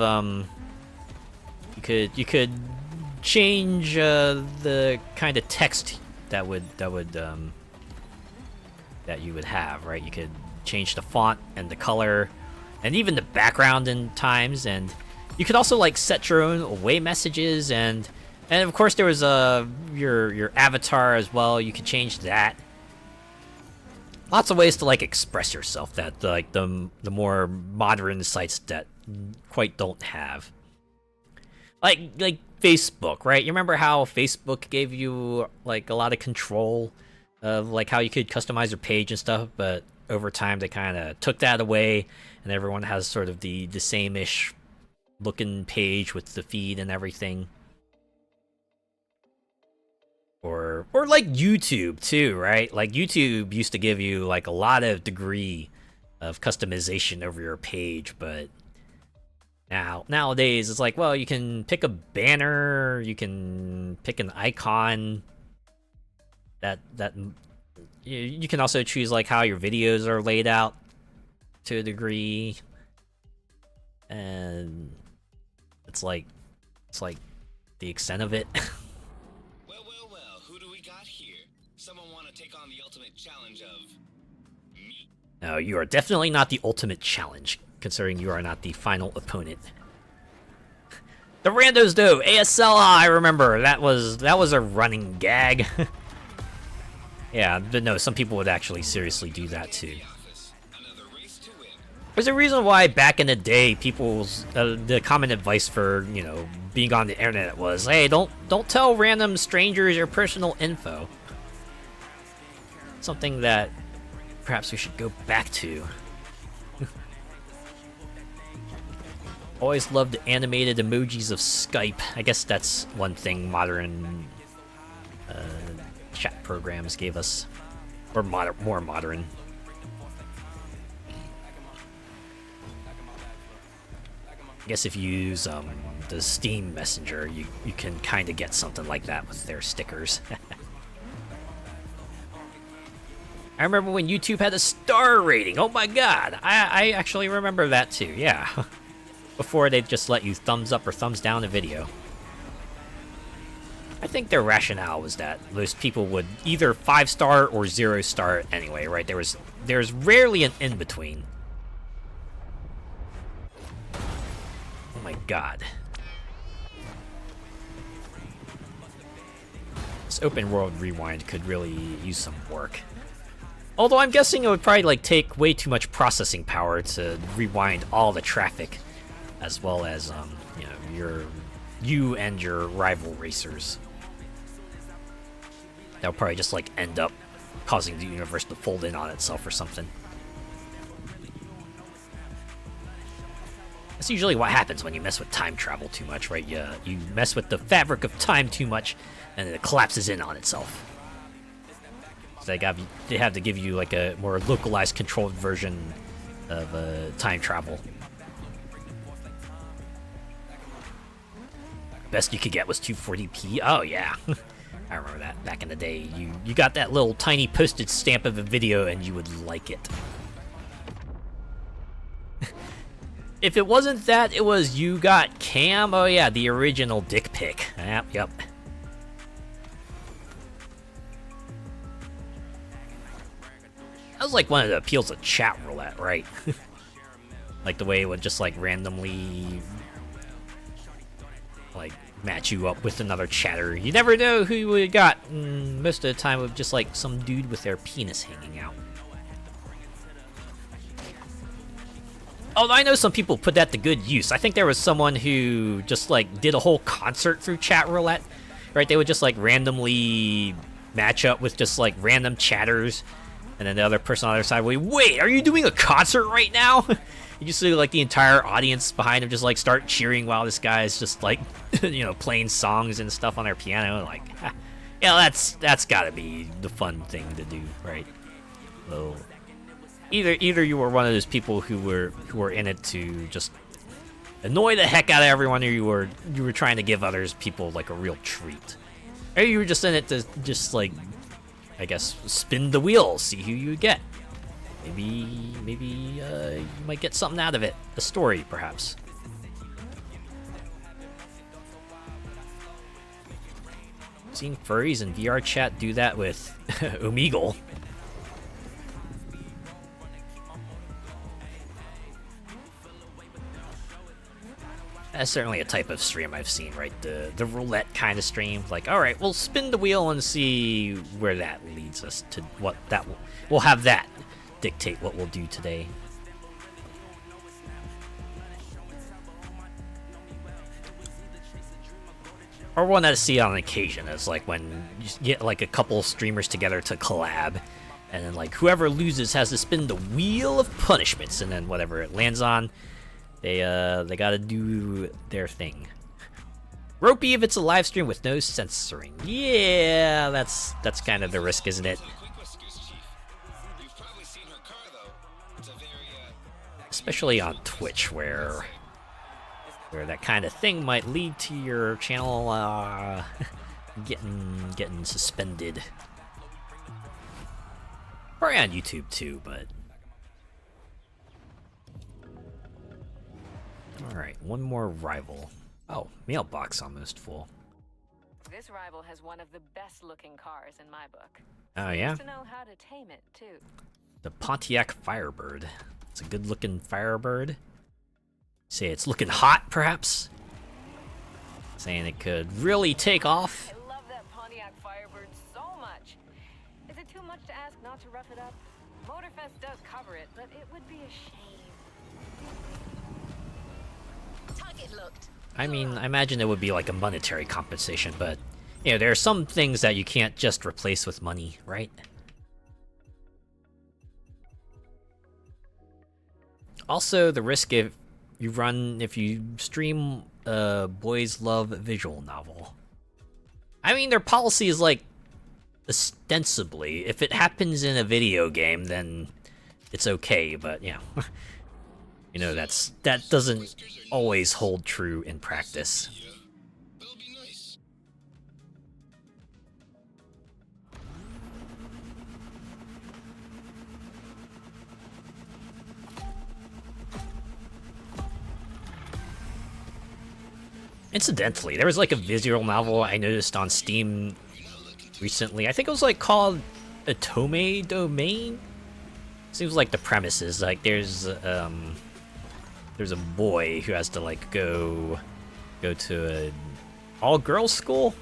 you could change the kind of text that you would have, right? You could change the font and the color and even the background in times, and you could also like set your own away messages, and of course there was your avatar as well. You could change that. Lots of ways to like express yourself that like the more modern sites that quite don't have. Like Facebook, right? You remember how Facebook gave you like a lot of control of like how you could customize your page and stuff, but over time they kind of took that away, and everyone has sort of the same-ish looking page with the feed and everything. Or like YouTube too, right? Like YouTube used to give you like a lot of degree of customization over your page, but nowadays it's like, well, you can pick a banner, you can pick an icon. That you can also choose like how your videos are laid out to a degree, and it's like the extent of it. Well, who do we got here? Someone want to take on the ultimate challenge of me? No, you are definitely not the ultimate challenge, considering you are not the final opponent. The randos though, ASL, I remember that was a running gag. Yeah, but no, some people would actually seriously do that too. There's a reason why back in the day, people's the common advice for being on the internet was, hey, don't tell random strangers your personal info. Something that perhaps we should go back to. Always loved the animated emojis of Skype. I guess that's one thing modern chat programs gave us, or more modern. I guess if you use the Steam Messenger, you can kind of get something like that with their stickers. I remember when YouTube had a star rating. Oh my god, I actually remember that too, yeah. Before they'd just let you thumbs up or thumbs down a video. I think their rationale was that most people would either 5-star or 0-star anyway, right? There's rarely an in-between. Oh my god. This open world rewind could really use some work. Although I'm guessing it would probably like take way too much processing power to rewind all the traffic, as well as you and your rival racers. That'll probably just like end up causing the universe to fold in on itself or something. That's usually what happens when you mess with time travel too much, right? You mess with the fabric of time too much, and it collapses in on itself. So they have to give you like a more localized, controlled version of time travel. Best you could get was 240p. Oh yeah, I remember that back in the day. You got that little tiny postage stamp of a video, and you would like it. If it wasn't that, it was You Got Cam. Oh yeah, the original dick pic. Yep. That was like one of the appeals of chat roulette, right? Like the way it would just like randomly like match you up with another chatter. You never know who you would got. Most of the time it was just like some dude with their penis hanging out. Although I know some people put that to good use. I think there was someone who just like did a whole concert through chat roulette, right? They would just like randomly match up with just like random chatters, and then the other person on the other side would, wait, are you doing a concert right now? You just see like the entire audience behind him just like start cheering while this guy is just like, you know, playing songs and stuff on their piano. Like, yeah, that's gotta be the fun thing to do, right? So either you were one of those people who were in it to just annoy the heck out of everyone, or you were trying to give others people like a real treat, or you were just in it to just like, I guess, spin the wheel, see who you get. Maybe you might get something out of it, a story perhaps. Seeing furries in VR chat do that with Omegle. That's certainly a type of stream I've seen, right? The roulette kind of stream. Like, all right, we'll spin the wheel and see where that leads us to. What that we'll have that dictate what we'll do today. Or one that I see on occasion is like when you get like a couple streamers together to collab, and then like whoever loses has to spin the wheel of punishments, and then whatever it lands on, they gotta do their thing. Ropey if it's a live stream with no censoring. Yeah, that's kind of the risk, isn't it? Especially on Twitch, where that kind of thing might lead to your channel getting suspended. Probably on YouTube too, but all right, one more rival. Oh, mailbox almost full. This rival has one of the best-looking cars in my book. Oh yeah. Needs to know how to tame it too. The Pontiac Firebird. It's a good-looking Firebird. Say it's looking hot, perhaps. Saying it could really take off. I love that Pontiac Firebird so much. Is it too much to ask not to rough it up? Motorfest does cover it, but it would be a shame. Target looked. I mean, I imagine it would be like a monetary compensation, but you know, there are some things that you can't just replace with money, right? Also, the risk if you stream a boys love visual novel. I mean, their policy is like, ostensibly, if it happens in a video game, then it's okay, but you know, you know, that doesn't always hold true in practice. Incidentally, there was like a visual novel I noticed on Steam recently. I think it was like called Atome Domain. Seems like the premise is like there's a boy who has to like go to a all-girls school.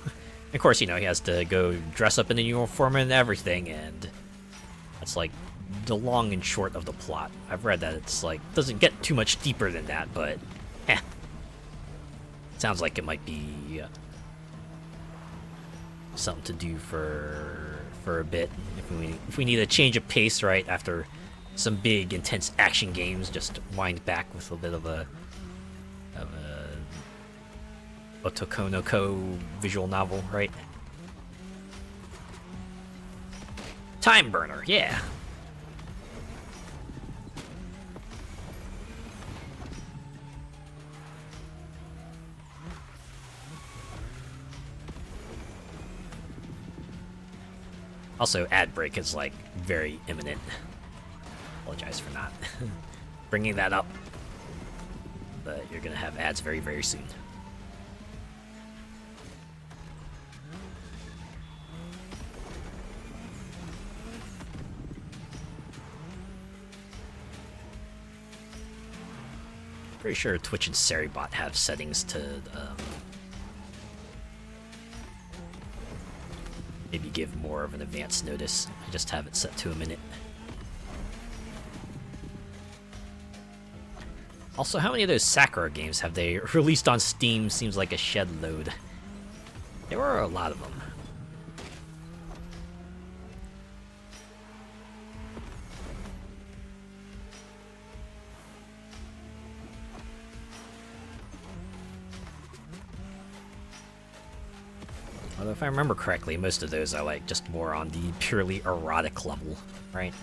Of course, you know, he has to go dress up in a uniform and everything, and that's like the long and short of the plot. I've read that it's like doesn't get too much deeper than that, but sounds like it might be something to do for a bit if we need a change of pace, right, after some big intense action games. Just wind back with a bit of a Otoko no Ko visual novel, right? Time burner, yeah. Also, ad break is like very imminent. Apologize for not bringing that up. but you're gonna have ads very, very soon. Pretty sure Twitch and Seribot have settings to maybe give more of an advance notice. I just have it set to a minute. Also, how many of those Sakura games have they released on Steam? Seems like a shed load. There were a lot of them. Although if I remember correctly, most of those are like just more on the purely erotic level, right?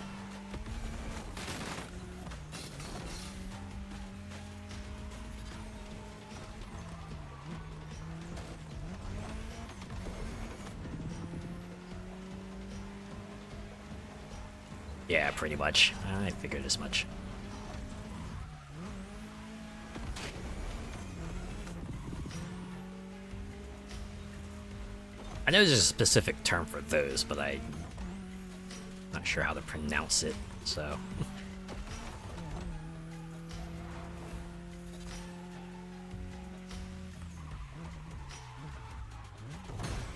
Yeah, pretty much. I figured as much. I know there's a specific term for those, but I'm not sure how to pronounce it, so...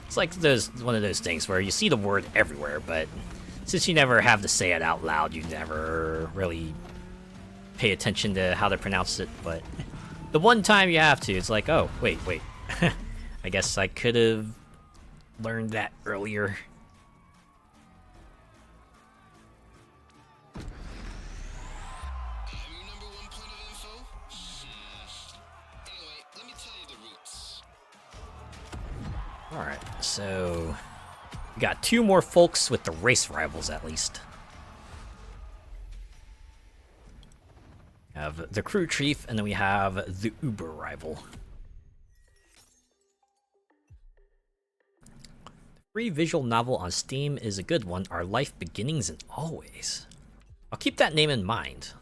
It's like one of those things where you see the word everywhere, but since you never have to say it out loud, you never really pay attention to how to pronounce it, but the one time you have to, it's like, oh, wait. I guess I could have learned that earlier. Have you number one point of info? Anyway, let me tell you the routes. Alright, so we got 2 more folks with the race rivals at least. We have the crew chief, and then we have the Uber rival. Free visual novel on Steam is a good one. Our Life Beginnings and Always. I'll keep that name in mind.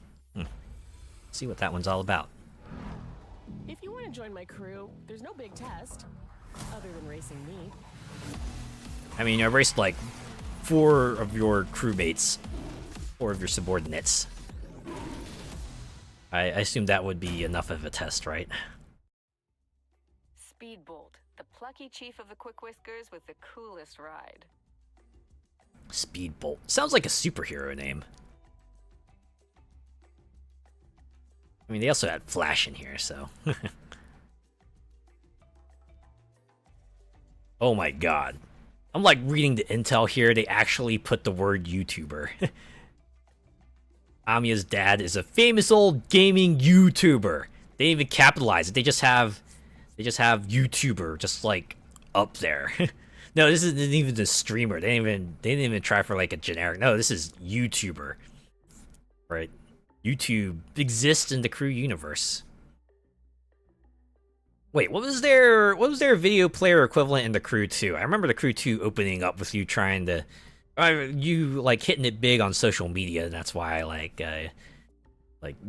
See what that one's all about. If you want to join my crew, there's no big test, other than racing me. I mean, I raced like 4 of your crewmates, 4 of your subordinates. I assume that would be enough of a test, right? Speedbolt, the plucky chief of the Quick Whiskers with the coolest ride. Speedbolt. Sounds like a superhero name. I mean, they also had Flash in here, so... Oh my god. I'm like reading the intel here, they actually put the word YouTuber. Amiya's dad is a famous old gaming YouTuber. They didn't even capitalize it, they just have YouTuber just like up there. No, this isn't even the streamer. They didn't even try for like a generic. No, this is YouTuber. Right? YouTube exists in the crew universe. Wait, what was their video player equivalent in the Crew 2? I remember the Crew 2 opening up with you trying to, you like hitting it big on social media, and that's why like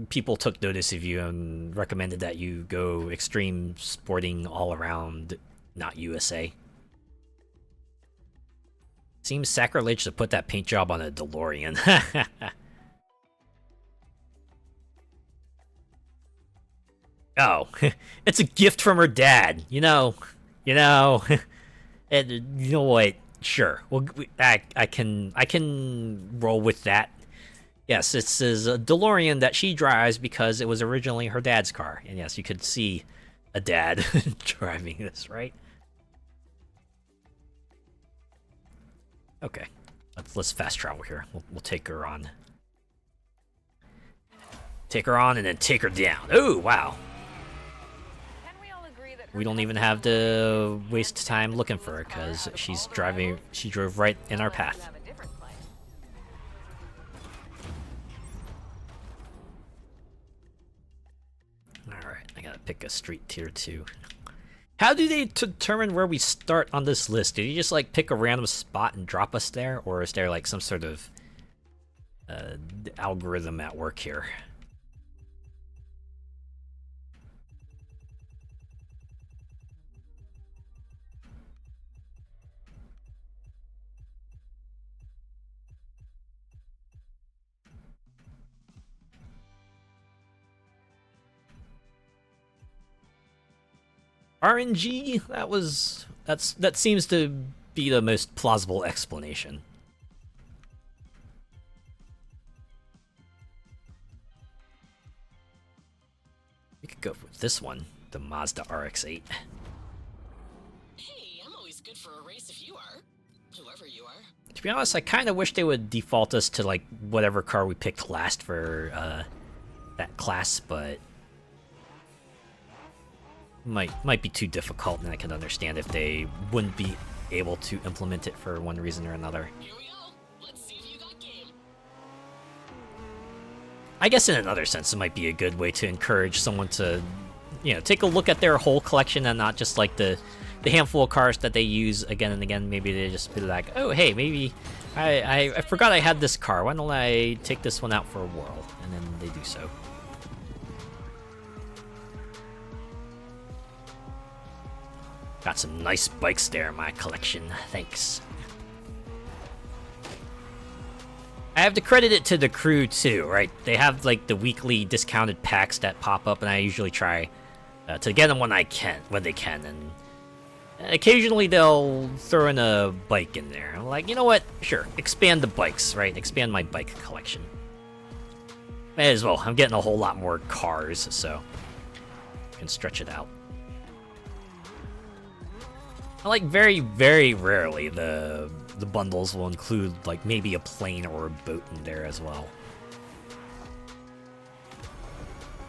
people took notice of you and recommended that you go extreme sporting all around, not USA. Seems sacrilege to put that paint job on a DeLorean. Oh, it's a gift from her dad. You know, and you know what? Sure, well, I can roll with that. Yes, it's a DeLorean that she drives because it was originally her dad's car, and yes, you could see a dad driving this, right? Okay, let's fast travel here. We'll take her on. Take her on and then take her down. Oh wow. We don't even have to waste time looking for her because she's driving. She drove right in our path. All right, I gotta pick a street tier 2. How do they determine where we start on this list? Do you just like pick a random spot and drop us there, or is there like some sort of algorithm at work here? RNG? That seems to be the most plausible explanation. We could go with this one, the Mazda RX-8. Hey, I'm always good for a race if you are. Whoever you are. To be honest, I kind of wish they would default us to like whatever car we picked last for that class, but might be too difficult, and I can understand if they wouldn't be able to implement it for one reason or another. Here we go. Let's see if you got game. I guess in another sense, it might be a good way to encourage someone to, take a look at their whole collection and not just like the handful of cars that they use again and again. Maybe they just be like, oh, hey, maybe I forgot I had this car. Why don't I take this one out for a whirl? And then they do so. Got some nice bikes there in my collection. Thanks. I have to credit it to the crew too, right? They have like the weekly discounted packs that pop up, and I usually try to get them when they can, and occasionally they'll throw in a bike in there. I'm like, you know what? Sure, expand the bikes, right? Expand my bike collection. May as well. I'm getting a whole lot more cars, so I can stretch it out. I like very, very rarely the bundles will include like maybe a plane or a boat in there as well.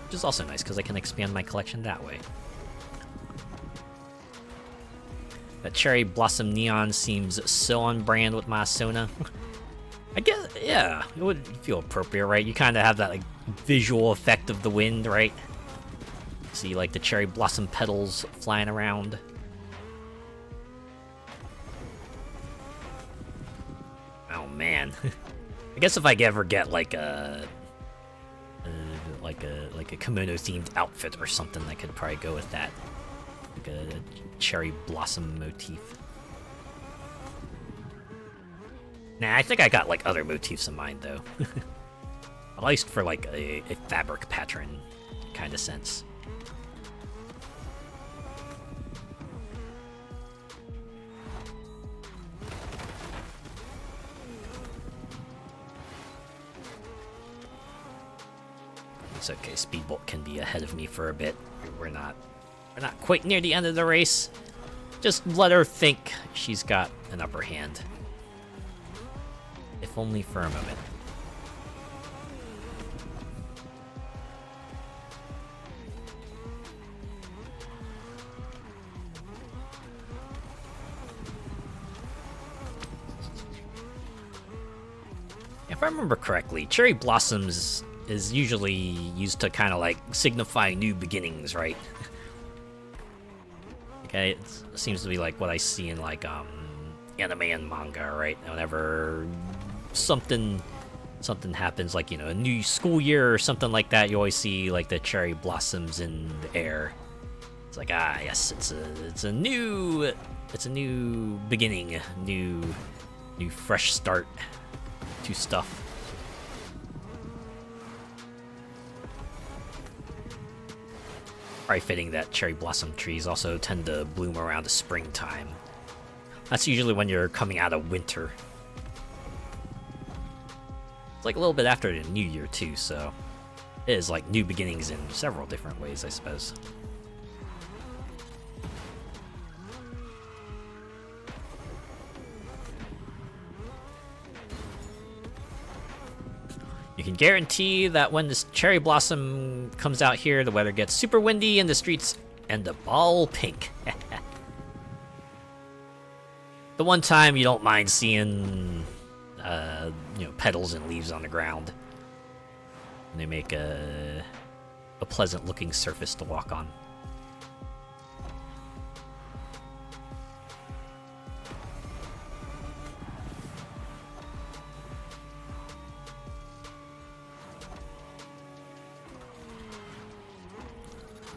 Which is also nice because I can expand my collection that way. That cherry blossom neon seems so on brand with my Sona. I guess, yeah, it would feel appropriate, right? You kind of have that like visual effect of the wind, right? See like the cherry blossom petals flying around. Oh man, I guess if I ever get like a kimono themed outfit or something, I could probably go with that, like a cherry blossom motif. Nah, I think I got like other motifs in mind though, at least for like a fabric pattern kind of sense. It's okay, Speedbolt can be ahead of me for a bit. We're not quite near the end of the race. Just let her think she's got an upper hand. If only for a moment. If I remember correctly, cherry blossoms is usually used to kind of like signify new beginnings, right? Okay, it seems to be like what I see in like anime and manga, right? Whenever something happens, like, a new school year or something like that, you always see like the cherry blossoms in the air. It's like, yes, it's a new beginning, new fresh start to stuff. Probably fitting that cherry blossom trees also tend to bloom around the springtime. That's usually when you're coming out of winter. It's like a little bit after the new year too, so it is like new beginnings in several different ways, I suppose. You can guarantee that when this cherry blossom comes out here, the weather gets super windy and the streets end up all pink. The one time you don't mind seeing, petals and leaves on the ground. And they make a pleasant-looking surface to walk on.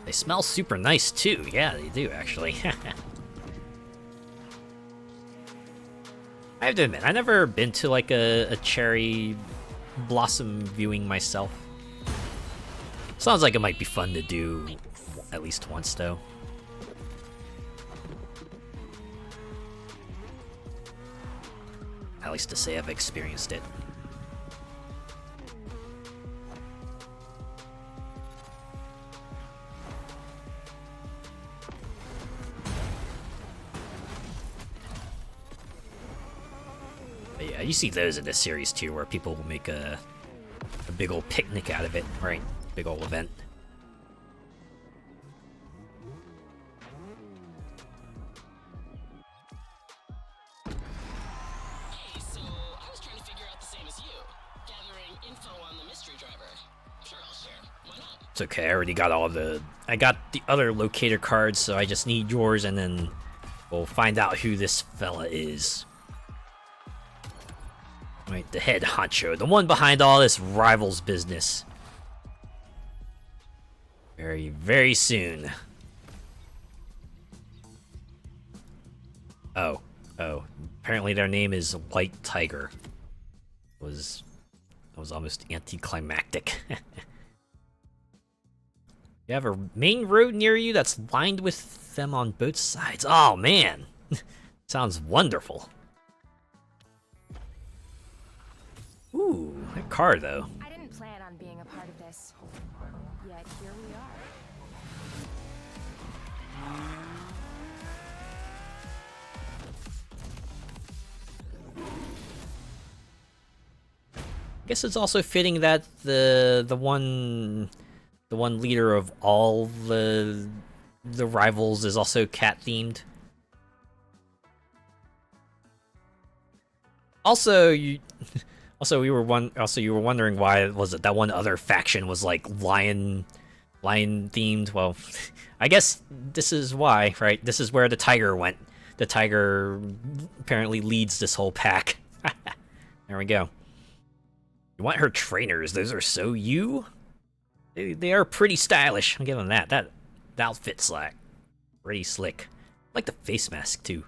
They smell super nice too. Yeah, they do actually. I have to admit, I've never been to like a cherry blossom viewing myself. Sounds like it might be fun to do at least once though. at least to say I've experienced it. But yeah, you see those in this series too, where people will make a big old picnic out of it, right? Big old event. Hey, so I was trying to figure out the same as you. Gathering info on the mystery driver. Sure, I'll share. Why not? It's okay, I already got I got the other locator cards, so I just need yours, and then we'll find out who this fella is. Right, the head honcho, the one behind all this rivals business. Very, very soon. Oh. Apparently their name is White Tiger. That was almost anticlimactic. You have a main road near you that's lined with them on both sides. Oh man, sounds wonderful. Ooh, that car though. I didn't plan on being a part of this, yet here we are. I guess it's also fitting that the one leader of all the rivals is also cat themed. Also, you were wondering why was it that one other faction was like lion themed. Well, I guess this is why, right? This is where the tiger went. The tiger apparently leads this whole pack. There we go. You want her trainers? Those are so you. They are pretty stylish. I'll give them that. That outfit's like pretty slick. I like the face mask too.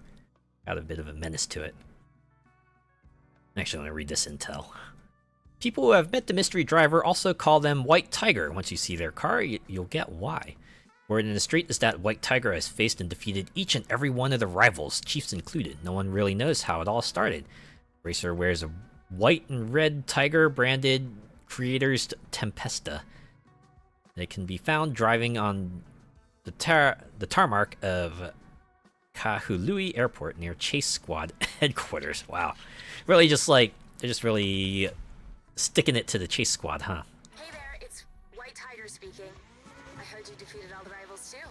Got a bit of a menace to it. Actually, I'm gonna read this intel. People who have met the mystery driver also call them White Tiger. Once you see their car, you'll get why. Word in the street is that White Tiger has faced and defeated each and every one of the rivals, chiefs included. No one really knows how it all started. Racer wears a white and red tiger branded Creator's Tempesta. They can be found driving on the tarmac of Kahului Airport near Chase Squad headquarters. Wow. Really just like, they're just really sticking it to the Chase Squad, huh? Hey there, it's White Tiger speaking. I heard you defeated all the rivals too,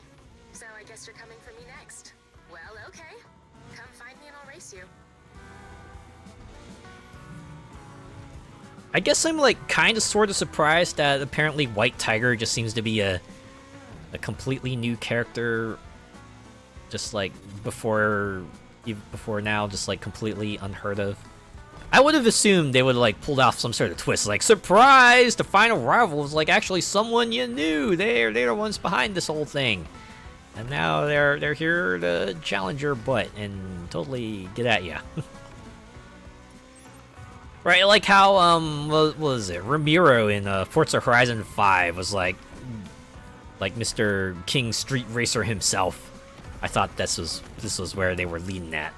so I guess you're coming for me next. Well, okay. Come find me and I'll race you. I guess I'm like kind of sort of surprised that apparently White Tiger just seems to be a completely new character, just like before now, just like completely unheard of. I would have assumed they would have like pulled off some sort of twist, like surprise, the final rival was like actually someone you knew. They're the ones behind this whole thing, and now they're here to challenge your butt and totally get at you. Right, like how, what was it? Ramiro in Forza Horizon 5 was like Mr. King Street Racer himself. I thought this was where they were leading at.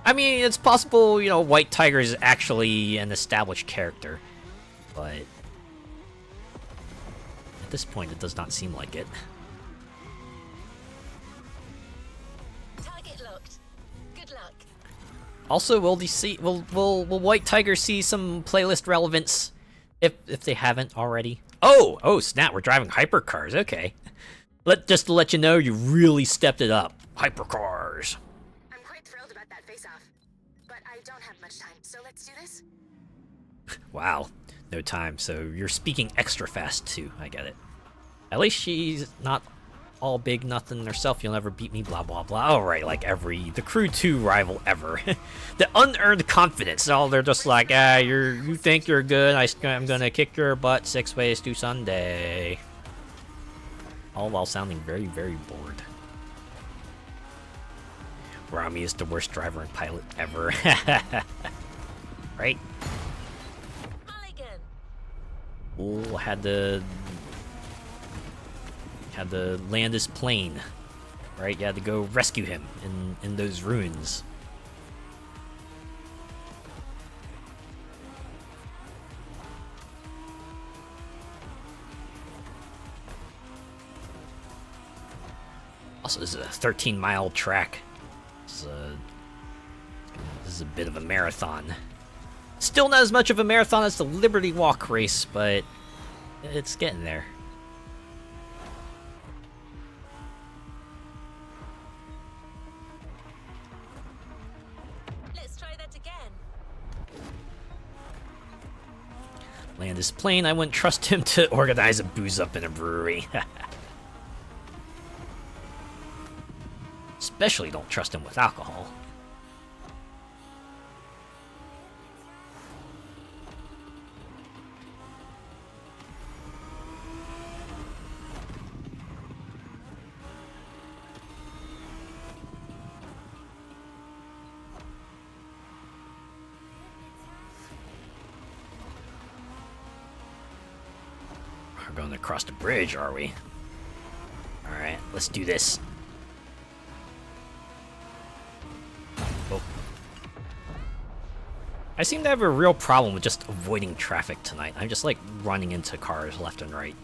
I mean, it's possible, you know, White Tiger is actually an established character, but at this point, it does not seem like it. Target locked. Good luck. Also, will White Tiger see some playlist relevance if they haven't already? Oh snap, we're driving hypercars. Okay. Just to let you know, you really stepped it up. Hypercars. I'm quite thrilled about that face-off, but I don't have much time, so let's do this. Wow, no time. So you're speaking extra fast too. I get it. At least she's not all big nothing herself. You'll never beat me. Blah blah blah. All right, like the Crew 2 rival ever. The unearned confidence. Oh, they're just like, you think you're good. I'm gonna kick your butt 6 ways to Sunday. All while sounding very, very bored. Rami is the worst driver and pilot ever. Right? Oh, had to land his plane. Right? You had to go rescue him in those ruins. Also, this is a 13-mile track. This is a bit of a marathon. Still not as much of a marathon as the Liberty Walk race, but it's getting there. Let's try that again. Land this plane, I wouldn't trust him to organize a booze up in a brewery. Especially don't trust him with alcohol. We're going across the bridge, are we? Alright, let's do this. Oh. I seem to have a real problem with just avoiding traffic tonight. I'm just like running into cars left and right.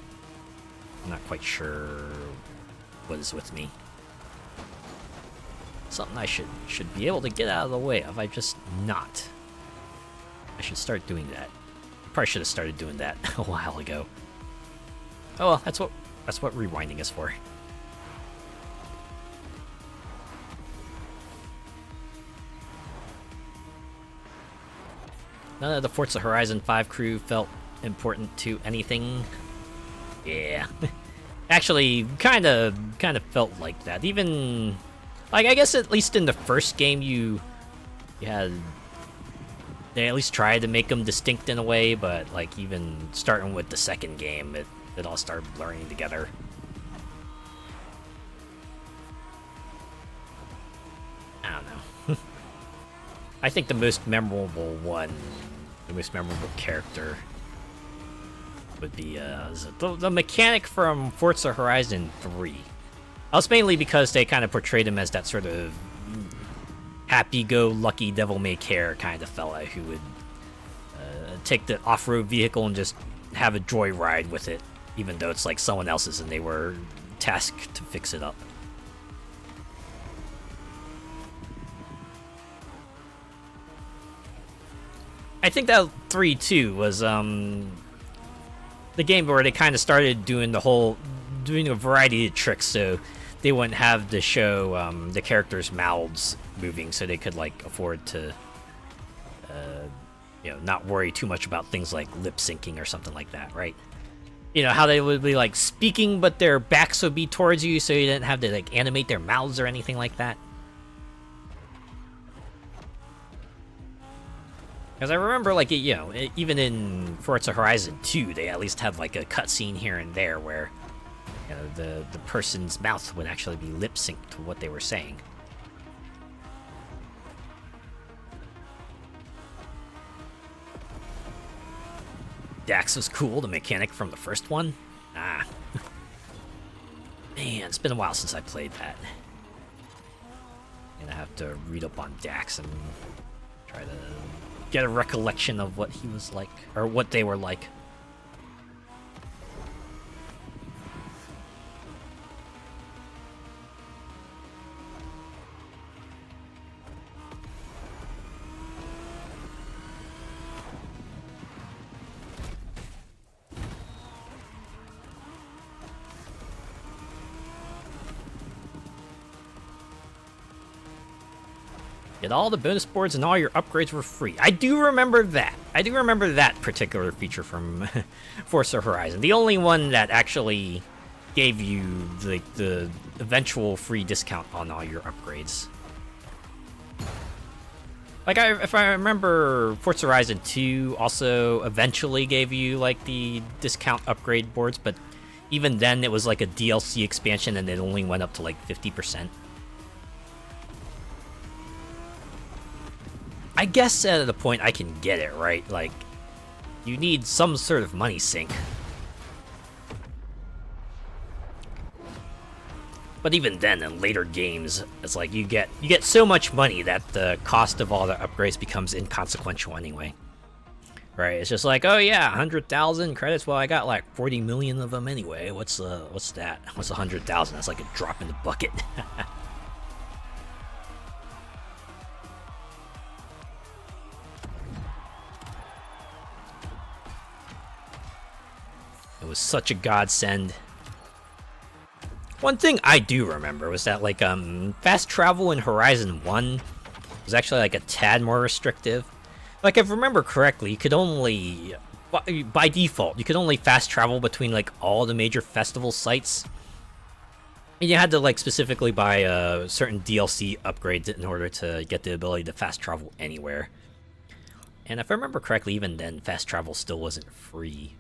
I'm not quite sure what is with me. Something I should be able to get out of the way of. I'm just not. I should start doing that. Probably should have started doing that a while ago. Oh well, that's what rewinding is for. None of the Forza Horizon 5 crew felt important to anything. Yeah. Actually, kind of felt like that. Even, like, I guess at least in the first game you had, they at least tried to make them distinct in a way, but like even starting with the second game, it all started blurring together. I don't know. I think the most memorable one, the most memorable character would be the mechanic from Forza Horizon 3. That's mainly because they kind of portrayed him as that sort of happy-go-lucky devil-may-care kind of fella who would take the off-road vehicle and just have a joyride with it, even though it's like someone else's and they were tasked to fix it up. I think that 3 too was the game where they kind of started doing a variety of tricks, so they wouldn't have to show the characters' mouths moving, so they could like afford to not worry too much about things like lip syncing or something like that, right? You know how they would be like speaking, but their backs would be towards you, so you didn't have to like animate their mouths or anything like that. Because I remember, like, even in Forza Horizon 2, they at least had like a cutscene here and there where the person's mouth would actually be lip synced to what they were saying. Dax was cool, the mechanic from the first one. Ah. Man, it's been a while since I played that. I'm gonna have to read up on Dax and try to get a recollection of what he was like, or what they were like. Get all the bonus boards and all your upgrades were free. I do remember that. I do remember that particular feature from Forza Horizon. The only one that actually gave you the eventual free discount on all your upgrades. Like, if I remember, Forza Horizon 2 also eventually gave you like the discount upgrade boards, but even then it was like a DLC expansion and it only went up to like 50%. I guess at the point I can get it, right? Like, you need some sort of money sink. But even then, in later games, it's like you get so much money that the cost of all the upgrades becomes inconsequential anyway. Right? It's just like, oh yeah, 100,000 credits. Well, I got like 40 million of them anyway. What's that? What's 100,000? That's like a drop in the bucket. It was such a godsend. One thing I do remember was that like fast travel in Horizon 1 was actually like a tad more restrictive. Like if I remember correctly, you could only by default you could only fast travel between like all the major festival sites. And you had to like specifically buy certain DLC upgrades in order to get the ability to fast travel anywhere. And if I remember correctly, even then fast travel still wasn't free.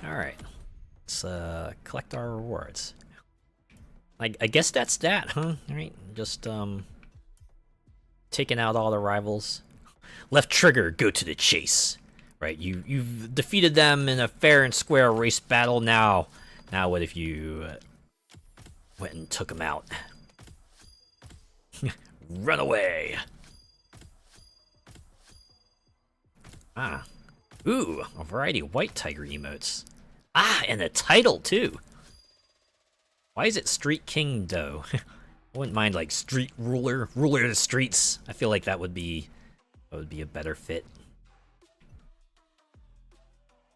Alright, let's collect our rewards. I guess that's that, huh? Alright, just taking out all the rivals. Left trigger, go to the chase. Right, you've defeated them in a fair and square race battle. Now what if you went and took them out? Run away! Ah. Ooh, a variety of white tiger emotes. Ah, and a title, too. Why is it Street King, though? I wouldn't mind, like, Street Ruler, Ruler of the Streets. I feel like that would be a better fit.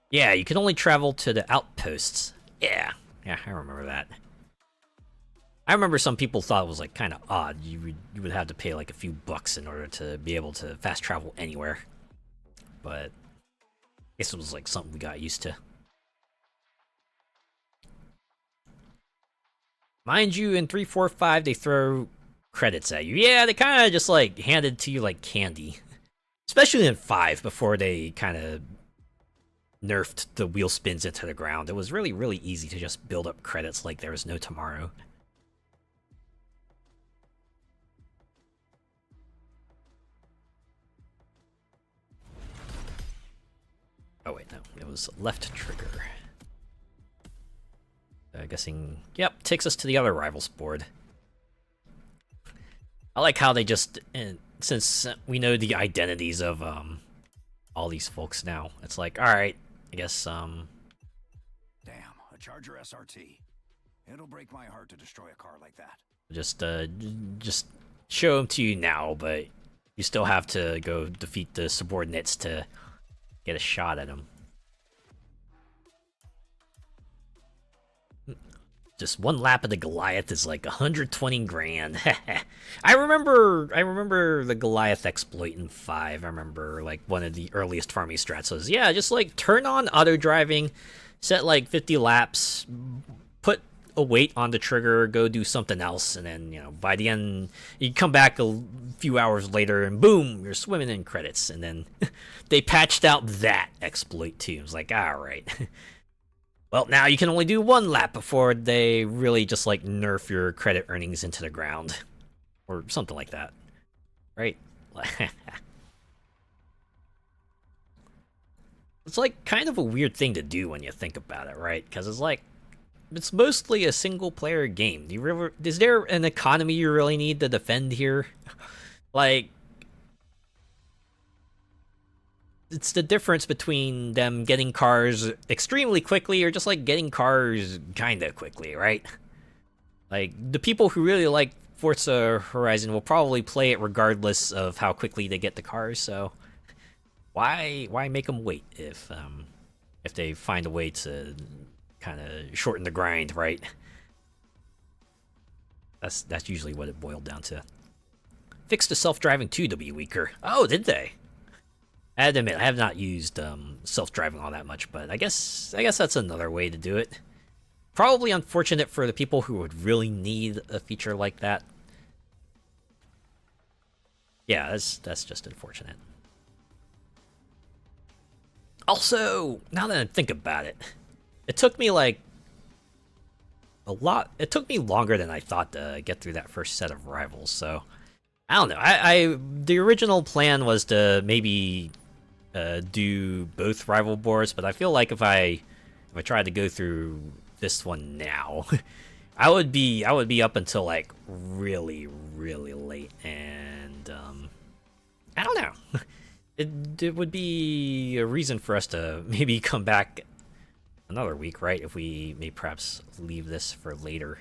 Yeah, you can only travel to the outposts. Yeah, I remember that. I remember some people thought it was, like, kind of odd. You would have to pay, like, a few bucks in order to be able to fast travel anywhere. But I guess it was like something we got used to. Mind you, in 345 they throw credits at you. Yeah, they kind of just like hand it to you like candy. Especially in 5 before they kind of nerfed the wheel spins into the ground. It was really, really easy to just build up credits like there was no tomorrow. Oh wait, no, it was left trigger. Guessing, yep, takes us to the other rivals board. I like how they just, since we know the identities of all these folks now, it's like, all right, I guess Damn, a Charger SRT. It'll break my heart to destroy a car like that. Just show them to you now, but you still have to go defeat the subordinates to get a shot at them. Just one lap of the Goliath is like 120 grand. I remember the Goliath exploit in 5. I remember like one of the earliest farming strats was, yeah, just like turn on auto driving, set like 50 laps, put a weight on the trigger, go do something else, and then, you know, by the end you come back a few hours later and boom, you're swimming in credits. And then they patched out that exploit too. It was like, all right. Well, now you can only do one lap before they really just like nerf your credit earnings into the ground. Or something like that. Right? It's like kind of a weird thing to do when you think about it, right? Because it's like, it's mostly a single player game. Is there an economy you really need to defend here? Like, it's the difference between them getting cars extremely quickly or just like getting cars kinda quickly, right? Like, the people who really like Forza Horizon will probably play it regardless of how quickly they get the cars, so why make them wait if they find a way to kind of shorten the grind, right? That's usually what it boiled down to. Fixed the self-driving 2 to be weaker. Oh, did they? I have to admit, I have not used self-driving all that much, but I guess that's another way to do it. Probably unfortunate for the people who would really need a feature like that. Yeah, that's just unfortunate. Also, now that I think about it, it took me like it took me longer than I thought to get through that first set of rivals, so I don't know. The original plan was to maybe do both rival boards, but I feel like if I tried to go through this one now, I would be up until like really late, and I don't know. It would be a reason for us to maybe come back another week, right? If we may perhaps leave this for later,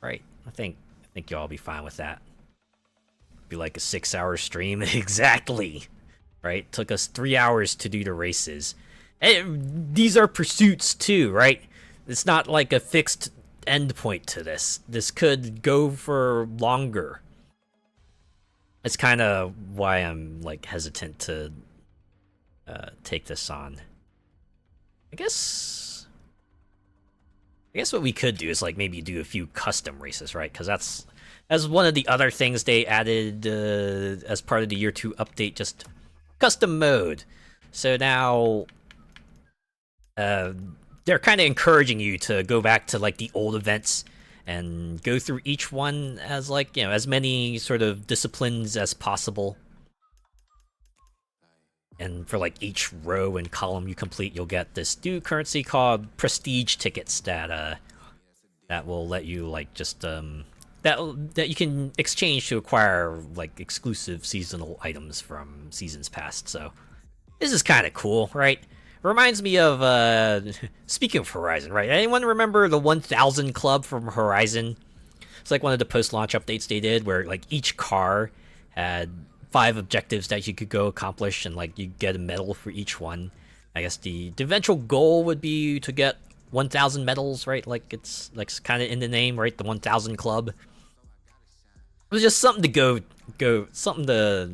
right? I think y'all be fine with that. Be like a 6-hour stream exactly, right? Took us 3 hours to do the races. And these are pursuits too, right? It's not like a fixed end point to this. This could go for longer. It's kind of why I'm like hesitant to take this on. I guess what we could do is like maybe do a few custom races, right? Because that's one of the other things they added as part of the year 2 update, just custom mode. So now they're kind of encouraging you to go back to like the old events and go through each one as like, you know, as many sort of disciplines as possible. And for like each row and column you complete, you'll get this new currency called prestige tickets that will let you like just that you can exchange to acquire like exclusive seasonal items from seasons past. So this is kind of cool, right? Reminds me of speaking of Horizon, right? Anyone remember the 1000 Club from Horizon? It's like one of the post-launch updates they did, where like each car had 5 objectives that you could go accomplish, and like you get a medal for each one. I guess the eventual goal would be to get 1000 medals, right? Like it's like kind of in the name, right? The 1000 Club. It was just something to go something to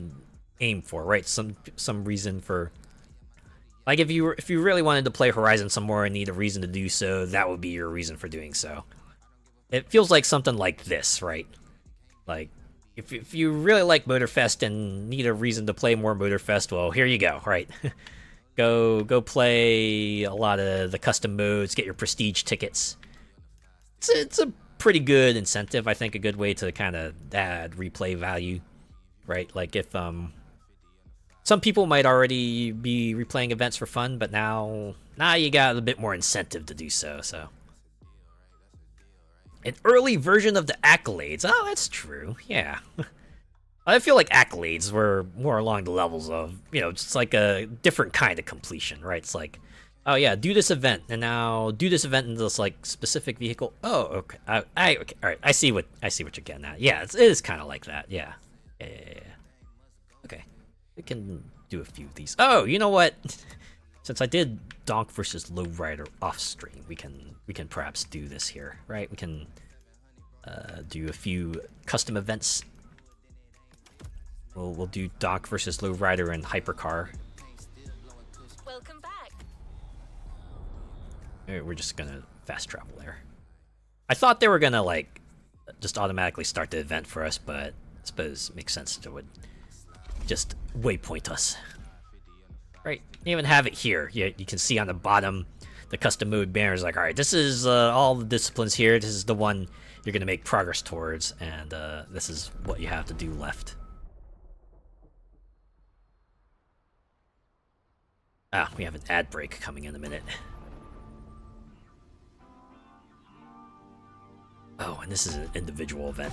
aim for, right? Some reason for. Like if you really wanted to play Horizon some more and need a reason to do so, that would be your reason for doing so. It feels like something like this, right? Like if you really like Motorfest and need a reason to play more Motorfest, well, here you go, right? go play a lot of the custom modes, get your prestige tickets. It's a pretty good incentive, I think, a good way to kind of add replay value, right? Like if some people might already be replaying events for fun, but now you got a bit more incentive to do so. So, an early version of the accolades. Oh, that's true. Yeah, I feel like accolades were more along the levels of, you know, just like a different kind of completion, right? It's like, oh yeah, do this event, and now do this event in this like specific vehicle. Oh, okay. Okay. All right. I see what you're getting at. Yeah, it is kind of like that. Yeah. Okay. We can do a few of these. Oh, you know what? Since I did Donk versus Lowrider off stream, we can perhaps do this here, right? We can do a few custom events. We'll do Donk versus Lowrider and Hypercar. Welcome back. We're just gonna fast travel there. I thought they were gonna like just automatically start the event for us, but I suppose it makes sense to would just waypoint us. Right, you even have it here. You can see on the bottom the custom mode banner is like, all right, this is all the disciplines here. This is the one you're gonna make progress towards, and this is what you have to do left. We have an ad break coming in a minute. Oh, and this is an individual event.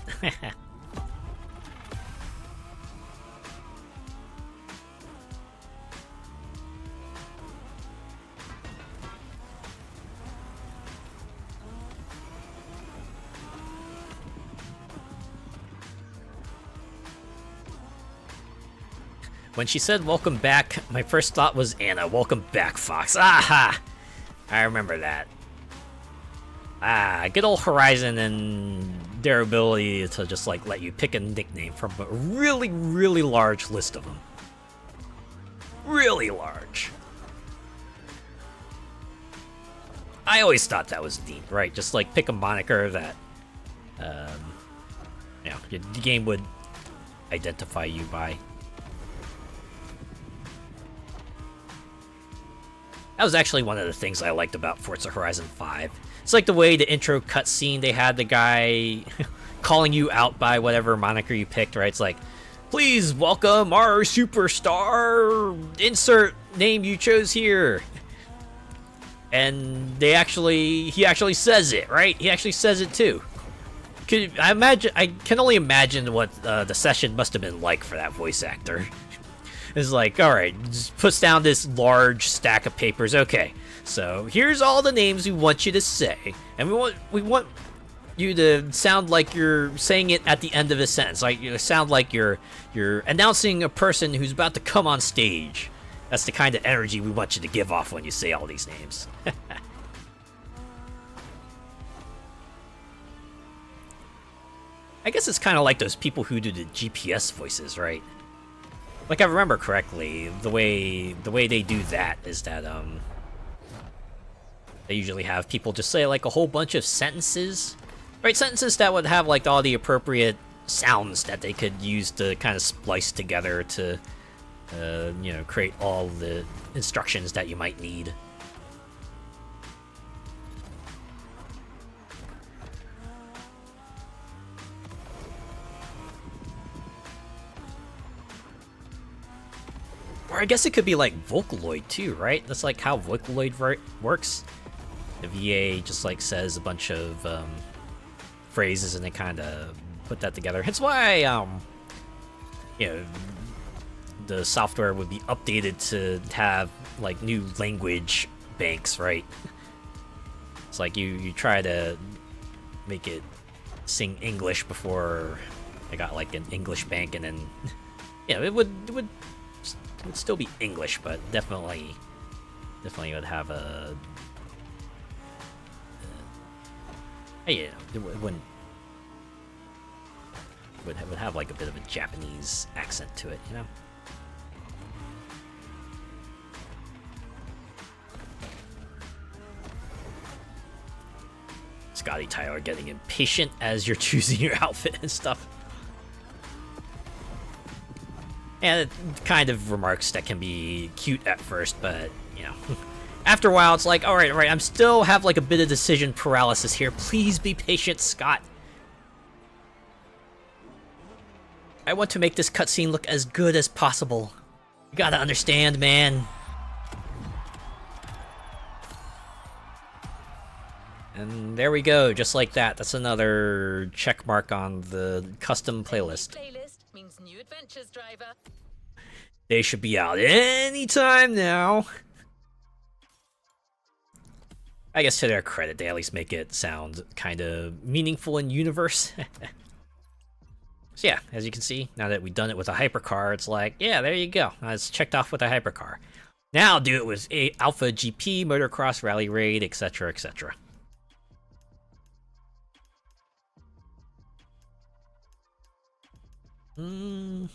When she said welcome back, my first thought was Anna, welcome back, Fox. Aha! I remember that. Good old Horizon and their ability to just like let you pick a nickname from a really large list of them. Really large. I always thought that was neat, right? Just like pick a moniker that, you know, the game would identify you by. That was actually one of the things I liked about Forza Horizon 5. It's like the way the intro cutscene, they had the guy calling you out by whatever moniker you picked, right? It's like, please welcome our superstar, insert name you chose here. and he actually says it, right? He actually says it too. I can only imagine what the session must have been like for that voice actor. It's like, all right, just puts down this large stack of papers. Okay, so here's all the names we want you to say, and we want you to sound like you're saying it at the end of a sentence. Like you sound like you're announcing a person who's about to come on stage. That's the kind of energy we want you to give off when you say all these names. I guess it's kind of like those people who do the GPS voices, right? Like, I remember correctly, the way they do that is that they usually have people just say like a whole bunch of sentences, right? Sentences that would have like all the appropriate sounds that they could use to kind of splice together to you know, create all the instructions that you might need. Or I guess it could be like Vocaloid too, right? That's like how Vocaloid works. The VA just like says a bunch of phrases and they kind of put that together. Hence why you know, the software would be updated to have like new language banks, right? It's like you try to make it sing English before I got like an English bank, and then yeah, it would still be English, but definitely would have a yeah, it wouldn't would have like a bit of a Japanese accent to it, you know. Scotty Tyler getting impatient as you're choosing your outfit and stuff. And kind of remarks that can be cute at first, but, you know, after a while it's like, alright, I'm still have like a bit of decision paralysis here. Please be patient, Scott. I want to make this cutscene look as good as possible. You gotta understand, man. And there we go, just like that. That's another check mark on the custom playlist. Means new adventures, driver. They should be out anytime now. I guess to their credit, they at least make it sound kind of meaningful in universe. So yeah, as you can see, now that we've done it with a hypercar, it's like, yeah, there you go. Now it's checked off with a hypercar. Now do it with a Alpha GP, Motocross, Rally Raid, etc., etc. Can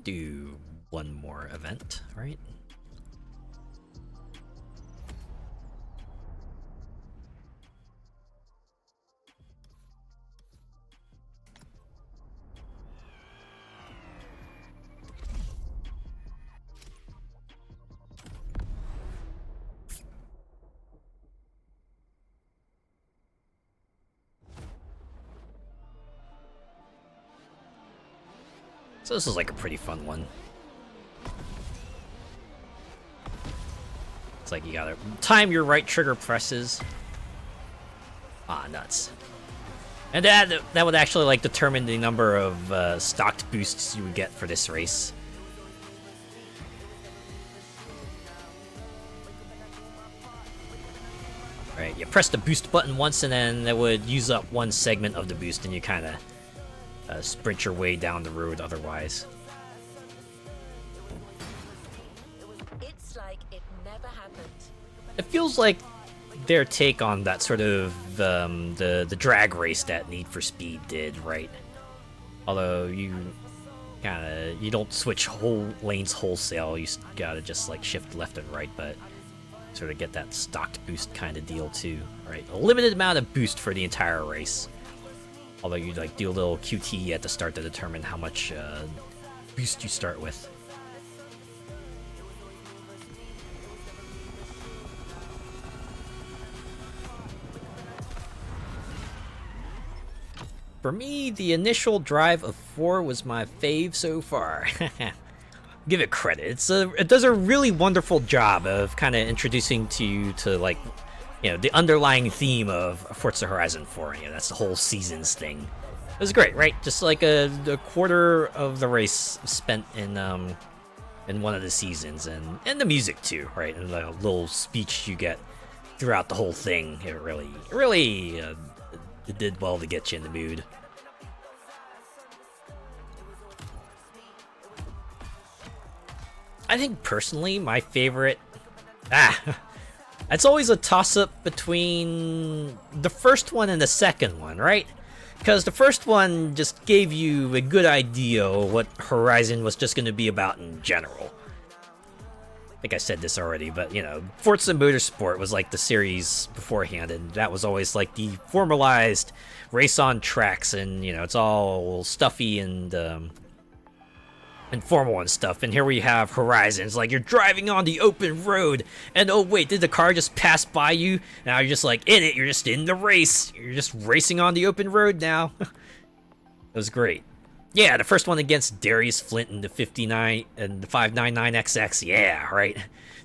do one more event, right? So this is like a pretty fun one. It's like you gotta time your right trigger presses. Ah, nuts. And that would actually like determine the number of stocked boosts you would get for this race. Right, you press the boost button once and then that would use up one segment of the boost and you kind of sprint your way down the road otherwise. It's like it never happened. It feels like their take on that sort of the drag race that Need for Speed did, right? Although you don't switch whole lanes wholesale, you gotta just like shift left and right, but sort of get that stocked boost kind of deal too, right? A limited amount of boost for the entire race. Although you like do a little QT at the start to determine how much boost you start with. For me, the initial drive of 4 was my fave so far. give it credit. It does a really wonderful job of kind of introducing to you to, like, you know, the underlying theme of Forza Horizon 4. You know, that's the whole seasons thing. It was great, right? Just like a quarter of the race spent in one of the seasons, and the music too, right? And the little speech you get throughout the whole thing. It really it did well to get you in the mood. I think personally, my favorite, it's always a toss-up between the first one and the second one, right? Because the first one just gave you a good idea of what Horizon was just going to be about in general. I think I said this already, but, you know, Forza Motorsport was like the series beforehand, and that was always like the formalized race on tracks, and, you know, it's all stuffy and formal and stuff. And here we have Horizon. It's like you're driving on the open road, and oh wait, did the car just pass by you? Now you're just like in it. You're just in the race. You're just racing on the open road now. It was great. Yeah, the first one against Darius Flint and the 59 and the 599XX. Yeah, right.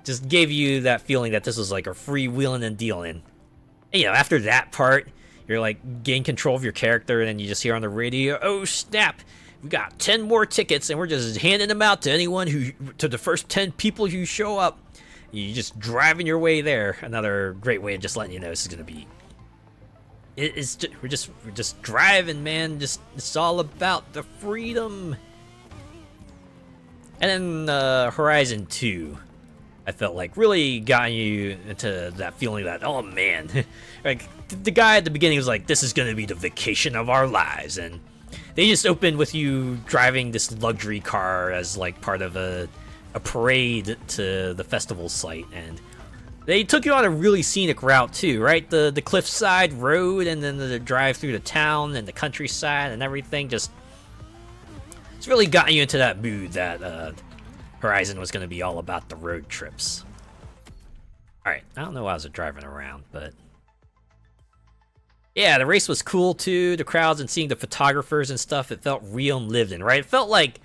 Just gave you that feeling that this was like a freewheeling and dealing. And, you know, after that part, you're like gain control of your character, and then you just hear on the radio, "Oh snap! We got 10 more tickets, and we're just handing them out to to the first 10 people who show up." You're just driving your way there. Another great way of just letting you know this is gonna be. We're just driving, man. It's all about the freedom. And then Horizon 2, I felt like really got you into that feeling that, oh man, like the guy at the beginning was like, "This is gonna be the vacation of our lives," and they just opened with you driving this luxury car as like part of a parade to the festival site, and they took you on a really scenic route too, right? The cliffside road, and then the drive through the town and the countryside and everything. It's really got you into that mood that Horizon was going to be all about the road trips. All right, I don't know why I was driving around, but yeah, the race was cool too. The crowds and seeing the photographers and stuff, it felt real and lived in, right? It felt like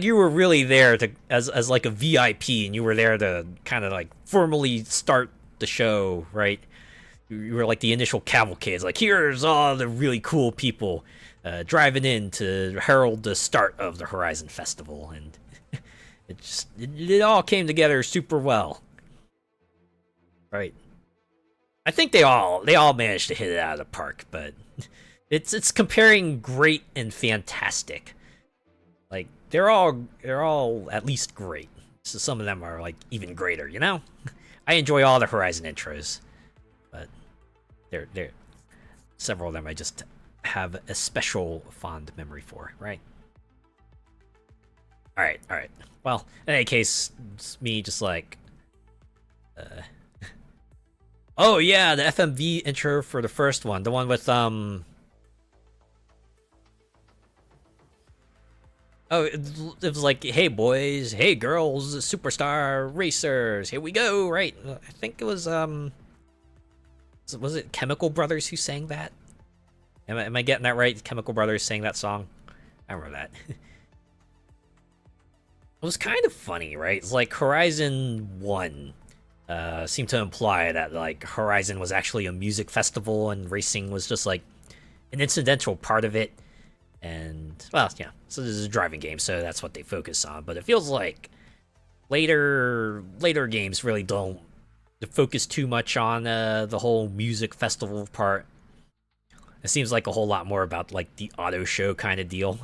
you were really there to as like a VIP, and you were there to kind of like formally start the show, right? You were like the initial cavalcade. It's like, here's all the really cool people driving in to herald the start of the Horizon Festival, and it all came together super well, right? I think they all managed to hit it out of the park, but it's comparing great and fantastic. Like they're all at least great. So some of them are like even greater, you know? I enjoy all the Horizon intros, but there several of them I just have a special fond memory for, right? All right. Well, in any case, it's me just like oh yeah, the FMV intro for the first one, the one with oh, it was like, "Hey boys, hey girls, superstar racers, here we go!" Right? I think it was was it Chemical Brothers who sang that? Am I getting that right? Chemical Brothers sang that song. I remember that. It was kind of funny, right? It's like Horizon 1 seemed to imply that like Horizon was actually a music festival and racing was just like an incidental part of it. And well, yeah, so this is a driving game, so that's what they focus on. But it feels like later games really don't focus too much on the whole music festival part. It seems like a whole lot more about like the auto show kind of deal.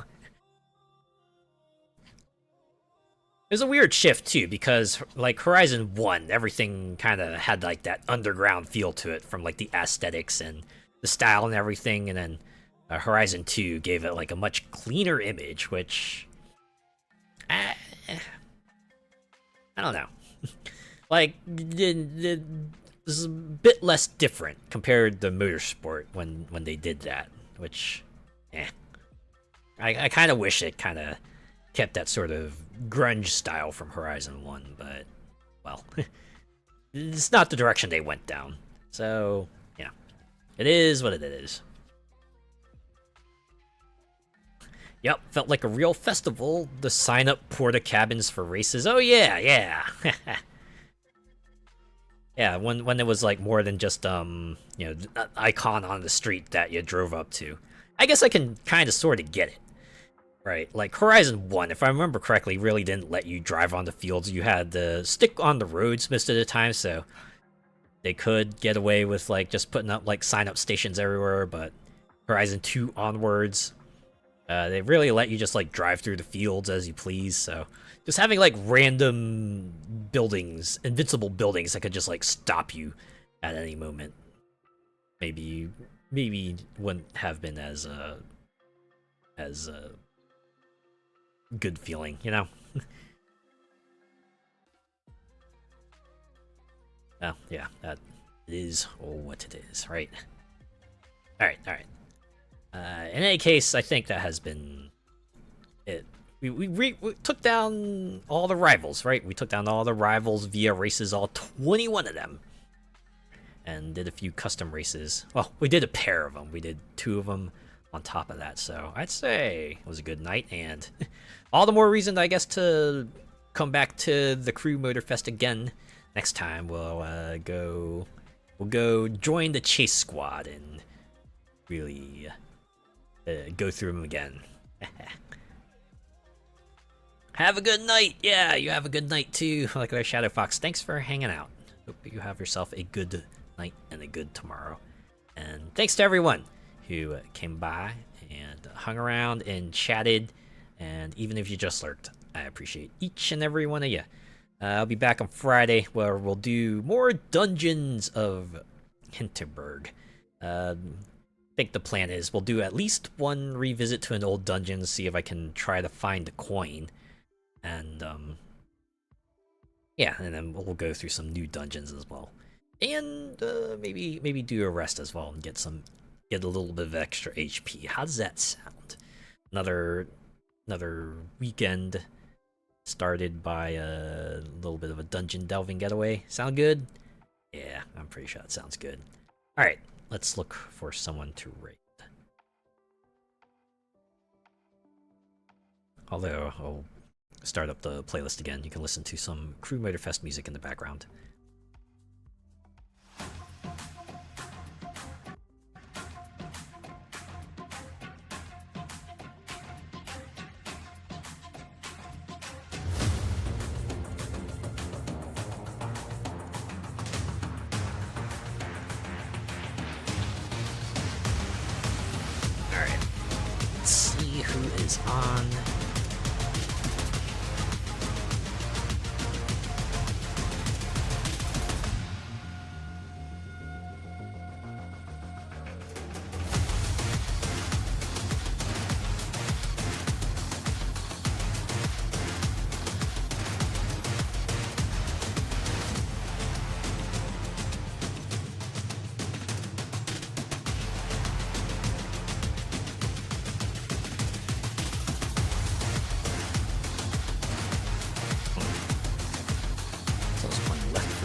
There's a weird shift too, because like Horizon 1, everything kind of had like that underground feel to it from like the aesthetics and the style and everything, and then Horizon 2 gave it like a much cleaner image, which I don't know. Like this is a bit less different compared to Motorsport when they did that, which I kind of wish it kind of kept that sort of grunge style from Horizon 1, but well, it's not the direction they went down. So yeah, it is what it is. Yep, felt like a real festival. The sign-up porta cabins for races. Oh yeah, yeah. Yeah, when it was like more than just an icon on the street that you drove up to. I guess I can kind of sort of get it. Right, like Horizon 1, if I remember correctly, really didn't let you drive on the fields. You had to stick on the roads most of the time, so they could get away with like just putting up like sign-up stations everywhere, but Horizon 2 onwards, they really let you just like drive through the fields as you please, so just having like random buildings, invincible buildings that could just like stop you at any moment, maybe wouldn't have been as good feeling, you know? Oh, yeah, that is what it is, right? Alright. In any case, I think that has been it. We took down all the rivals, right? We took down all the rivals via races, all 21 of them. And did a few custom races. Well, we did a pair of them. We did 2 of them on top of that, so I'd say it was a good night, and all the more reason, I guess, to come back to the Crew Motorfest again. Next time, we'll go join the chase squad and really go through them again. Have a good night! Yeah, you have a good night too, like our Shadow Fox. Thanks for hanging out. Hope you have yourself a good night and a good tomorrow. And thanks to everyone who came by and hung around and chatted, and even if you just lurked, I appreciate each and every one of you. I'll be back on Friday where we'll do more Dungeons of Hinterberg. I think the plan is we'll do at least one revisit to an old dungeon, see if I can try to find a coin, and yeah, and then we'll go through some new dungeons as well, and maybe do a rest as well and get a little bit of extra HP. How does that sound? Another weekend started by a little bit of a dungeon delving getaway. Sound good? Yeah, I'm pretty sure that sounds good. Alright, let's look for someone to raid. Although, I'll start up the playlist again. You can listen to some Crew Motorfest music in the background. On.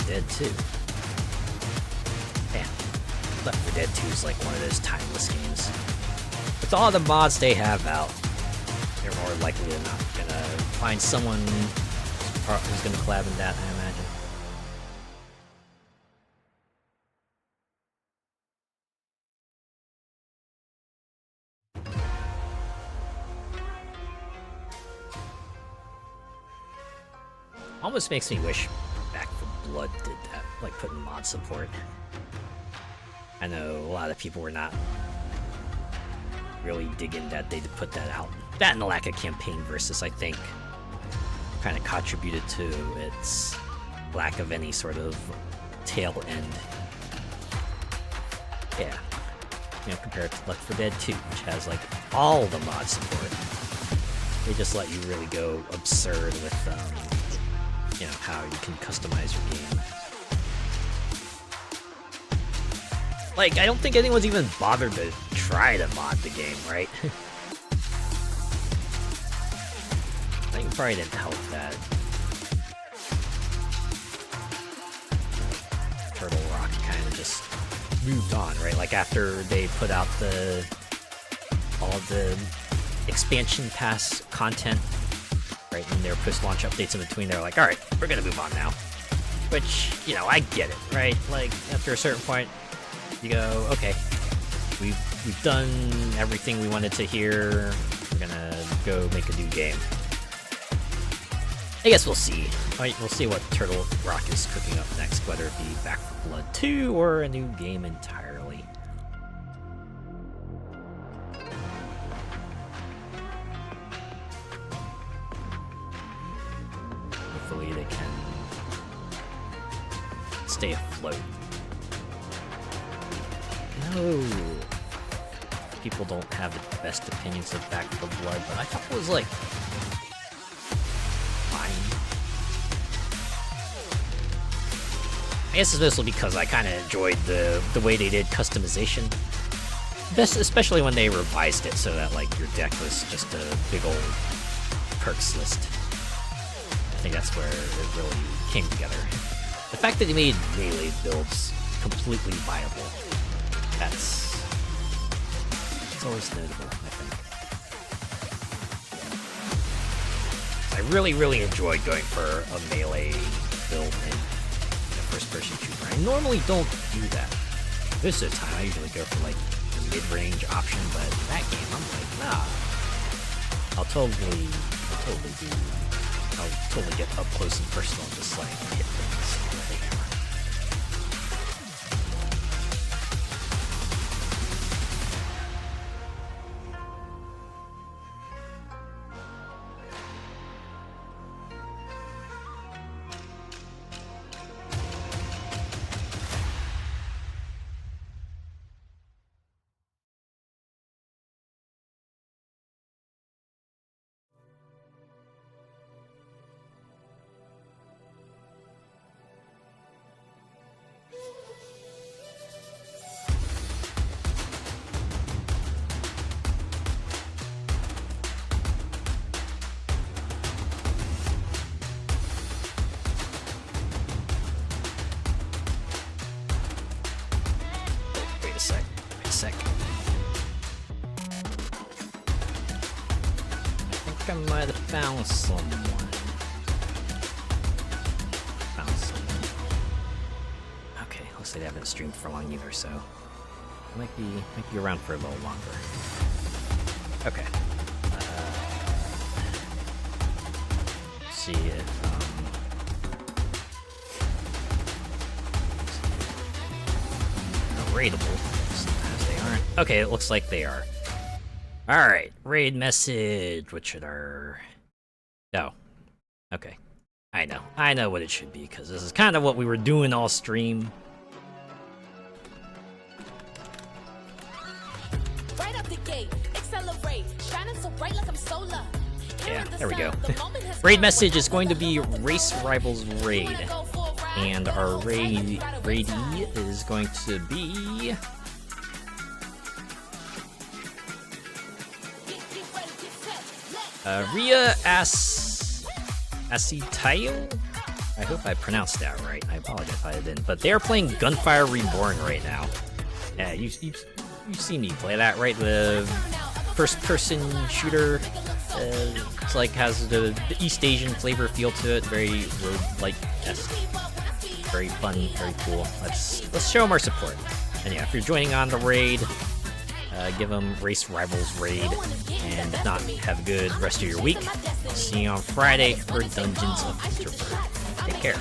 Dead 2. Man, Left 4 Dead 2 is like one of those timeless games. With all the mods they have out, they're more likely than not gonna find someone who's gonna collab in that, I imagine. Almost makes me wish Back 4 Blood did that, like putting mod support. I know a lot of people were not really digging that they put that out. That and the lack of campaign versus, I think, kind of contributed to its lack of any sort of tail end. Yeah, you know, compared to Left 4 Dead 2, which has like all the mod support. They just let you really go absurd with, you know, how you can customize your game. Like, I don't think anyone's even bothered to try to mod the game, right? I think it probably didn't help that Turtle Rock kind of just moved on, right? Like, after they put out all the expansion pass content, right? And their post-launch updates in between, they're like, all right, we're gonna move on now. Which, you know, I get it, right? Like, after a certain point, you go, okay, we've done everything we wanted to here. We're gonna go make a new game. I guess we'll see. Right, we'll see what Turtle Rock is cooking up next, whether it be Back 4 Blood 2 or a new game entirely. Hopefully they can stay afloat. No, people don't have the best opinions of Back 4 Blood, but I thought it was like fine. I guess it's mostly because I kind of enjoyed the way they did customization. Especially when they revised it so that like your deck was just a big old perks list. I think that's where it really came together. The fact that they made melee builds completely viable, that's always notable, I think. I really enjoyed going for a melee build in first-person shooter. I normally don't do that. This is the time I usually go for like the mid-range option, but in that game I'm like, nah. I'll totally get up close and personal and just like hit things with the hammer. Wait a sec. I think I might have found someone. Okay, looks like they haven't streamed for long either, so might be around for a little longer. Okay. See if raidable. Sometimes they aren't. Okay, it looks like they are. Alright, raid message. What should our... Oh. Okay. I know what it should be, because this is kind of what we were doing all stream. Right up the gate, accelerate, shining so bright like I'm solar. Yeah, there we go. Raid message is going to be Race Rivals Raid. And our raidee is going to be... Ria Asitayo? I hope I pronounced that right. I apologize if I didn't. But they're playing Gunfire Reborn right now. Yeah, you've seen me play that, right? The first-person shooter. It's like has the East Asian flavor feel to it. Very roguelike-esque. Very fun, very cool. Let's show them our support. And yeah, if you're joining on the raid, give them Race Rivals Raid. And if not, have a good rest of your week. I'll see you on Friday for Dungeons of Vtuber. Take care.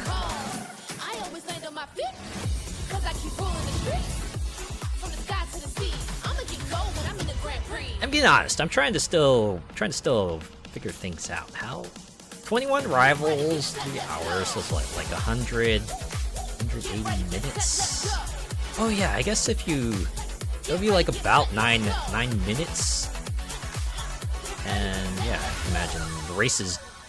I'm being honest. I'm trying to still figure things out. How 21 rivals, 3 hours, so it's like 180 minutes. Oh yeah, I guess it'll be like about 9 minutes. And yeah, imagine the race is